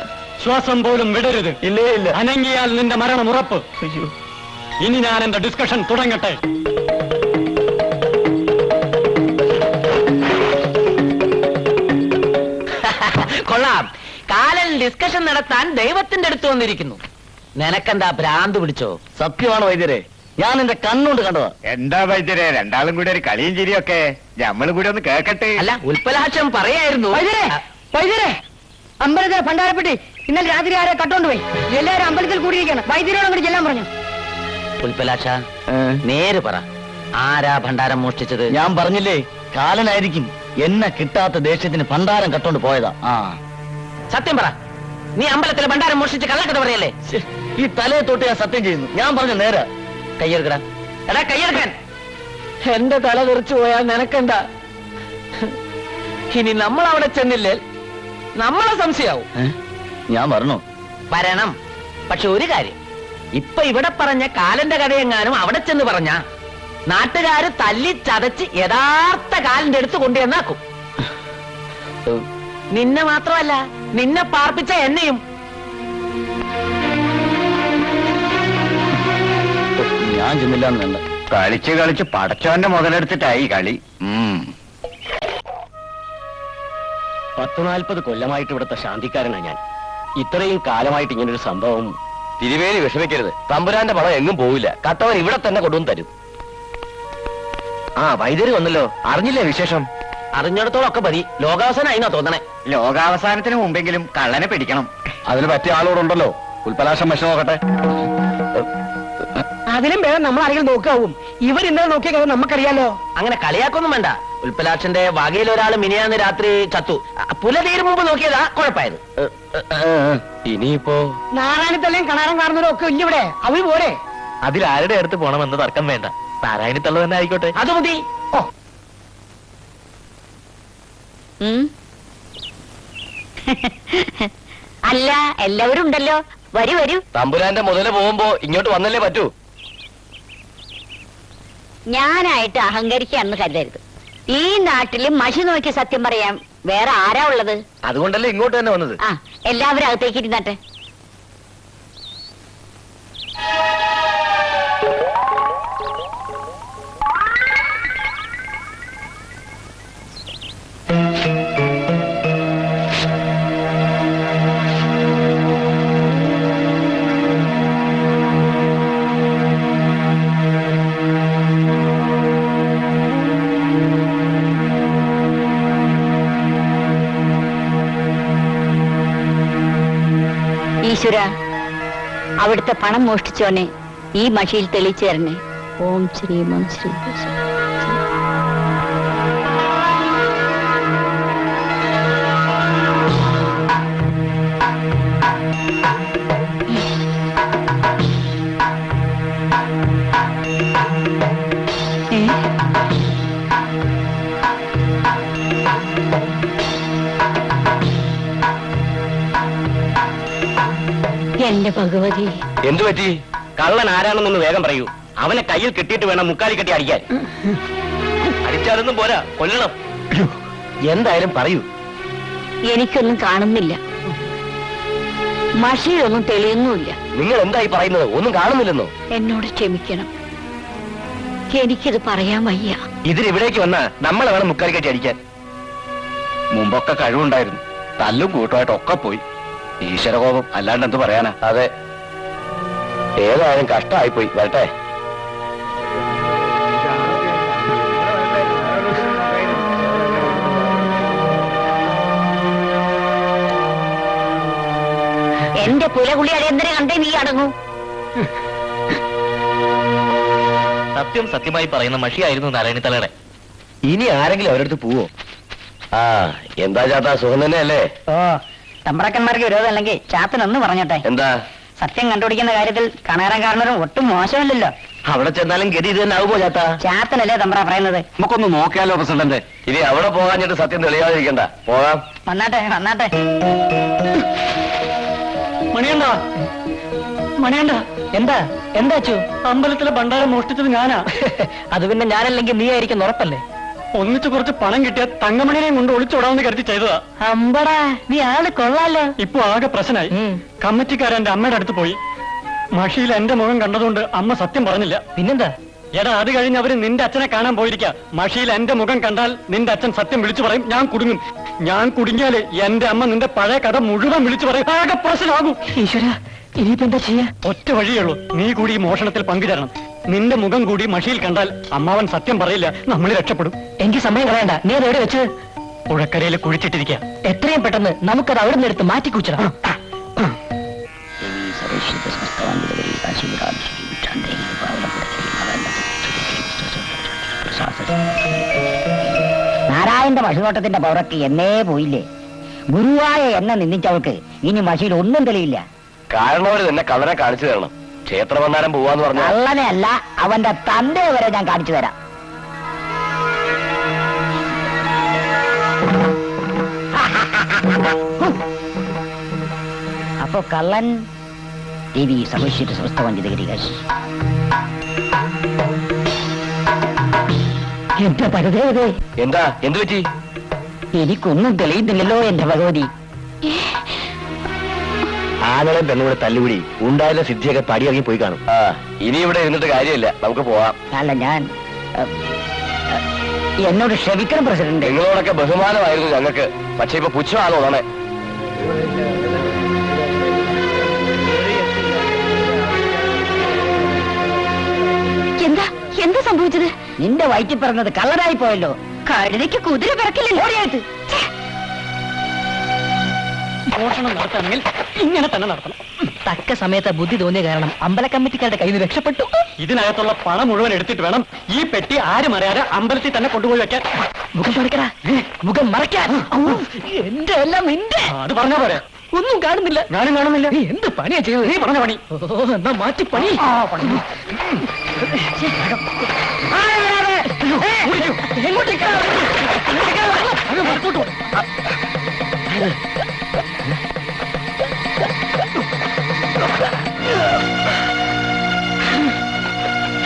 ശ്വാസം പോലും വിടരുത്.
ഇല്ലേ ഇല്ല.
അനങ്ങിയാൽ നിന്റെ മരണം ഉറപ്പ്.
അയ്യോ,
ഇനി ഞാൻ എന്റെ ഡിസ്കഷൻ തുടങ്ങട്ടെ.
കൊള്ളാം. കാലൻ ഡിസ്കഷൻ നടത്താൻ ദൈവത്തിന്റെ അടുത്ത് വന്നിരിക്കുന്നു. നിനക്കെന്താ ഭ്രാന്ത് പിടിച്ചോ?
സത്യമാണ് വൈദ്യരെ, ഞാൻ എന്റെ കണ്ണുകൊണ്ട് കണ്ടതാ.
എന്താ വൈദ്യരെ, രണ്ടാളും കൂടി ഒരു കളിയും ചിരിയൊക്കെ നമ്മളും കൂടി ഒന്ന് കേക്കട്ടെ.
അല്ല, ഉൽപ്പലാക്ഷം പറയായിരുന്നു.
അമ്പലത്തിലെ ഭണ്ഡാരപ്പെട്ടി ഇന്നലെ രാത്രി ആരെ കട്ടോണ്ട് പോയി. എല്ലാവരും അമ്പലത്തിൽ കൂടിയിരിക്കണം. വൈദ്യരോട് അങ്ങോട്ട് ചെല്ലാൻ പറഞ്ഞു.
ഉൽപ്പലാക്ഷ, നേര് പറ, ആരാ ഭണ്ഡാരം മോഷ്ടിച്ചത്?
ഞാൻ പറഞ്ഞില്ലേ, കാലനായിരിക്കും. എന്നെ കിട്ടാത്ത ദേഷ്യത്തിന് ഭണ്ഡാരം കട്ടോണ്ട് പോയതാ.
സത്യം പറ, നീ അമ്പലത്തിലെ ഭണ്ഡാരം മോഷ്ടിച്ച് കള്ളക്കഥ പറയല്ലേ?
ഈ തലയെ തൊട്ട് ഞാൻ സത്യം ചെയ്യുന്നു. ഞാൻ പറഞ്ഞ നേരാ.
കയ്യെടുക്കടാ. എടാ, കയ്യെടുക്കാൻ.
എന്റെ തല തെറിച്ചു പോയാൽ നിനക്കെന്താ?
ഇനി നമ്മൾ അവിടെ ചെന്നില്ലേ നമ്മളെ സംശയാവും.
ഞാൻ വരണോ?
വരണം. പക്ഷെ ഒരു കാര്യം, ഇപ്പൊ ഇവിടെ പറഞ്ഞ കാലന്റെ കഥയെങ്ങാനും അവിടെ ചെന്ന് പറഞ്ഞ നാട്ടുകാര് തല്ലി ചതച്ച് യഥാർത്ഥ കാലിന്റെ അടുത്ത് കൊണ്ടുവന്നാക്കും. നിന്നെ മാത്രമല്ല, നിന്നെ പാർപ്പിച്ച എന്നെയും.
ഞാൻ ചെന്നില്ലാന്ന് വേണ്ട.
കളിച്ച് കളിച്ച് പടച്ചോന്റെ മുതലെടുത്തിട്ടായി കളി.
40-40 കൊല്ലമായിട്ട് ഇവിടുത്തെ ശാന്തിക്കാരനാ ഞാൻ. ഇത്രയും കാലമായിട്ട് ഇങ്ങനൊരു സംഭവം.
തിരുവേലി വിഷമിക്കരുത്. തമ്പുരാന്റെ പണം എങ്ങും പോവില്ല. കട്ടവൻ ഇവിടെ തന്നെ കൊണ്ടുവന്ന് തരും. വൈദ്യര് വന്നല്ലോ. അറിഞ്ഞില്ലേ വിശേഷം?
അറിഞ്ഞിടത്തോളം ഒക്കെ മതി. ലോകാവസാനായി എന്നാ തോന്നണേ.
ലോകാവസാനത്തിന് മുമ്പെങ്കിലും കള്ളനെ പിടിക്കണം.
അതിന് പറ്റിയ ആളോടുണ്ടല്ലോ. ഉൽപ്പലാക്ഷം മനുഷ്യ നോക്കട്ടെ.
അതിലും വേണം നമ്മൾ ആരെങ്കിലും നോക്കാവും. ഇവർ ഇന്നലെ നോക്കിയ കഥ നമുക്കറിയാലോ.
അങ്ങനെ കളിയാക്കൊന്നും വേണ്ട. ഉൽപ്പലാക്ഷന്റെ വകയിൽ ഒരാൾ മിനിയാന്ന് രാത്രി ചത്തു. പുലതീരും മുമ്പ് നോക്കിയതാ കുഴപ്പമായത്.
ഇനിയിപ്പോ
നാരായണത്തല്ലേയും കണാരം കാണുന്നവരും ഒക്കെ ഇല്ല ഇവിടെ. അവര് പോരെ.
അതിലാരുടെ അടുത്ത് പോണമെന്ന് തർക്കം വേണ്ട. നാരായണത്തുള്ള തന്നെ ആയിക്കോട്ടെ.
അത് മതി.
അല്ല, എല്ലാവരും ഉണ്ടല്ലോ. വരൂ വരൂ.
തമ്പുരാന്റെ മുതല് പോകുമ്പോ ഇങ്ങോട്ട് വന്നല്ലേ പറ്റൂ.
ഞാനായിട്ട് അഹങ്കരിക്കാന്ന് കരുതരുത്. ഈ നാട്ടില് മഷി നോക്കി സത്യം പറയാൻ വേറെ ആരാ ഉള്ളത്?
അതുകൊണ്ടല്ലേ ഇങ്ങോട്ട് തന്നെ വന്നത്.
എല്ലാവരും അകത്തേക്ക് ഇരുന്നാട്ടെ. ഈശ്വര, അവിടുത്തെ പണം മോഷ്ടിച്ചോനെ ഈ മഷിയിൽ തെളിയിച്ചു തരണേ. ഓം ശ്രീ ഓം ശ്രീ. എന്റെ ഭഗവതി.
എന്തു പറ്റി? കള്ളൻ ആരാണെന്നൊന്ന് വേഗം പറയൂ. അവനെ കയ്യിൽ കിട്ടിയിട്ട് വേണം മുക്കാലി കെട്ടി അടിക്കാൻ. അടിച്ചാലൊന്നും പോരാ, കൊല്ലണം. എന്തായാലും പറയൂ.
എനിക്കൊന്നും കാണുന്നില്ല, മഷിയിലൊന്നും തെളിയുന്നുമില്ല.
നിങ്ങൾ എന്തായി പറയുന്നത്? ഒന്നും കാണുന്നില്ലെന്നോ?
എന്നോട് ക്ഷമിക്കണം, എനിക്കിത് പറയാൻ വയ്യ.
ഇതിലിവിടേക്ക് വന്നാ നമ്മളെ വേണം മുക്കാലി കെട്ടി അടിക്കാൻ. മുമ്പൊക്കെ കഴിവുണ്ടായിരുന്നു, തല്ലും കൂട്ടുമായിട്ടൊക്കെ പോയി. ഈശ്വരകോപം അല്ലാണ്ട് എന്ത് പറയാനാ? അതെ, ഏതായാലും കഷ്ടമായിപ്പോയി. വരട്ടെ.
എന്റെ പുലകുളി അടിയന്തരം കണ്ടേ നീ അടങ്ങൂ.
സത്യം സത്യമായി പറയുന്ന മഷിയായിരുന്നു നാരായണി തലയുടെ. ഇനി ആരെങ്കിലും അവരടുത്ത് പോവോ? ആ, എന്താ ചാത്താ, സുഖം തന്നെയല്ലേ?
ഓ, തമ്പ്രാക്കന്മാർക്ക് വിരോധമല്ലെങ്കിൽ ചാത്തനൊന്ന് പറഞ്ഞോട്ടെ.
എന്താ?
സത്യം കണ്ടുപിടിക്കുന്ന കാര്യത്തിൽ കാണാനും ഒട്ടും മോശമല്ലല്ലോ.
അവിടെ ചെന്നാലും ഗതി ഇത് തന്നെ ആവുമോ ചാത്താ?
ചാത്തനല്ലേ തമ്പ്ര പറയുന്നത്?
നമുക്കൊന്ന് നോക്കിയാലോ പ്രസിഡന്റ്?
ഇനി അവിടെ പോകാഞ്ഞിട്ട് സത്യം തെളിയാതിരിക്കണ്ട. പോകാം.
വന്നാട്ടെ വന്നാട്ടെ.
മണിയണ്ട, മണിയണ്ട,
എന്താ എന്താ അച്ചു?
അമ്പലത്തിലെ ഭണ്ഡാരം മോഷ്ടിച്ചത് ഞാനാ.
അത് പിന്നെ ഞാനല്ലെങ്കിൽ നീ ആയിരിക്കും ഉറപ്പല്ലേ?
ഒന്നിച്ച് കുറച്ച് പണം കിട്ടിയ തങ്കമണിനെയും കൊണ്ട് ഒളിച്ചോടാമെന്ന് കരുതി ചെയ്തതാ.
അമ്പടാ, നീ ആള് കൊള്ളാലോ.
ഇപ്പൊ ആകെ പ്രശ്നമായി. കമ്മിറ്റിക്കാരൻ എന്റെ അമ്മയുടെ അടുത്ത് പോയി. മഷിയിൽ എന്റെ മുഖം കണ്ടതുകൊണ്ട് അമ്മ സത്യം പറഞ്ഞില്ല.
പിന്നെന്താ?
എടാ, അത് കഴിഞ്ഞ് അവര് നിന്റെ അച്ഛനെ കാണാൻ പോയിരിക്ക. മഷിയിൽ എന്റെ മുഖം കണ്ടാൽ നിന്റെ അച്ഛൻ സത്യം വിളിച്ചു പറയും. ഞാൻ കുടുങ്ങും. ഞാൻ കുടുങ്ങിയാല് എന്റെ അമ്മ നിന്റെ പഴയ കഥ മുഴുവൻ വിളിച്ചു പറയും. ആകെ പ്രശ്നമാകും.
ഈശ്വര, ഇനിയിപ്പോ എന്താ ചെയ്യാ?
ഒറ്റ വഴിയുള്ളൂ, നീ കൂടി ഈ മോഷണത്തിൽ പങ്കുചേരണം. നിന്റെ മുഖം കൂടി മഷിയിൽ കണ്ടാൽ അമ്മാവൻ സത്യം പറയില്ല, നമ്മൾ രക്ഷപ്പെടും.
എനിക്ക് സമയം കളയണ്ട. നീ അത് എവിടെ വെച്ചത്?
പുഴക്കരയിൽ കുഴിച്ചിട്ടിരിക്കുക.
എത്രയും പെട്ടെന്ന് നമുക്കത് അവിടെ നിന്ന് എടുത്ത് മാറ്റി കുച്ചിടാം.
നാരായണന്റെ മഷിനോട്ടത്തിന്റെ പവറൊക്കെ എന്നേ പോയില്ലേ? ഗുരുവായ എന്നെ നിന്ദിച്ചവൾക്ക് ഇനി മഷിയിൽ ഒന്നും തെളിയില്ല.
കാരണവര് തന്നെ കള്ളനെ കാണിച്ചു തരണം. ക്ഷേത്രവന്നാരം പോവാന്ന് പറഞ്ഞു.
കള്ളനെ അല്ല, അവന്റെ തന്റെ വരെ ഞാൻ കാണിച്ചു തരാം. അപ്പൊ കള്ളൻ ദേവി സമശ്വര സമസ്തവഞ്ചിതഗിരികാശി. എന്റെ പരദേവതേ,
എന്താ? എന്തു പറ്റി?
എനിക്കൊന്നും തെളിയുന്നില്ലല്ലോ എന്റെ ഭഗവതി.
ആങ്ങളെ പെണ്ണുകൂടെ തല്ലുപിടി ഉണ്ടായിരുന്ന സിദ്ധിയൊക്കെ പടിയിറങ്ങി പോയി കാണും. ആ, ഇനി ഇവിടെ ഇരുന്നിട്ട് കാര്യമില്ല, നമുക്ക് പോവാം.
അല്ല, ഞാൻ എന്നോട് ക്ഷമിക്കണം പ്രസിഡന്റ്.
നിങ്ങളോടൊക്കെ ബഹുമാനമായിരുന്നു ഞങ്ങൾക്ക്, പക്ഷെ ഇപ്പൊ പുച്ഛമാണോ തോന്നേ?
എന്താ എന്താ സംഭവിച്ചത്?
നിന്റെ വയറ്റിൽ പിറന്നത് കള്ളനായി പോയല്ലോ.
കഴുതയ്ക്ക് കുതിര പിറക്കില്ലല്ലോ.
മോഷണം നടത്തണമെങ്കിൽ ഇങ്ങനെ തന്നെ നടത്തണം.
തക്ക സമയത്ത് ബുദ്ധി തോന്നിയ കാരണം അമ്പല കമ്മിറ്റിക്കാരുടെ കയ്യിൽ നിന്ന് രക്ഷപ്പെട്ടു.
ഇതിനകത്തുള്ള പണം മുഴുവൻ എടുത്തിട്ട് വേണം ഈ പെട്ടി ആരും അറിയാതെ അമ്പലത്തിൽ തന്നെ കൊണ്ടുപോയി വെക്കാൻ.
മുഖം മറക്കടാ, മുഖം മറയ്ക്കാൻ. എന്റെ എല്ലാം നിന്റെ.
അത് പറഞ്ഞാ പോരെ?
ഒന്നും കാണുന്നില്ല.
ഞാനും കാണുന്നില്ല.
നീ എന്ത് പണിയാ ചെയ്യുന്നത്?
നീ പറഞ്ഞ പണി.
ഓ, എന്നാ മാറ്റി പണി.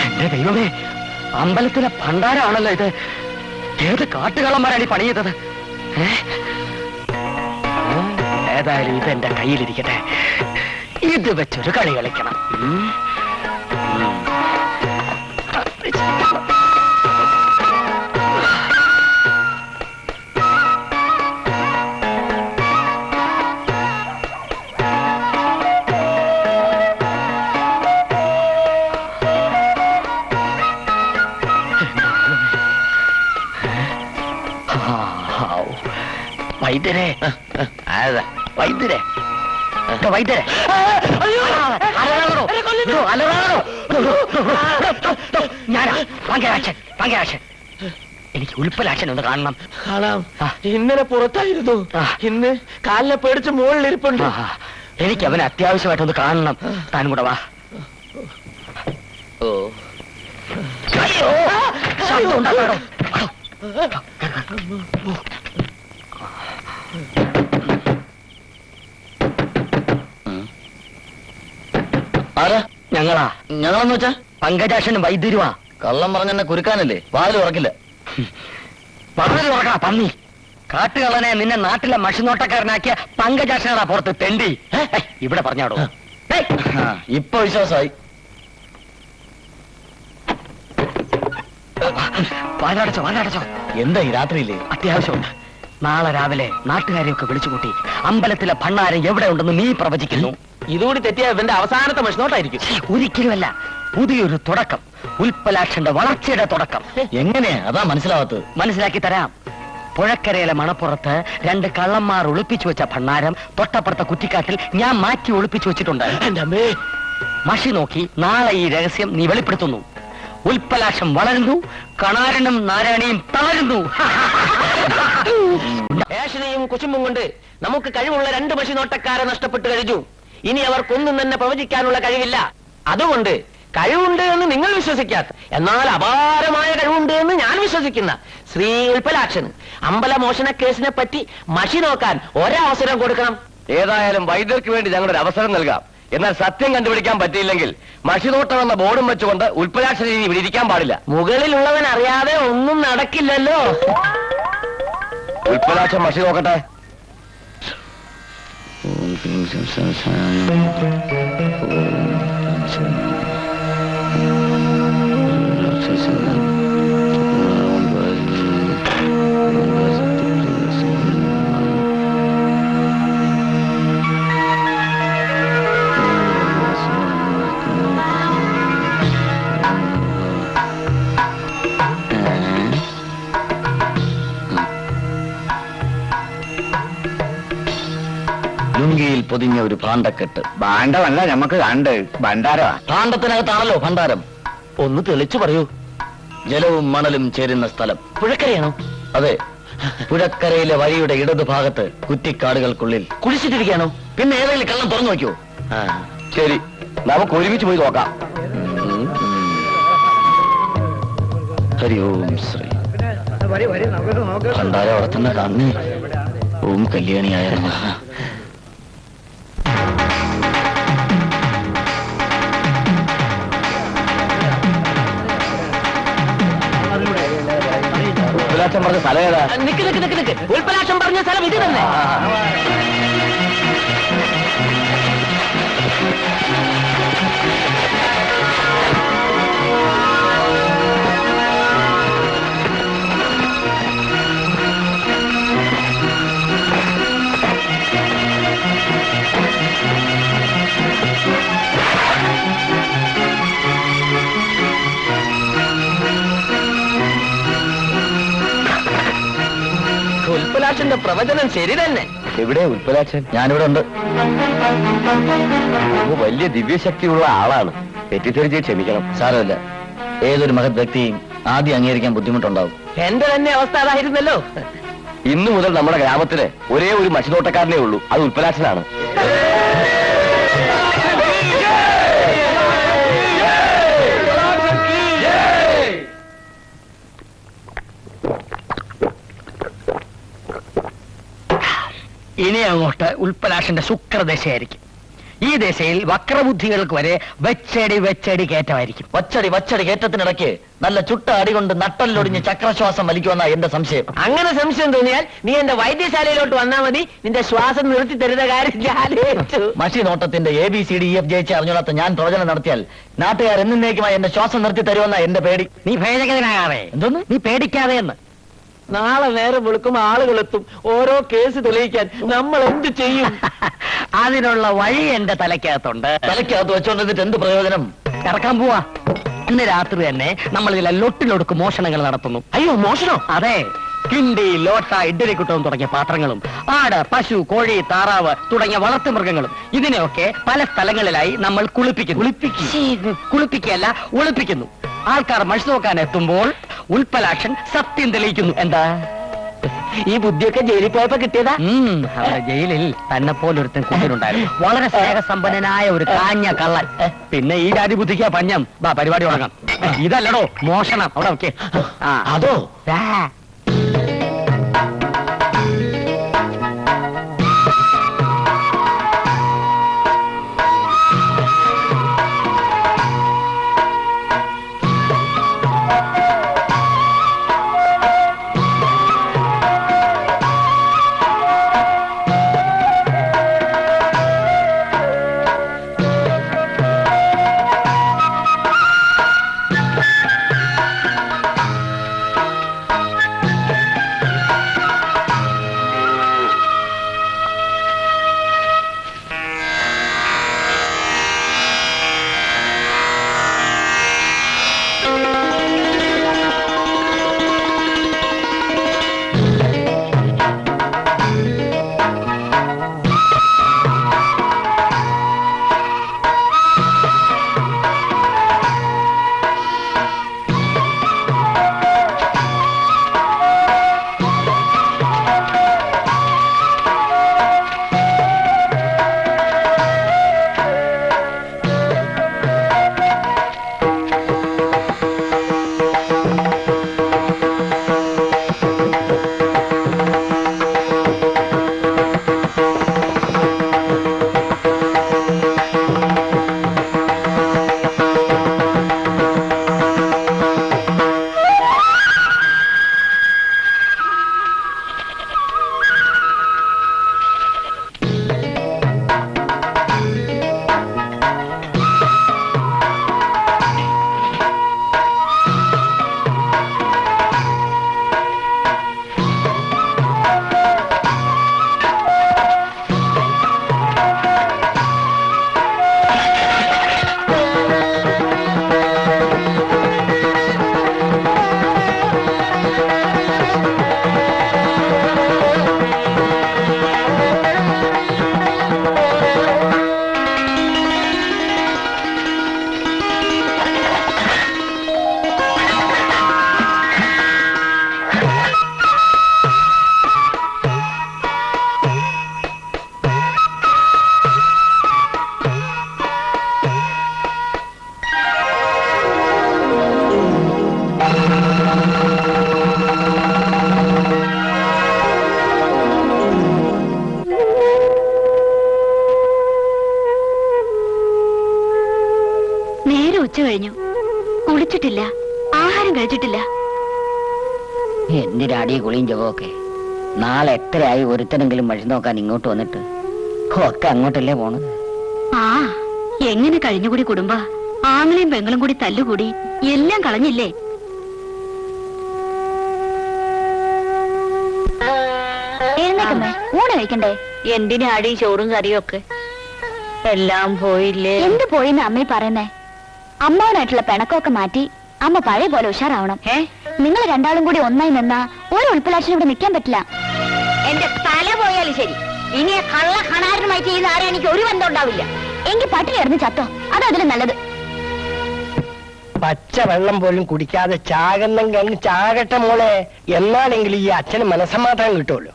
എന്റെ ദൈവമേ, അമ്പലത്തിലെ ഭണ്ഡാരാണല്ലോ ഇത്. ഏത് കാട്ടുകള്ളന്മാരാണ് ഈ പണി ചെയ്തത്? ഏതായാലും ഇതെന്റെ കയ്യിലിരിക്കട്ടെ. ഇത് വെച്ചൊരു കളി കളിക്കണം. വൈദ്യരെ, വൈദ്യരെ, വൈദ്യരെ, ഞാനാ പങ്കരാക്ഷൻ. പങ്കരാക്ഷൻ, എനിക്ക് ഉൽപ്പലാക്ഷൻ ഒന്ന് കാണണം.
കാണാം. ഇന്നലെ പുറത്തായിരുന്നു, ഇന്ന് കാലിനെ പേടിച്ച് മുകളിലിരിപ്പുണ്ട്.
എനിക്ക് അവനെ അത്യാവശ്യമായിട്ടൊന്ന് കാണണം. താനും കൂടെ വാ.
ഓ,
അയ്യോ, ശബ്ദം ഉണ്ടാക്കാടോ.
ആരാ?
ഞങ്ങളാ.
ഞങ്ങളെന്ന് വെച്ചാ
പങ്കജാക്ഷനും വൈദ്യരുവാ.
കള്ളം പറഞ്ഞെന്നെ കുരുക്കാനല്ലേ? വാതിൽ ഉറക്കില്ല.
പറഞ്ഞു തുറക്കണ പന്നി. കാട്ടുകള്ളനെ നിന്നെ നാട്ടിലെ മഷിനോട്ടക്കാരനാക്കിയ പങ്കജാക്ഷനാ പുറത്ത് തെണ്ടി. ഇവിടെ പറഞ്ഞാടോ.
ഇപ്പൊ വിശ്വാസമായി.
വാതിലടച്ചോ, വാതിലടച്ചോ.
എന്താ ഈ രാത്രിയില്ലേ?
അത്യാവശ്യമുണ്ട്. നാളെ രാവിലെ നാട്ടുകാരെയൊക്കെ വിളിച്ചുകൂട്ടി അമ്പലത്തിലെ ഭണ്ണാരം എവിടെ ഉണ്ടെന്ന് നീ പ്രവചിക്കുന്നു.
ഇതുകൂടി തെറ്റിയ ഇവന്റെ അവസാനത്തെ മഷിനോട്ടായിരിക്കും.
ഒരിക്കലുമല്ല, പുതിയൊരു തുടക്കം. ഉൽപ്പലാക്ഷന്റെ വളർച്ചയുടെ തുടക്കം.
എങ്ങനെയാ? അതാ മനസ്സിലാവാത്തത്.
മനസ്സിലാക്കി തരാം. പുഴക്കരയിലെ മണപ്പുറത്ത് 2 കള്ളന്മാർ ഒളിപ്പിച്ചു വെച്ച ഭണ്ണാരം തൊട്ടപ്പുറത്തെ കുറ്റിക്കാട്ടിൽ ഞാൻ മാറ്റി ഒളിപ്പിച്ചു വെച്ചിട്ടുണ്ട്.
എന്റെ അമ്മേ,
മഷി നോക്കി നാളെ ഈ രഹസ്യം നീ വെളിപ്പെടുത്തുന്നു. ഉൽപ്പലാക്ഷം വളരുന്നു, കണാരനും നാരായണിയും തളരുന്നു.
ഏഷണിയും കുശുമ്പും കൊണ്ട് നമുക്ക് കഴിവുള്ള 2 മഷിനോട്ടക്കാരെ നഷ്ടപ്പെട്ടു കഴിഞ്ഞു. ഇനി അവർക്കൊന്നും തന്നെ പ്രവചിക്കാനുള്ള കഴിവില്ല. അതുകൊണ്ട് കഴിവുണ്ട് എന്ന് നിങ്ങൾ വിശ്വസിക്കാത്ത, എന്നാൽ അപാരമായ കഴിവുണ്ട് എന്ന് ഞാൻ വിശ്വസിക്കുന്ന ശ്രീ ഉൽപ്പലാക്ഷന് അമ്പലമോഷണ കേസിനെ പറ്റി മഷി നോക്കാൻ ഒരവസരം കൊടുക്കണം.
ഏതായാലും വൈദ്യർക്ക് വേണ്ടി ഞങ്ങളൊരു അവസരം നൽകാം. എന്നാൽ സത്യം കണ്ടുപിടിക്കാൻ പറ്റിയില്ലെങ്കിൽ മഷിനോട്ടം എന്ന ബോർഡും വെച്ചുകൊണ്ട് ഉൽപ്പലാക്ഷൻ ഇനി ഇവിടെ ഇരിക്കാൻ പാടില്ല.
മുകളിലുള്ളവൻ അറിയാതെ ഒന്നും നടക്കില്ലല്ലോ.
ഉൽപ്പലാക്ഷൻ മഷി നോക്കട്ടെ. ലുങ്കിയിൽ പൊതിഞ്ഞ ഒരു ഭാണ്ഡക്കെട്ട്.
ഭാണ്ഡമല്ല, നമുക്ക് കണ്ട് ഭണ്ഡാരമാ.
ഭാണ്ഡത്തിനകത്താണല്ലോ ഭണ്ഡാരം.
ഒന്ന് തെളിച്ചു പറയൂ.
ജലവും മണലും ചേരുന്ന സ്ഥലം.
പുഴക്കരയാണോ?
അതെ, പുഴക്കരയിലെ വഴിയുടെ ഇടതുഭാഗത്ത് കുറ്റിക്കാടുകൾക്കുള്ളിൽ.
കുളിച്ചിട്ടിരിക്കാണോ?
പിന്നെ ഏതെങ്കിലും കള്ളം തുറന്നു നോക്കിയോ? ശരി, നമുക്ക് ഒരുമിച്ച് പോയി നോക്കാം. ഹരി ഓം ശ്രീ. ഭണ്ഡാരം അവിടെ തന്നെ കാണുന്നേ. ഓം കല്യാണിയായ നമഃ. ഉൽപ്പലാക്ഷൻ പറഞ്ഞ സ്ഥലം ഏതാ?
നിക്ക് നിക്ക് നിക്ക് നിക്ക്. ഉൽപ്പലാക്ഷം പറഞ്ഞ സ്ഥലം ഇത് തന്നെ. ഉൽപ്പലാക്ഷന്റെ പ്രവചനം ശരി തന്നെ.
എവിടെ ഉൽപ്പലാക്ഷൻ? ഞാനിവിടെ ഉണ്ട്. വലിയ ദിവ്യശക്തിയുള്ള ആളാണ്. തെറ്റിദ്ധരിച്ച് ക്ഷമിക്കണം. സാരമില്ല, ഏതൊരു മഹത് വ്യക്തിയും ആദ്യം അംഗീകരിക്കാൻ ബുദ്ധിമുട്ടുണ്ടാവും.
എന്റെ തന്നെ അവസ്ഥ അതായിരുന്നല്ലോ.
ഇന്നു മുതൽ നമ്മുടെ ഗ്രാമത്തിലെ ഒരേ ഒരു മഷിനോട്ടക്കാരനേ ഉള്ളൂ. അത് ഉൽപ്പലാക്ഷനാണ്.
ഇനി അങ്ങോട്ട് ഉൽപ്പലാക്ഷന്റെ ശുക്രദശയായിരിക്കും. ഈ ദശയിൽ വക്രബുദ്ധികൾക്ക് വരെ വെച്ചടി കയറ്റമായിരിക്കും.
വച്ചടി കയറ്റത്തിനിടയ്ക്ക് നല്ല ചുട്ട അടി കൊണ്ട് നട്ടല്ലൊടിഞ്ഞ് ചക്രശ്വാസം വലിക്കുമെന്നാ എന്റെ സംശയം.
അങ്ങനെ സംശയം തോന്നിയാൽ നീ എന്റെ വൈദ്യശാലയിലോട്ട് വന്നാൽ മതി. നിന്റെ ശ്വാസം നിർത്തി തരുന്ന കാര്യം ഞാൻ ഏറ്റു.
മഷി നോട്ടത്തിന്റെ ABCDEF ജയിച്ച് അറിഞ്ഞോളാത്ത ഞാൻ പ്രവചനം നടത്തിയാൽ നാട്ടുകാർ എന്നേക്കുമായി എന്റെ ശ്വാസം നിർത്തി തരുമെന്നാ എന്റെ പേടി.
നീ ഭേദഗതനാകാതെ.
എന്തോന്ന്?
നീ പേടിക്കാതെ എന്ന്.
നാളെ നേരം വെളുക്കും ആളുകളെത്തും ഓരോ കേസ് തെളിയിക്കാൻ. നമ്മൾ എന്ത് ചെയ്യും?
അതിനുള്ള വഴി എന്റെ തലയ്ക്കകത്തുണ്ട്.
തലയ്ക്കകത്ത് വെച്ചോണ്ടിട്ട് എന്ത് പ്രയോജനം?
ഇറക്കാൻ പോവാ. ഇന്ന് രാത്രി തന്നെ നമ്മൾ ഇതിലെ ലൊട്ടിലൊടുക്ക് മോഷണങ്ങൾ നടത്തുന്നു.
അയ്യോ, മോഷണോ?
അതെ, കിണ്ടി, ലോട്ട, ഇഡ്ഡലിക്കുട്ടവും തുടങ്ങിയ പാത്രങ്ങളും, ആട്, പശു, കോഴി, താറാവ് തുടങ്ങിയ വളർത്തുമൃഗങ്ങളും ഇതിനെയൊക്കെ പല സ്ഥലങ്ങളിലായി നമ്മൾ കുളിപ്പിക്കുകയല്ല, ഒളിപ്പിക്കുന്നു. ആൾക്കാർ മഷി നോക്കാൻ എത്തുമ്പോൾ ഉൽപ്പലാക്ഷൻ സത്യം തെളിയിക്കുന്നു. എന്താ
ഈ ബുദ്ധിയൊക്കെ ജയിലിൽ പോയപ്പോ കിട്ടിയതാ?
അവിടെ ജയിലിൽ തന്നെ പോലൊരുത്തൻ കൂട്ടിനുണ്ടായിരുന്നു. വളരെ സ്നേഹസമ്പന്നനായ ഒരു കാഞ്ഞ കള്ളൻ. പിന്നെ ഈ ജാതി ബുദ്ധിക്കാ പഞ്ഞം. വാ, പരിപാടി തുടങ്ങാം. ഇതല്ലടോ മോഷണം. അവിടെ ഓക്കെ.
അതോ?
നേരെ ഉച്ച കഴിഞ്ഞു. കുളിച്ചിട്ടില്ല, ആഹാരം കഴിച്ചിട്ടില്ല.
എന്തിനാടി കുളിയും ജപമൊക്കെ? നാളെ എത്രയായി ഒരുത്തനെങ്കിലും വഴി നോക്കാൻ ഇങ്ങോട്ട് വന്നിട്ട്? ഒക്കെ അങ്ങോട്ടല്ലേ പോണത്?
ആ എങ്ങനെ കഴിഞ്ഞുകൂടി കുടുംബ? ആങ്ങളെയും പെങ്ങളും കൂടി തല്ലുകൂടി എല്ലാം കളഞ്ഞില്ലേ? എഴുന്നേക്കമ്മേ, ഊണ് കഴിക്കണ്ടേ?
എന്തിനാടി ചോറും കറിയും ഒക്കെ? എല്ലാം പോയില്ലേ?
എന്ത് പോയിന്ന് അമ്മ പറയുന്നേ? അമ്മാവനായിട്ടുള്ള പിണക്കമൊക്കെ മാറ്റി അമ്മ പഴയ പോലെ ഉഷാറാവണം. നിങ്ങൾ രണ്ടാളും കൂടി ഒന്നായി നിന്നാ ഒരു ഉൾപ്പിളാശിന് ഇവിടെ നിൽക്കാൻ പറ്റില്ല.
എന്റെ തല പോയാലും ശരി, ഇനി ആ കള്ള കണാരനുമായി ചെയ്യുന്ന ആരും എനിക്ക് ഒരു ബന്ധം ഉണ്ടാവില്ല.
എങ്കിൽ പട്ടിണി ഇറന്ന് ചത്തോ, അതതിന് നല്ലത്.
പച്ച വെള്ളം പോലും കുടിക്കാതെ ചാകുന്നെങ്കിൽ അങ്ങ് ചാകട്ടെ മോളെ. എന്നാലെങ്കിലും ഈ അച്ഛന് മനസ്സമാധാനം കിട്ടുമല്ലോ.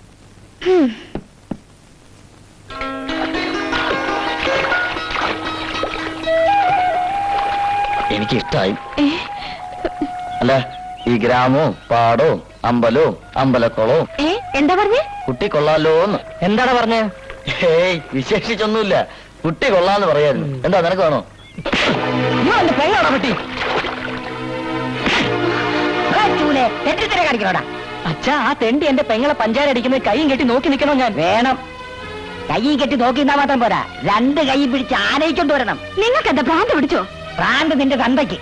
എനിക്ക് ഇഷ്ടായി. അല്ല, ഈ ഗ്രാമവും പാടവും അമ്പലവും അമ്പലക്കുളവും
എന്താ പറഞ്ഞേ?
കുട്ടി കൊള്ളാലോന്ന്.
എന്താണ് പറഞ്ഞേ?
ഏയ് വിശേഷിച്ചൊന്നുമില്ല, കുട്ടി കൊള്ളാന്ന് പറയായിരുന്നു. എന്താ നിനക്ക് വേണോ?
പെങ്ങളാണോ പറ്റി?
തെറ്റിത്തര കാണിക്കണോടാ.
അച്ഛാ, ആ തെണ്ടി എന്റെ പെങ്ങളെ പഞ്ചാര അടിക്കുന്നത് കൈയും കെട്ടി നോക്കി നിൽക്കണോ ഞാൻ?
വേണം. കൈയും കെട്ടി നോക്കി നിന്നാ മാത്രം പോരാ, രണ്ട് കൈ പിടിച്ച് ആനയിക്കൊണ്ട് വരണം.
നിങ്ങൾക്ക് എന്താ ഭ്രാന്ത് പിടിച്ചോ?
പ്രാന്ത് നിന്റെ തന്തയ്ക്ക്.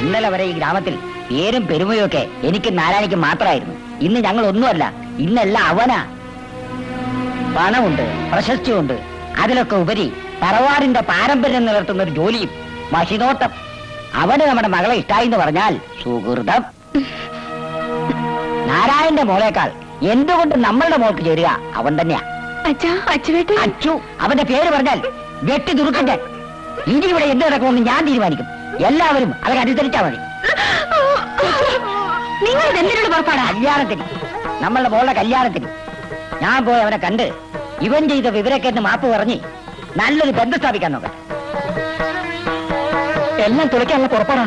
ഇന്നലെ വരെ ഈ ഗ്രാമത്തിൽ പേരും പെരുമയും ഒക്കെ എനിക്ക് നാരായണിക്ക് മാത്രമായിരുന്നു. ഇന്ന് ഞങ്ങൾ ഒന്നുമല്ല, ഇന്നെല്ലാം അവനാ. പണമുണ്ട്, പ്രശസ്തിയുണ്ട്, അതിലൊക്കെ ഉപരി തറവാടിന്റെ പാരമ്പര്യം നിലർത്തുന്ന ഒരു ജോലിയും, മഷിനോട്ടം. അവന് നമ്മുടെ മകളെ ഇഷ്ടായി എന്ന് പറഞ്ഞാൽ സുഹൃതം. നാരായണന്റെ മോളേക്കാൾ എന്തുകൊണ്ട് നമ്മളുടെ മോൾക്ക് ചേരുക അവൻ തന്നെയാ.
അച്ഛാ, അച്ചുവേട്ട,
അച്ചു അവന്റെ പേര് പറഞ്ഞാൽ വെട്ടി തുറുക്കട്ടെ. ഇനി ഇവിടെ എന്ത് നടക്കുമെന്ന് ഞാൻ തീരുമാനിക്കും. എല്ലാവരും അതൊക്കെ അനുസരിച്ചാ മതി.
നിങ്ങൾ എന്തിനോട് പുറപ്പാടാ?
കല്യാണത്തിന്, നമ്മളുടെ മോളുടെ കല്യാണത്തിന് ഞാൻ പോയി അവനെ കണ്ട് ഇവൻ ചെയ്ത വിവരക്കേട്ട് മാപ്പ് പറഞ്ഞ് നല്ലൊരു ബന്ധം സ്ഥാപിക്കാൻ നോക്കട്ടെ.
എല്ലാം തുളയ്ക്കാനുള്ള പുറപ്പാടാ.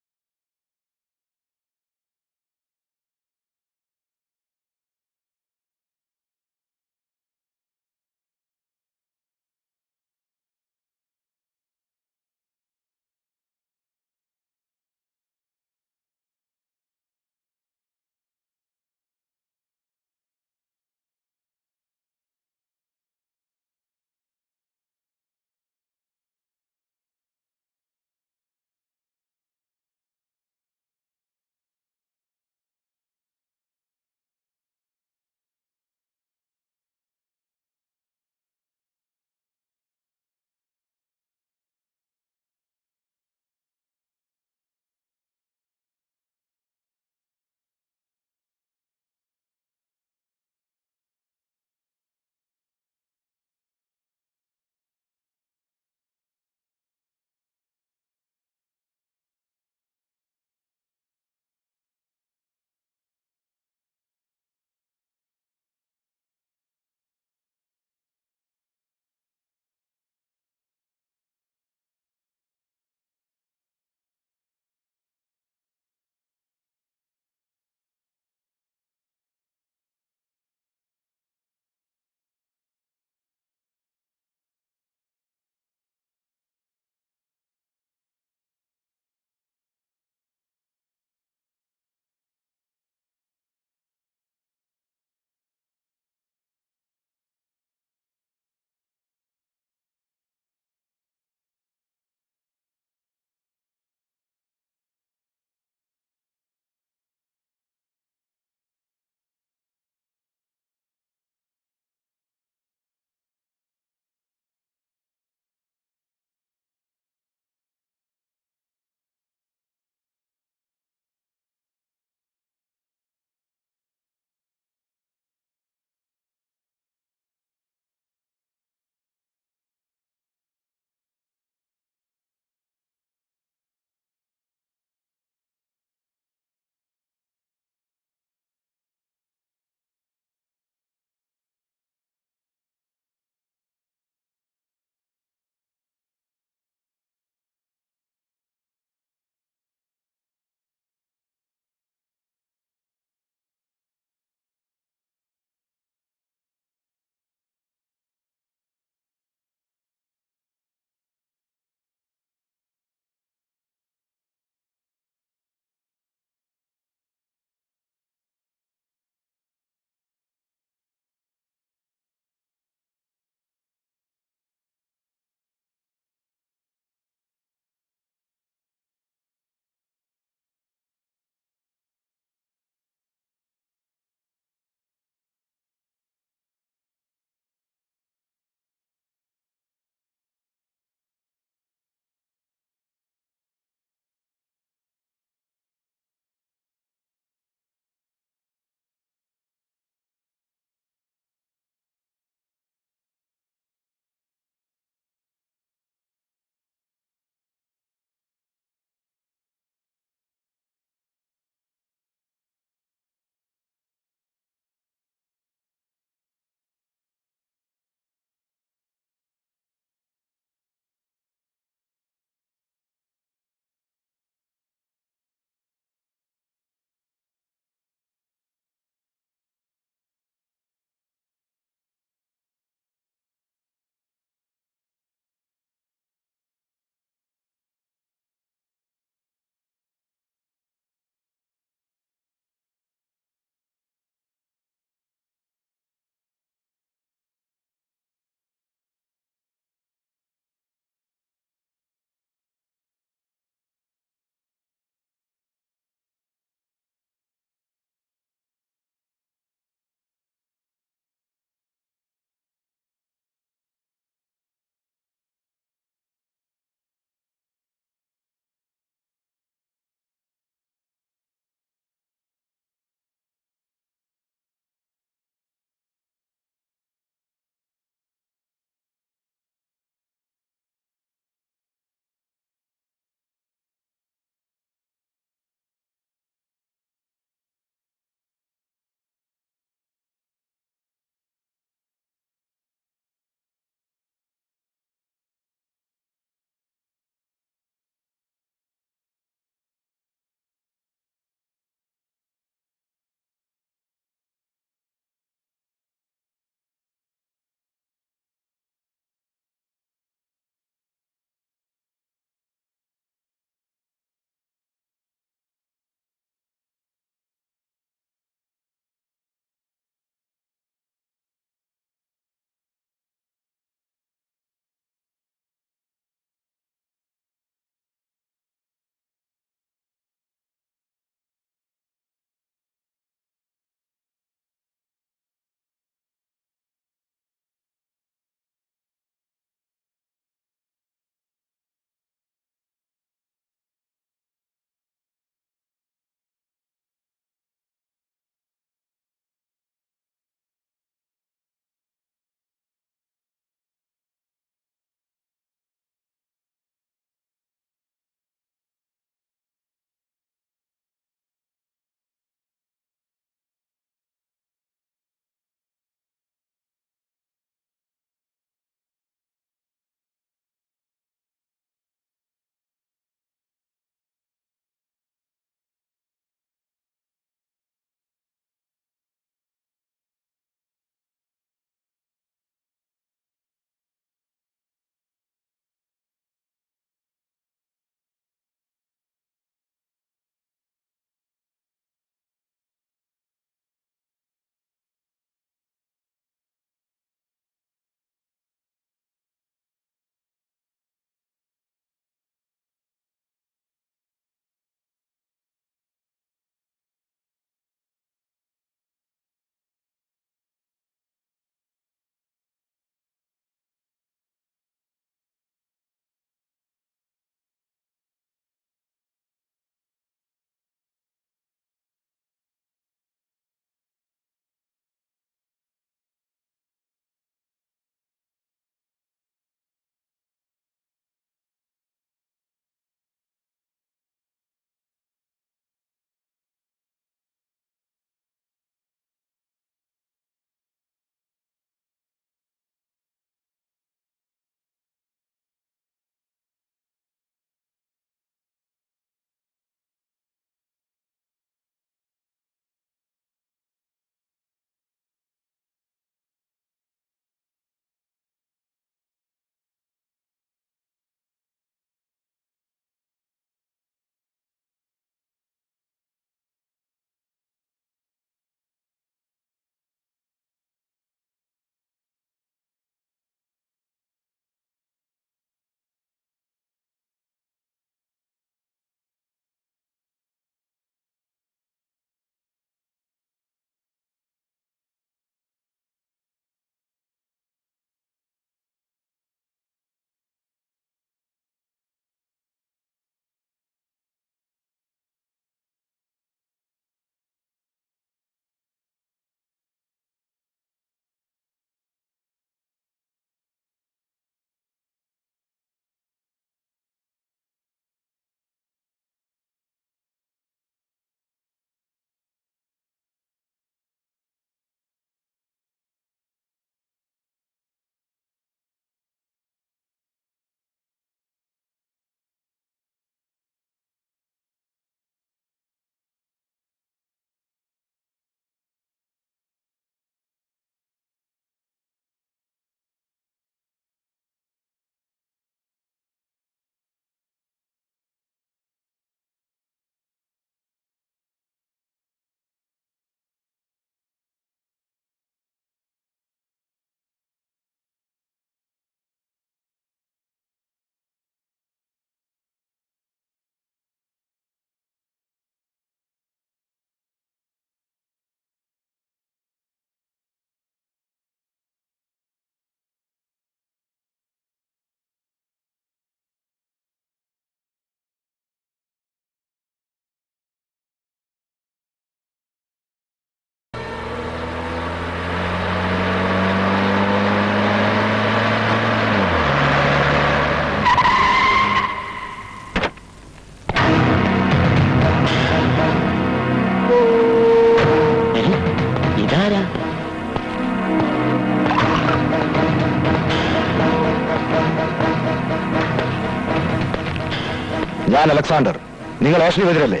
ഞാൻ അലക്സാണ്ടർ. നിങ്ങൾ ഏഷണിവെതിരല്ലേ?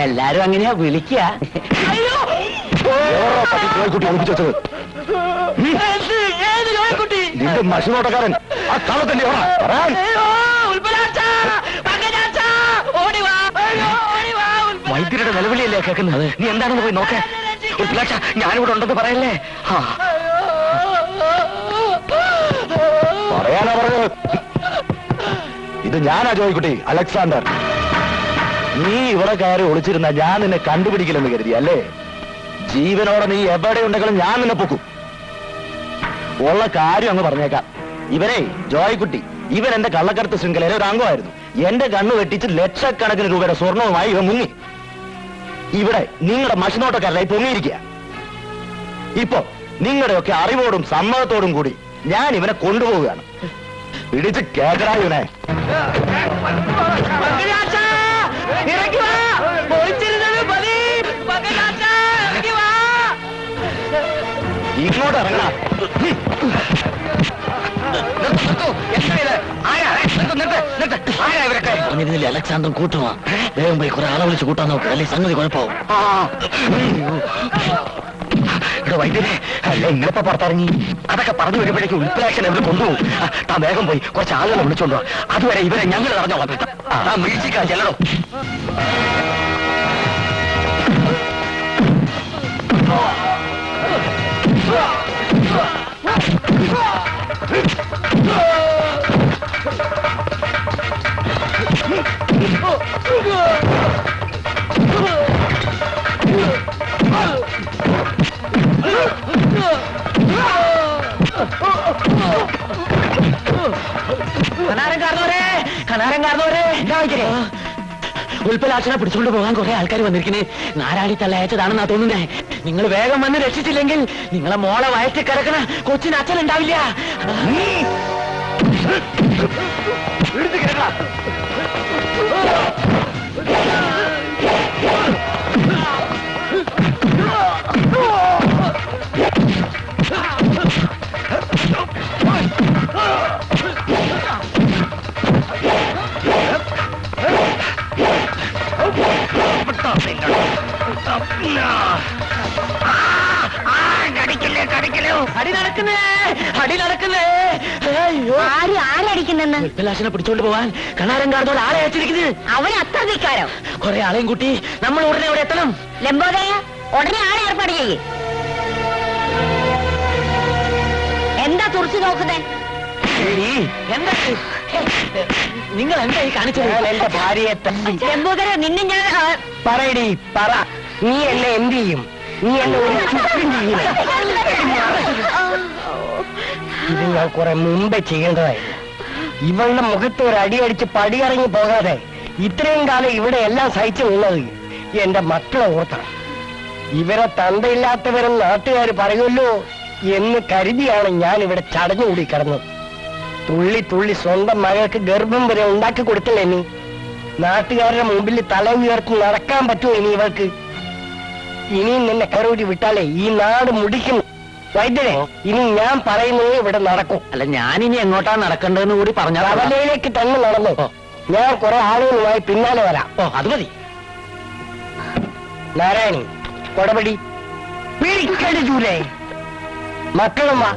എല്ലാരും അങ്ങനെയാ വിളിക്കുക.
ജോയ്ക്കുട്ടി ഒളിപ്പിച്ചു വെച്ചത് നിന്റെ മഷിനോട്ടക്കാരൻ ആ കാലത്തല്ലേ പറയാൻ.
വൈദ്യരുടെ നിലവിളിയല്ലേ കേൾക്കുന്നത്? നീ എന്താണെന്ന് പോയി നോക്കേ. ഉൽപ്പലാക്ഷ, ഞാനിവിടെ ഉണ്ടെന്ന് പറയല്ലേ.
പറയാനാ പറഞ്ഞത്. ഇത് ഞാനാ ജോയ്ക്കുട്ടി, അലക്സാണ്ടർ. നീ ഇവിടെ കയറി ഒളിച്ചിരുന്ന ഞാൻ നിന്നെ കണ്ടുപിടിക്കില്ലെന്ന് കരുതി അല്ലേ? ജീവനോടെ നീ എവിടെ ഉണ്ടെങ്കിലും ഞാൻ നിന്നെ പൊക്കും. ഉള്ള കാര്യം അങ്ങ് പറഞ്ഞേക്കാം. ഇവനെ ജോയ്ക്കുട്ടി, ഇവൻ എന്റെ കള്ളക്കടത്ത് ശൃംഖലയിലെ ഒരു അംഗമായിരുന്നു. എന്റെ കണ്ണു വെട്ടിച്ച് ലക്ഷക്കണക്കിന് രൂപയുടെ സ്വർണവുമായി ഇവൻ മുങ്ങി. ഇവിടെ നിങ്ങളുടെ മഷിനോട്ടക്കാരനായി പൊങ്ങിയിരിക്കുക. ഇപ്പൊ നിങ്ങളുടെയൊക്കെ അറിവോടും സമ്മതത്തോടും കൂടി ഞാൻ ഇവനെ കൊണ്ടുപോവുകയാണ്. പിടിച്ച് കേക്കടാ ഇവനെ. ഇങ്ങോട്ട് ഇറങ്ങണ.
അലക്സാണ്ടർ കൂട്ടുവാ. വേഗം പോയി കുറെ ആളെ വിളിച്ച് കൂട്ടാൻ നോക്ക്, അല്ലെ സംഗതി കുഴപ്പമാവും. ഇവിടെ വൈദ്യരെ അല്ല ഇങ്ങളിപ്പോ പുറത്തിറങ്ങി. അതൊക്കെ പറഞ്ഞു വരുമ്പോഴേക്കും ഉൽപ്പലാക്ഷൻ എവിടെ കൊണ്ടുപോകും. താൻ വേഗം പോയി കുറച്ച് ആളുകളെ വിളിച്ചോണ്ടോ. അതുവരെ ഇവരെ ഞങ്ങൾ അറിഞ്ഞോളാം. താൻ വീഴ്ചക്കാ ചെല്ലടോ. ഉൽപ്പലാക്ഷനെ പിടിച്ചുകൊണ്ട് പോകാൻ കുറെ ആൾക്കാർ വന്നിരിക്കുന്നേ. നാരായണി തള്ളയച്ചതാണെന്നാ തോന്നുന്നേ. നിങ്ങൾ വേഗം വന്ന് രക്ഷിച്ചില്ലെങ്കിൽ നിങ്ങളെ മോളെ വയറ്റി കിടക്കണ കൊച്ചിന് അച്ഛനുണ്ടാവില്ല. ഉൽപ്പലാക്ഷനെ പിടിച്ചോണ്ട് പോവാൻ കണാരൻകാരനോട് ആളെ അയച്ചിരിക്കുന്നത്.
അവൻ അത്ര ധിക്കാരോ?
കുറെ ആളെയും കൂട്ടി നമ്മൾ ഉടനെ അവിടെ എത്തണം.
ലംബോദയ, ഉടനെ ആളെ ഏർപ്പാട് ചെയ്യേ. എന്താ തുറച്ചു നോക്കുന്നേ?
എന്താ നിങ്ങൾ എന്താ ഈ കാണിച്ചത്? എന്റെ ഭാര്യയെ
ലംബോദര, നിന്നെ ഞാൻ
പറയടി പറ. നീ എന്നെ എന്ത് ചെയ്യും? നീ എന്നെ ഒരു ചുറ്റും ചെയ്യില്ല. ഇത് ഞാൻ കുറെ മുമ്പേ ചെയ്യേണ്ടതായിരുന്നു. ഇവളുടെ മുഖത്ത് ഒരു അടിയടിച്ച് പടിയിറങ്ങി പോകാതെ ഇത്രയും കാലം ഇവിടെ എല്ലാം സഹിച്ചു നിന്നത് എന്റെ മക്കളെ ഓർത്താണ്. ഇവരെ തന്തയില്ലാത്തവരും നാട്ടുകാർ പറയുമല്ലോ എന്ന് കരുതിയാണ് ഞാൻ ഇവിടെ ചടഞ്ഞുകൂടി കിടന്നത്. തുള്ളി തുള്ളി സ്വന്തം മകൾക്ക് ഗർഭം വരെ ഉണ്ടാക്കി കൊടുത്തില്ലേ നീ? നാട്ടുകാരുടെ മുമ്പിൽ തല ഉയർത്തി നടക്കാൻ പറ്റുമോ ഇനി ഇവൾക്ക്? ഇനിയും നിന്നെ കയറൂരി വിട്ടാലേ ഈ നാട് മുടിക്കും. വൈദ്യരെ, ഇനി ഞാൻ പറയുന്നത് ഇവിടെ നടക്കും.
അല്ല, ഞാനിനി എങ്ങോട്ടാ നടക്കേണ്ടതെന്ന് കൂടി പറഞ്ഞാൽ
കവലയിലേക്ക് തന്നെ നടന്നു. ഞാൻ കുറെ ആളുകളുമായി പിന്നാലെ വരാം.
അത് മതി.
നാരായണി, കൊടപടി പിടിക്കടിച്ചൂലേ? മക്കളും വാ.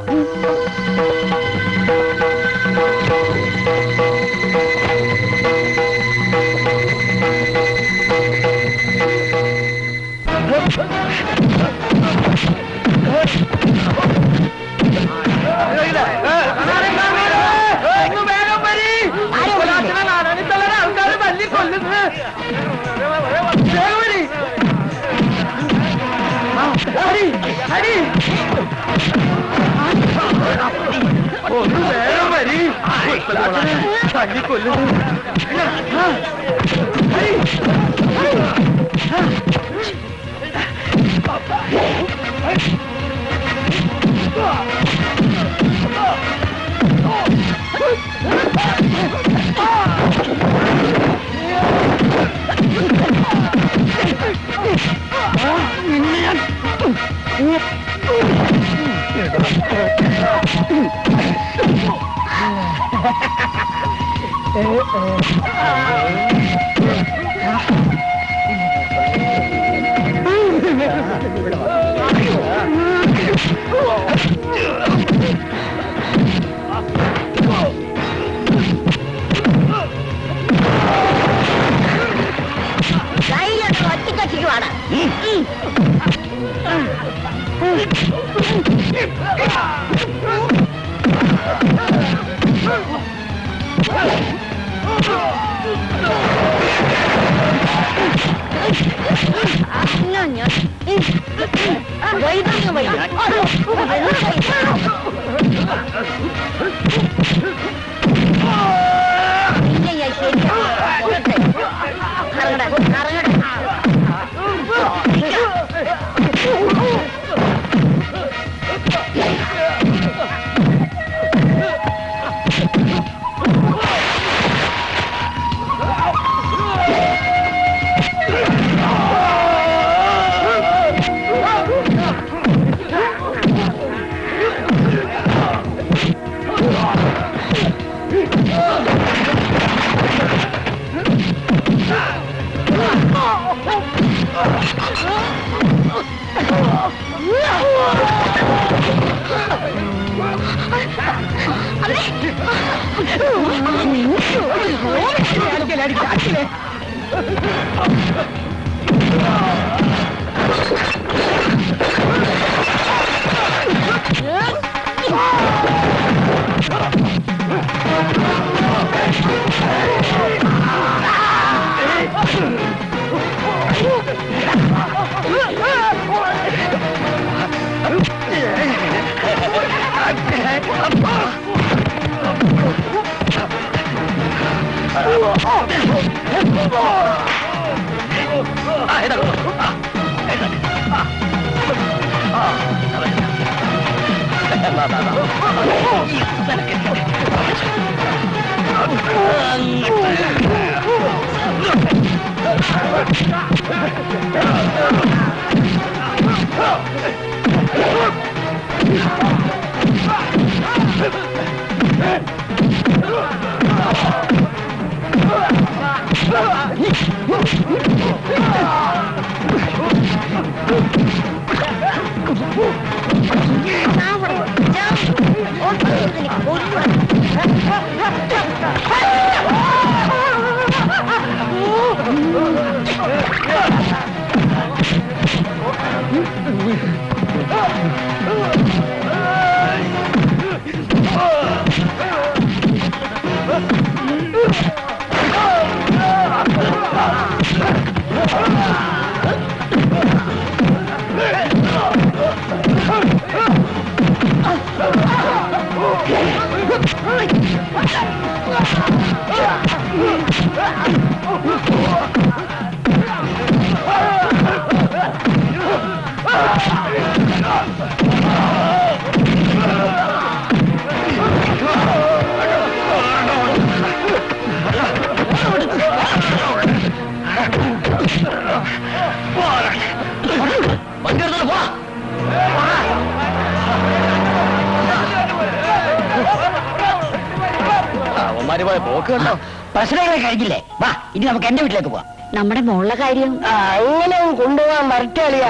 പ്രശ്നങ്ങളെ കഴിഞ്ഞില്ലേ? വാ, ഇനി നമുക്ക് എന്റെ വീട്ടിലേക്ക് പോവാം.
നമ്മുടെ മോളുടെ കാര്യം
അങ്ങനെ കൊണ്ടുപോകാൻ മരട്ടളിയ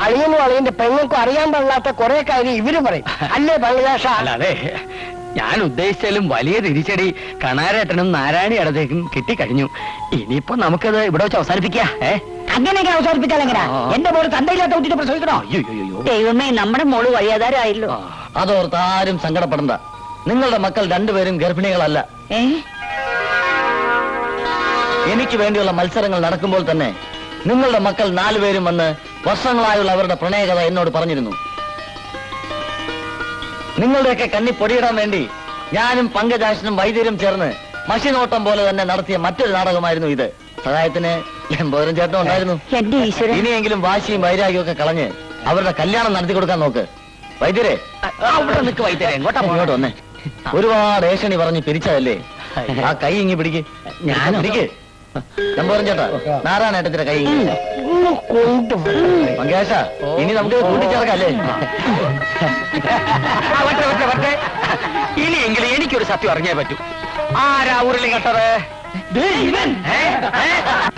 അളിയനും അളിയന്റെ പെങ്ങൾക്കും അറിയാൻ പാടില്ലാത്ത കുറെ കാര്യം ഇവര് പറയും. അല്ലേ പങ്കജാഷ?
അല്ലാതെ ഞാൻ ഉദ്ദേശിച്ചാലും വലിയ തിരിച്ചടി കണാരേട്ടനും നാരായണി അടുത്തേക്കും കിട്ടിക്കഴിഞ്ഞു. ഇനിയിപ്പോ നമുക്കത് ഇവിടെ വെച്ച് അവസാനിപ്പിക്കാ.
അങ്ങനെയൊക്കെ അവസാനിപ്പിച്ചാൽ എങ്ങനെയാ? എന്റെ മോള് തന്തയില്ലാത്ത കുട്ടിയെ പ്രസവിക്കണോ?
ദൈവമേ, നമ്മുടെ മോള് വഴിയാധാരമായല്ലോ.
അതോർത്ത് ആരും സങ്കടപ്പെടണ്ട. നിങ്ങളുടെ മക്കൾ രണ്ടുപേരും ഗർഭിണികളല്ല. എനിക്ക് വേണ്ടിയുള്ള മത്സരങ്ങൾ നടക്കുമ്പോൾ തന്നെ നിങ്ങളുടെ മക്കൾ 4 പേരും വന്ന് വർഷങ്ങളായുള്ള അവരുടെ പ്രണയകഥ എന്നോട് പറഞ്ഞിരുന്നു. നിങ്ങളുടെയൊക്കെ കണ്ണി പൊടിയിടാൻ വേണ്ടി ഞാനും പങ്കജാക്ഷനും വൈദ്യരും ചേർന്ന് മഷിനോട്ടം പോലെ തന്നെ നടത്തിയ മറ്റൊരു നാടകമായിരുന്നു ഇത്. സഹായത്തിന് എമ്പോരും ചേട്ടനും ഉണ്ടായിരുന്നു. ഇനിയെങ്കിലും വാശിയും വൈരാഗ്യവും ഒക്കെ കളഞ്ഞ് അവരുടെ കല്യാണം നടത്തി കൊടുക്കാൻ നോക്ക്. വൈദ്യരെ, അവിടെ നിൽക്ക് വൈദ്യരെ, ഇങ്ങോട്ട് വന്നേ. ഒരുപാട് ഏഷണി പറഞ്ഞ് പിരിച്ചതല്ലേ, ആ കൈ ഇങ്ങി പിടിക്ക്. ഞാൻ പിടിക്ക്. എമ്പോരും ചേട്ടാ, നാരായണേട്ടത്തിന്റെ കൈ പങ്കജാക്ഷ, ഇനി നമുക്ക് കൂട്ടിച്ചേർക്കല്ലേ?
ഇനിയെങ്കിലും എനിക്കൊരു സത്യം അറിഞ്ഞേ പറ്റൂ. ആരാ ഉരുളി കെട്ടത്?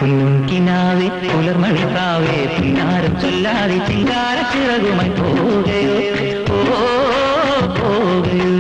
പുന്നുകിനാവേ പുലർമണിക്കാവേ പിന്നാരം ചൊല്ലാതെ ചിങ്കാര ചിറകുമായി പോകയോ പോകയോ.